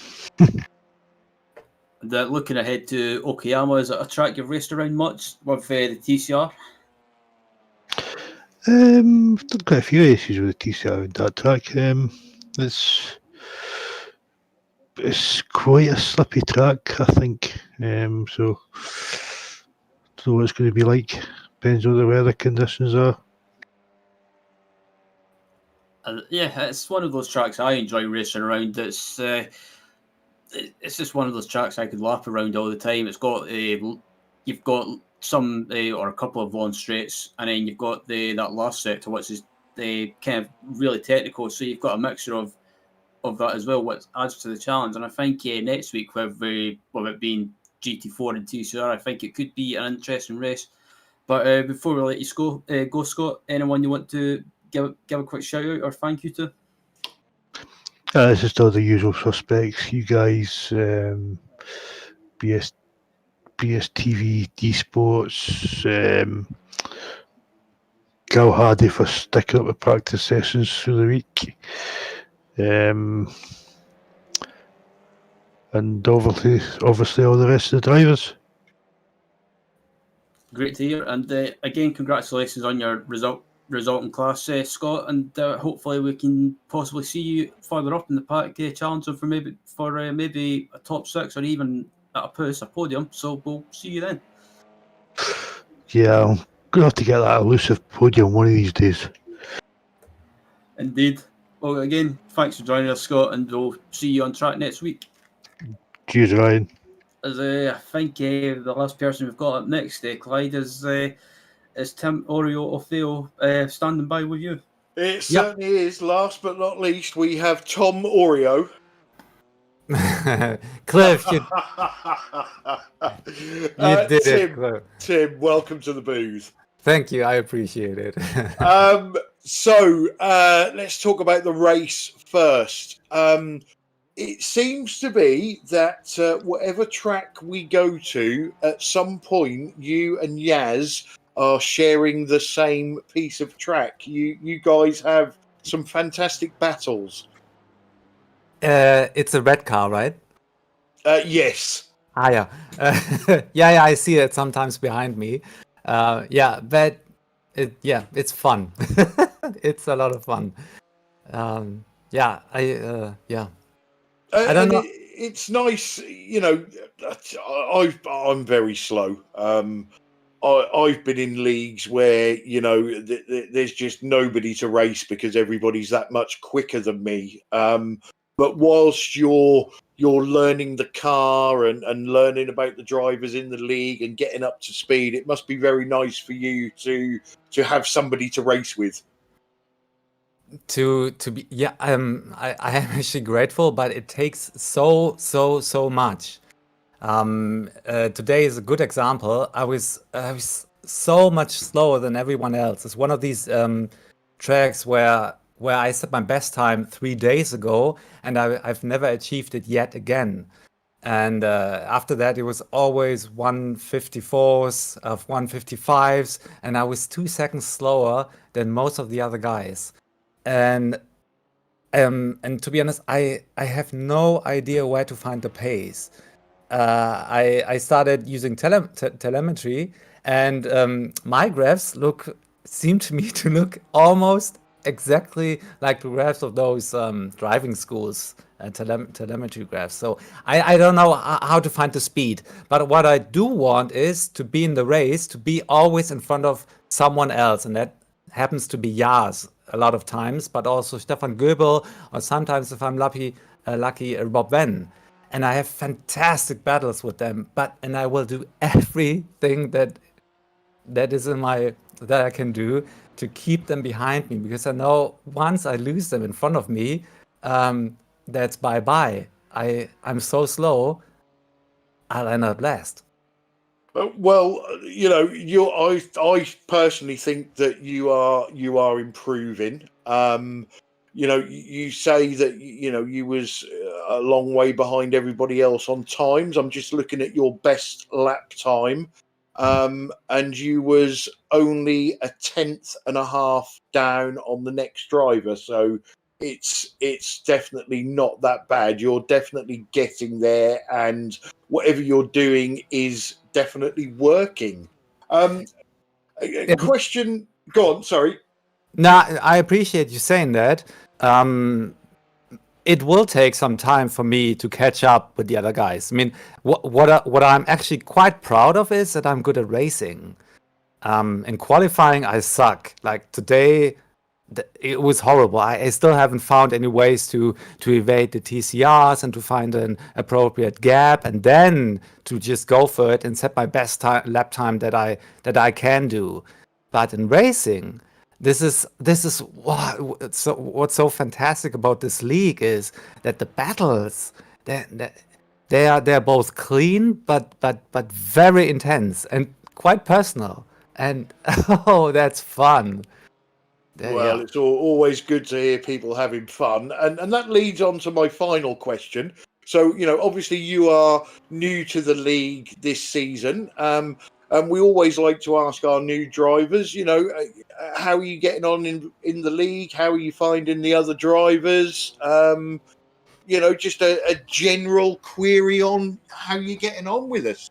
Looking ahead to Okayama, is it a track you've raced around much with the TCR? I've done quite a few races with the TCR on that track. It's quite a slippy track, I think. So what it's going to be like. Depends on the weather conditions are. Yeah, it's one of those tracks I enjoy racing around. It's just one of those tracks I could lap around all the time. It's got you've got some or a couple of long straights, and then you've got that last sector, which is kind of really technical. So you've got a mixture of that as well, which adds to the challenge. And I think next week with it being GT4 and TCR, I think it could be an interesting race. But before we let you go, Scott, anyone you want to give a quick shout out or thank you to? It's just all the usual suspects. You guys, BSTV, D Sports, Gal Hardy for sticking up with practice sessions through the week. And obviously all the rest of the drivers. Great to hear. And again, congratulations on your result, result in class, Scott, and hopefully we can possibly see you further up in the pack, challenging for maybe a top 6 or even at a podium. So we'll see you then. Yeah, I'm gonna have to get that elusive podium one of these days. Indeed. Well, again, thanks for joining us, Scott, and we'll see you on track next week. Cheers, Ryan. As I think the last person we've got up next, Clyde, is Tim Oreo Ofeo standing by with you. It certainly is. Last but not least, we have Tom Oreo. Cliff, you did Tim, it, Cliff. Tim, welcome to the booth. Thank you. I appreciate it. So let's talk about the race first. It seems to be that whatever track we go to, at some point, you and Yaz are sharing the same piece of track. You guys have some fantastic battles. It's a red car, right? Yes. Yeah. Yeah, I see it sometimes behind me. But it's fun. It's a lot of fun. I don't know. It's nice, I'm very slow. I've been in leagues where there's just nobody to race because everybody's that much quicker than me. But whilst you're learning the car and learning about the drivers in the league and getting up to speed, it must be very nice for you to have somebody to race with. To be I am actually grateful, but it takes so much. Today is a good example. I was so much slower than everyone else. It's one of these tracks where I set my best time 3 days ago, and I've never achieved it yet again. And after that, it was always 154s of 155s, and I was 2 seconds slower than most of the other guys. And to be honest, I have no idea where to find the pace. I started using telemetry, and my graphs seem to me to look almost exactly like the graphs of those driving schools telemetry graphs. So I don't know how to find the speed. But what I do want is to be in the race, to be always in front of someone else, and that happens to be Yaz a lot of times, but also Stefan Goebel, or sometimes, if I'm lucky, Bob Venn. And I have fantastic battles with them, and I will do everything that is that I can do to keep them behind me, because I know once I lose them in front of me, that's bye-bye. I'm so slow, I'll end up last. Well, I personally think that you are improving. You say that you was a long way behind everybody else on times. I'm just looking at your best lap time, and you was only a 10.5 down on the next driver. So it's definitely not that bad. You're definitely getting there, and whatever you're doing is definitely working. Question. Go on. Sorry. No, I appreciate you saying that. It will take some time for me to catch up with the other guys. I mean, what I'm actually quite proud of is that I'm good at racing. In qualifying, I suck. Like today, it was horrible. I still haven't found any ways to evade the TCRs and to find an appropriate gap, and then to just go for it and set my best lap time that I can do. But in racing, this is what's so fantastic about this league is that the battles they're both clean but very intense and quite personal, and oh, that's fun. Well, it's always good to hear people having fun, and that leads on to my final question. So, obviously you are new to the league this season, and we always like to ask our new drivers, how are you getting on in the league? How are you finding the other drivers? Just a general query on how you're getting on with us.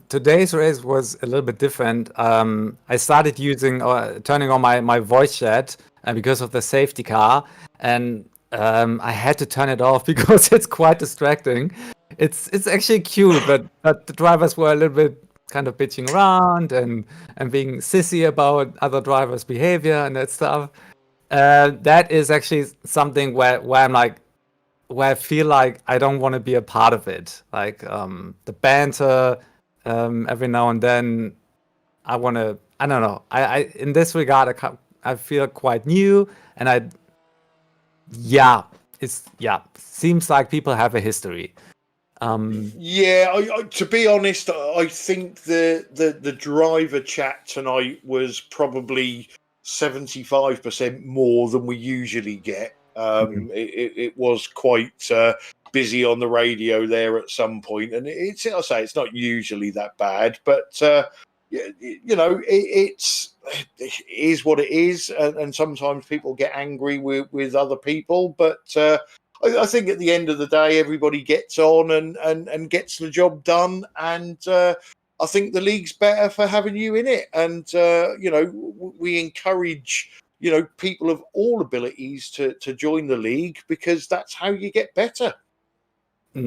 Today's race was a little bit different. I started using turning on my voice chat because of the safety car, and I had to turn it off because it's quite distracting. It's actually cute, but the drivers were a little bit kind of bitching around and being sissy about other drivers' behavior and that stuff. That is actually something where I'm like, where I feel like I don't want to be a part of it. Like the banter, every now and then, I want to. I don't know. I in this regard, I feel quite new, and seems like people have a history. To be honest, I think the driver chat tonight was probably 75% more than we usually get. It was quite busy on the radio there at some point, and I'll say it's not usually that bad, but it is what it is, and sometimes people get angry with other people, but I think at the end of the day, everybody gets on and gets the job done, and I think the league's better for having you in it, and we encourage people of all abilities to join the league, because that's how you get better.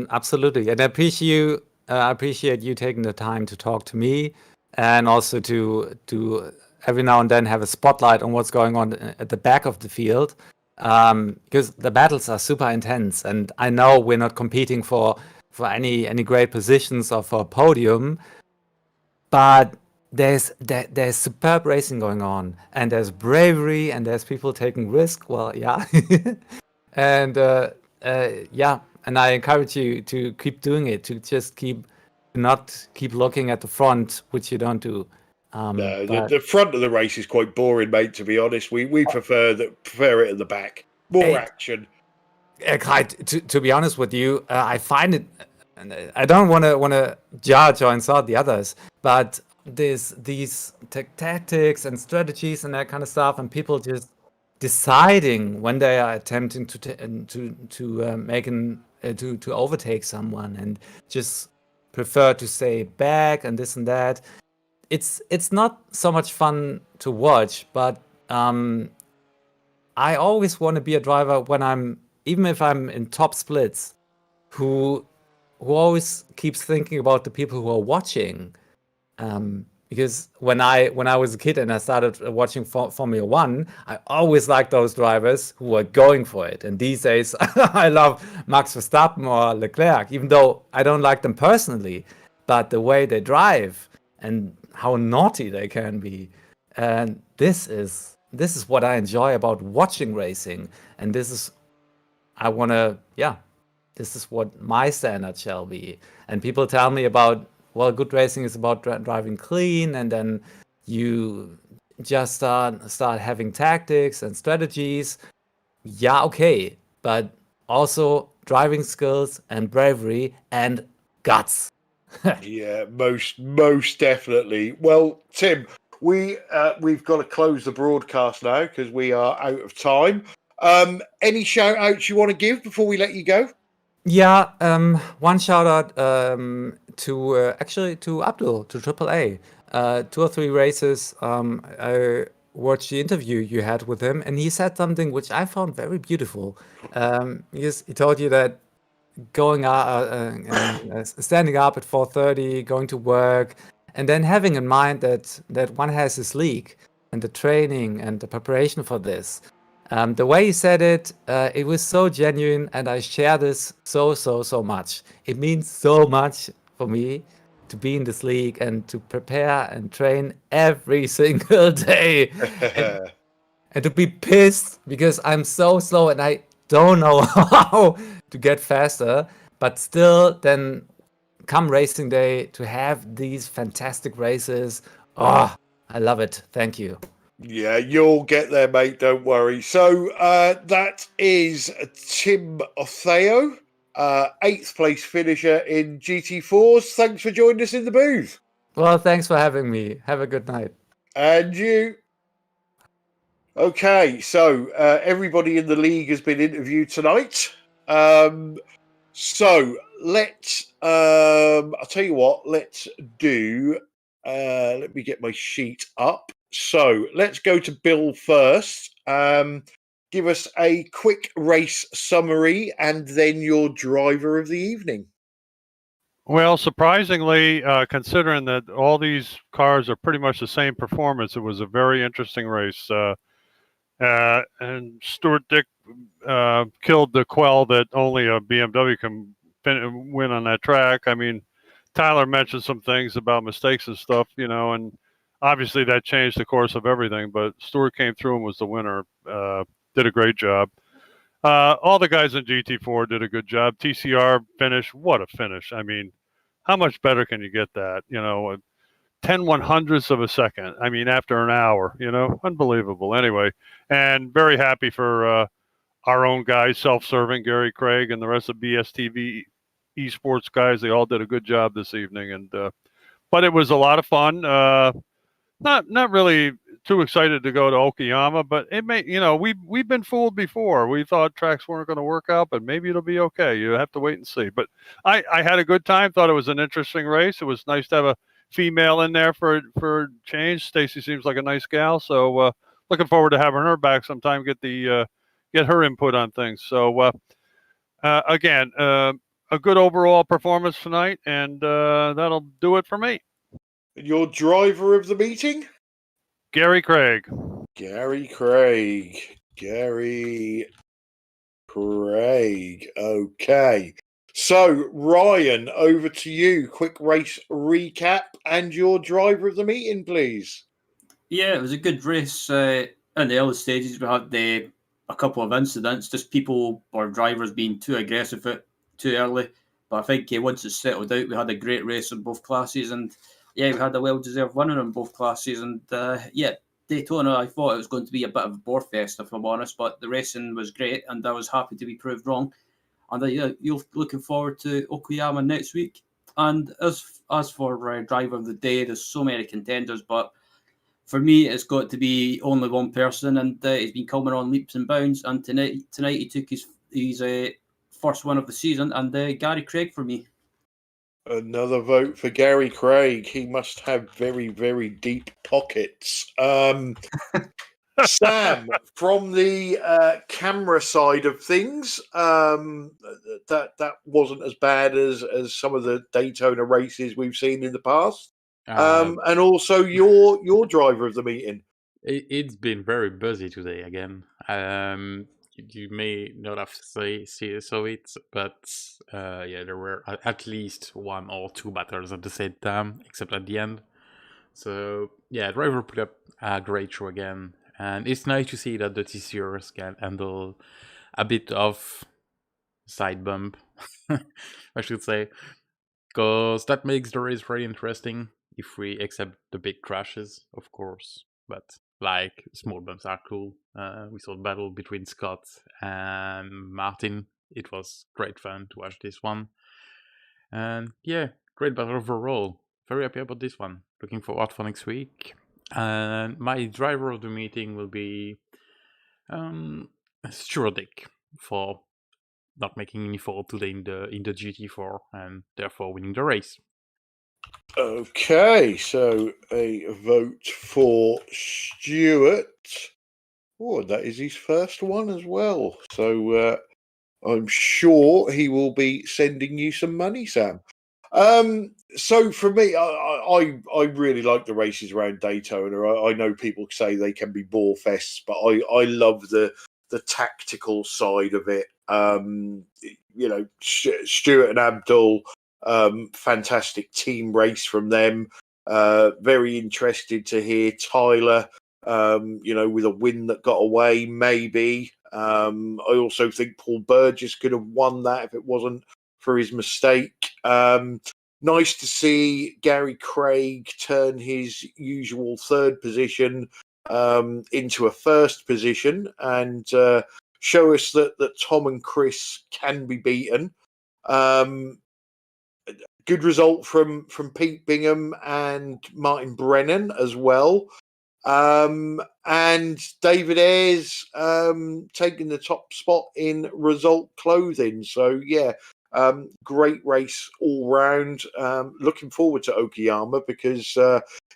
Absolutely, and I appreciate you taking the time to talk to me, and also to every now and then have a spotlight on what's going on at the back of the field, because the battles are super intense, and I know we're not competing for any great positions or for a podium, but there's superb racing going on, and there's bravery, and there's people taking risk. Well, yeah, and and I encourage you to keep doing it, to just not keep looking at the front, which you don't do. The front of the race is quite boring, mate. To be honest, we prefer it at the back, more action. To be honest with you, I find it. I don't want to judge or insult the others, but there's these tactics and strategies and that kind of stuff, and people just deciding when they are attempting to overtake someone, and just prefer to stay back and this and that. It's not so much fun to watch, but I always want to be a driver even if I'm in top splits, who always keeps thinking about the people who are watching. Because when I was a kid and I started watching Formula One, I always liked those drivers who were going for it. And these days, I love Max Verstappen or Leclerc, even though I don't like them personally. But the way they drive and how naughty they can be, and this is what I enjoy about watching racing. And this is what my standard shall be. And people tell me about, well, good racing is about driving clean, and then you just start having tactics and strategies. Yeah, okay, but also driving skills and bravery and guts. Yeah, most definitely. Well, Tim, we've got to close the broadcast now because we are out of time. Any shout outs you want to give before we let you go? Yeah, one shout out to Abdul, to AAA. 2 or 3 races. I watched the interview you had with him, and he said something which I found very beautiful. Because he told you that going standing up at 4:30, going to work, and then having in mind that one has his league and the training and the preparation for this. The way he said it, it was so genuine, and I share this so much. It means so much for me to be in this league and to prepare and train every single day, and to be pissed because I'm so slow and I don't know how to get faster. But still, then come racing day, to have these fantastic races. Oh, I love it. Thank you. Yeah, you'll get there, mate. Don't worry. So that is Tim Otheo, 8th place finisher in GT4s. Thanks for joining us in the booth. Well, thanks for having me. Have a good night. And you. Okay, so everybody in the league has been interviewed tonight. So let's. I'll tell you what. Let's do. Let me get my sheet up. So let's go to Bill first. Give us a quick race summary and then your driver of the evening. Well, surprisingly, considering that all these cars are pretty much the same performance, it was a very interesting race. And Stuart Dick killed the quell that only a BMW can win on that track. I mean, Tyler mentioned some things about mistakes and stuff, and obviously that changed the course of everything. But Stuart came through and was the winner. Did a great job. All the guys in GT4 did a good job. TCR finish, what a finish! I mean, how much better can you get that? 10/100ths of a second. I mean, after an hour, unbelievable. Anyway, and very happy for our own guys, self-serving, Gary Craig and the rest of BSTV esports guys. They all did a good job this evening, and but it was a lot of fun. Not really too excited to go to Okayama, but it may, we've been fooled before. We thought tracks weren't going to work out, but maybe it'll be okay. You have to wait and see. But I had a good time. Thought it was an interesting race. It was nice to have a female in there for change. Stacy seems like a nice gal, so looking forward to having her back sometime. Get her input on things. So again, a good overall performance tonight, and that'll do it for me. Your driver of the meeting? Gary Craig. Gary Craig. Gary Craig. Okay. So, Ryan, over to you. Quick race recap and your driver of the meeting, please. Yeah, it was a good race. In the early stages, we had a couple of incidents, just people or drivers being too aggressive too early. But I think once it settled out, we had a great race in both classes. And yeah, we had a well-deserved winner in both classes. And yeah, Daytona, I thought it was going to be a bit of a bore fest, if I'm honest. But the racing was great, and I was happy to be proved wrong. And you're looking forward to Okayama next week. And as for driver of the day, there's so many contenders, but for me, it's got to be only one person, and he's been coming on leaps and bounds. And tonight he took his first win of the season, and Gary Craig for me. Another vote for Gary Craig. He must have very, very deep pockets. Sam, from the camera side of things, that wasn't as bad as some of the Daytona races we've seen in the past. And also your driver of the meeting. It's been very busy today again. You may not have saw it, but yeah, there were at least one or two battles at the same time, except at the end. So yeah, driver put up a great show again, and it's nice to see that the TCRs can handle a bit of side bump, I should say, because that makes the race very interesting. If we accept the big crashes, of course, but like small bumps are cool. We saw the battle between Scott and Martin. It was great fun to watch this one, and yeah, great battle overall. Very happy about this one. Looking forward for next week. And my driver of the meeting will be Stuart Dick for not making any fault today in the GT4 and therefore winning the race. Okay, so a vote for Stuart. Oh, that is his first one as well. So I'm sure he will be sending you some money, Sam. So for me, I really like the races around Daytona. I know people say they can be bore fests, but I love the tactical side of it. Stuart and Abdul, fantastic team race from them. Very interested to hear Tyler, with a win that got away, maybe. I also think Paul Burgess could have won that if it wasn't for his mistake. Nice to see Gary Craig turn his usual third position into a first position and show us that Tom and Chris can be beaten. Good result from Pete Bingham and Martin Brennan as well. And David Ayres taking the top spot in result clothing. So, yeah, Great race all round. Looking forward to Okayama because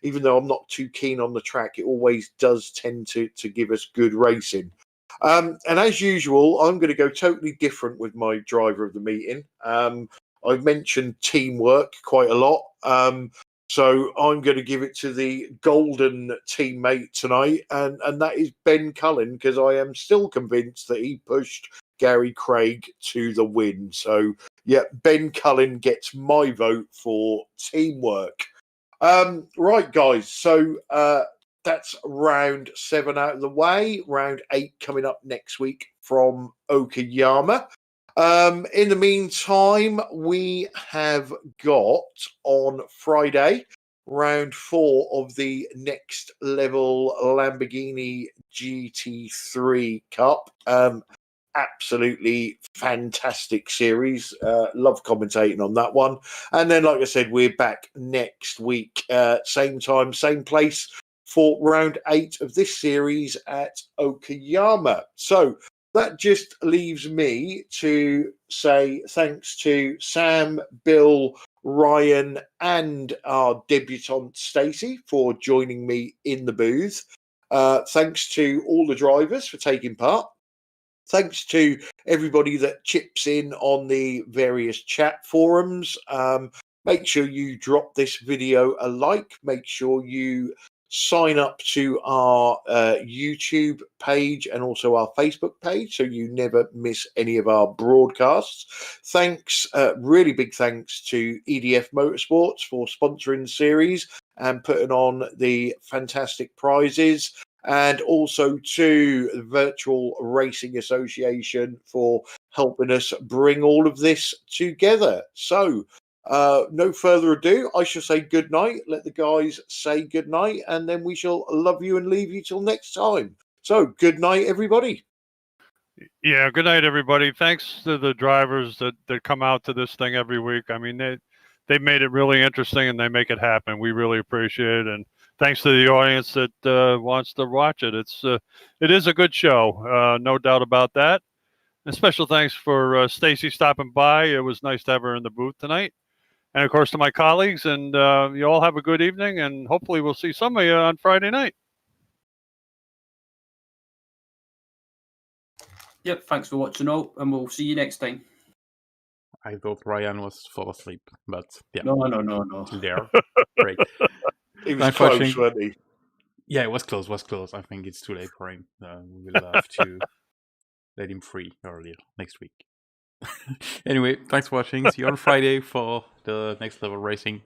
even though I'm not too keen on the track, it always does tend to give us good racing. And as usual, I'm going to go totally different with my driver of the meeting. I've mentioned teamwork quite a lot. So I'm going to give it to the golden teammate tonight, and that is Ben Cullen, because I am still convinced that he pushed Gary Craig to the win. So, yeah, Ben Cullen gets my vote for teamwork. Right, guys. So that's round 7 out of the way. Round 8 coming up next week from Okayama. In the meantime, we have got on Friday round 4 of the next level Lamborghini GT3 Cup. Absolutely fantastic series. Love commentating on that one. And then, like I said, we're back next week, same time, same place for round 8 of this series at Okayama. So that just leaves me to say thanks to Sam, Bill, Ryan, and our debutante Stacey for joining me in the booth. Thanks to all the drivers for taking part. Thanks to everybody that chips in on the various chat forums. Make sure you drop this video a like. Make sure you sign up to our YouTube page and also our Facebook page so you never miss any of our broadcasts. Thanks, really big thanks to EDF Motorsports for sponsoring the series and putting on the fantastic prizes, and also to the Virtual Racing Association for helping us bring all of this together. So, no further ado, I shall say good night. Let the guys say good night, and then we shall love you and leave you till next time. So, good night, everybody. Yeah, good night, everybody. Thanks to the drivers that come out to this thing every week. I mean, they made it really interesting, and they make it happen. We really appreciate it, and thanks to the audience that wants to watch it. It is a good show, no doubt about that. And special thanks for Stacey stopping by. It was nice to have her in the booth tonight. And, of course, to my colleagues. And you all have a good evening. And hopefully we'll see some of you on Friday night. Yep, thanks for watching all, and we'll see you next time. I thought Ryan was fall asleep, but yeah. No. Still there. Great. He was Thanks close, for watching. wasn't he? Yeah, it was close. I think it's too late for him. We will have to let him free earlier next week. Anyway, thanks for watching. See you on Friday for the next level racing.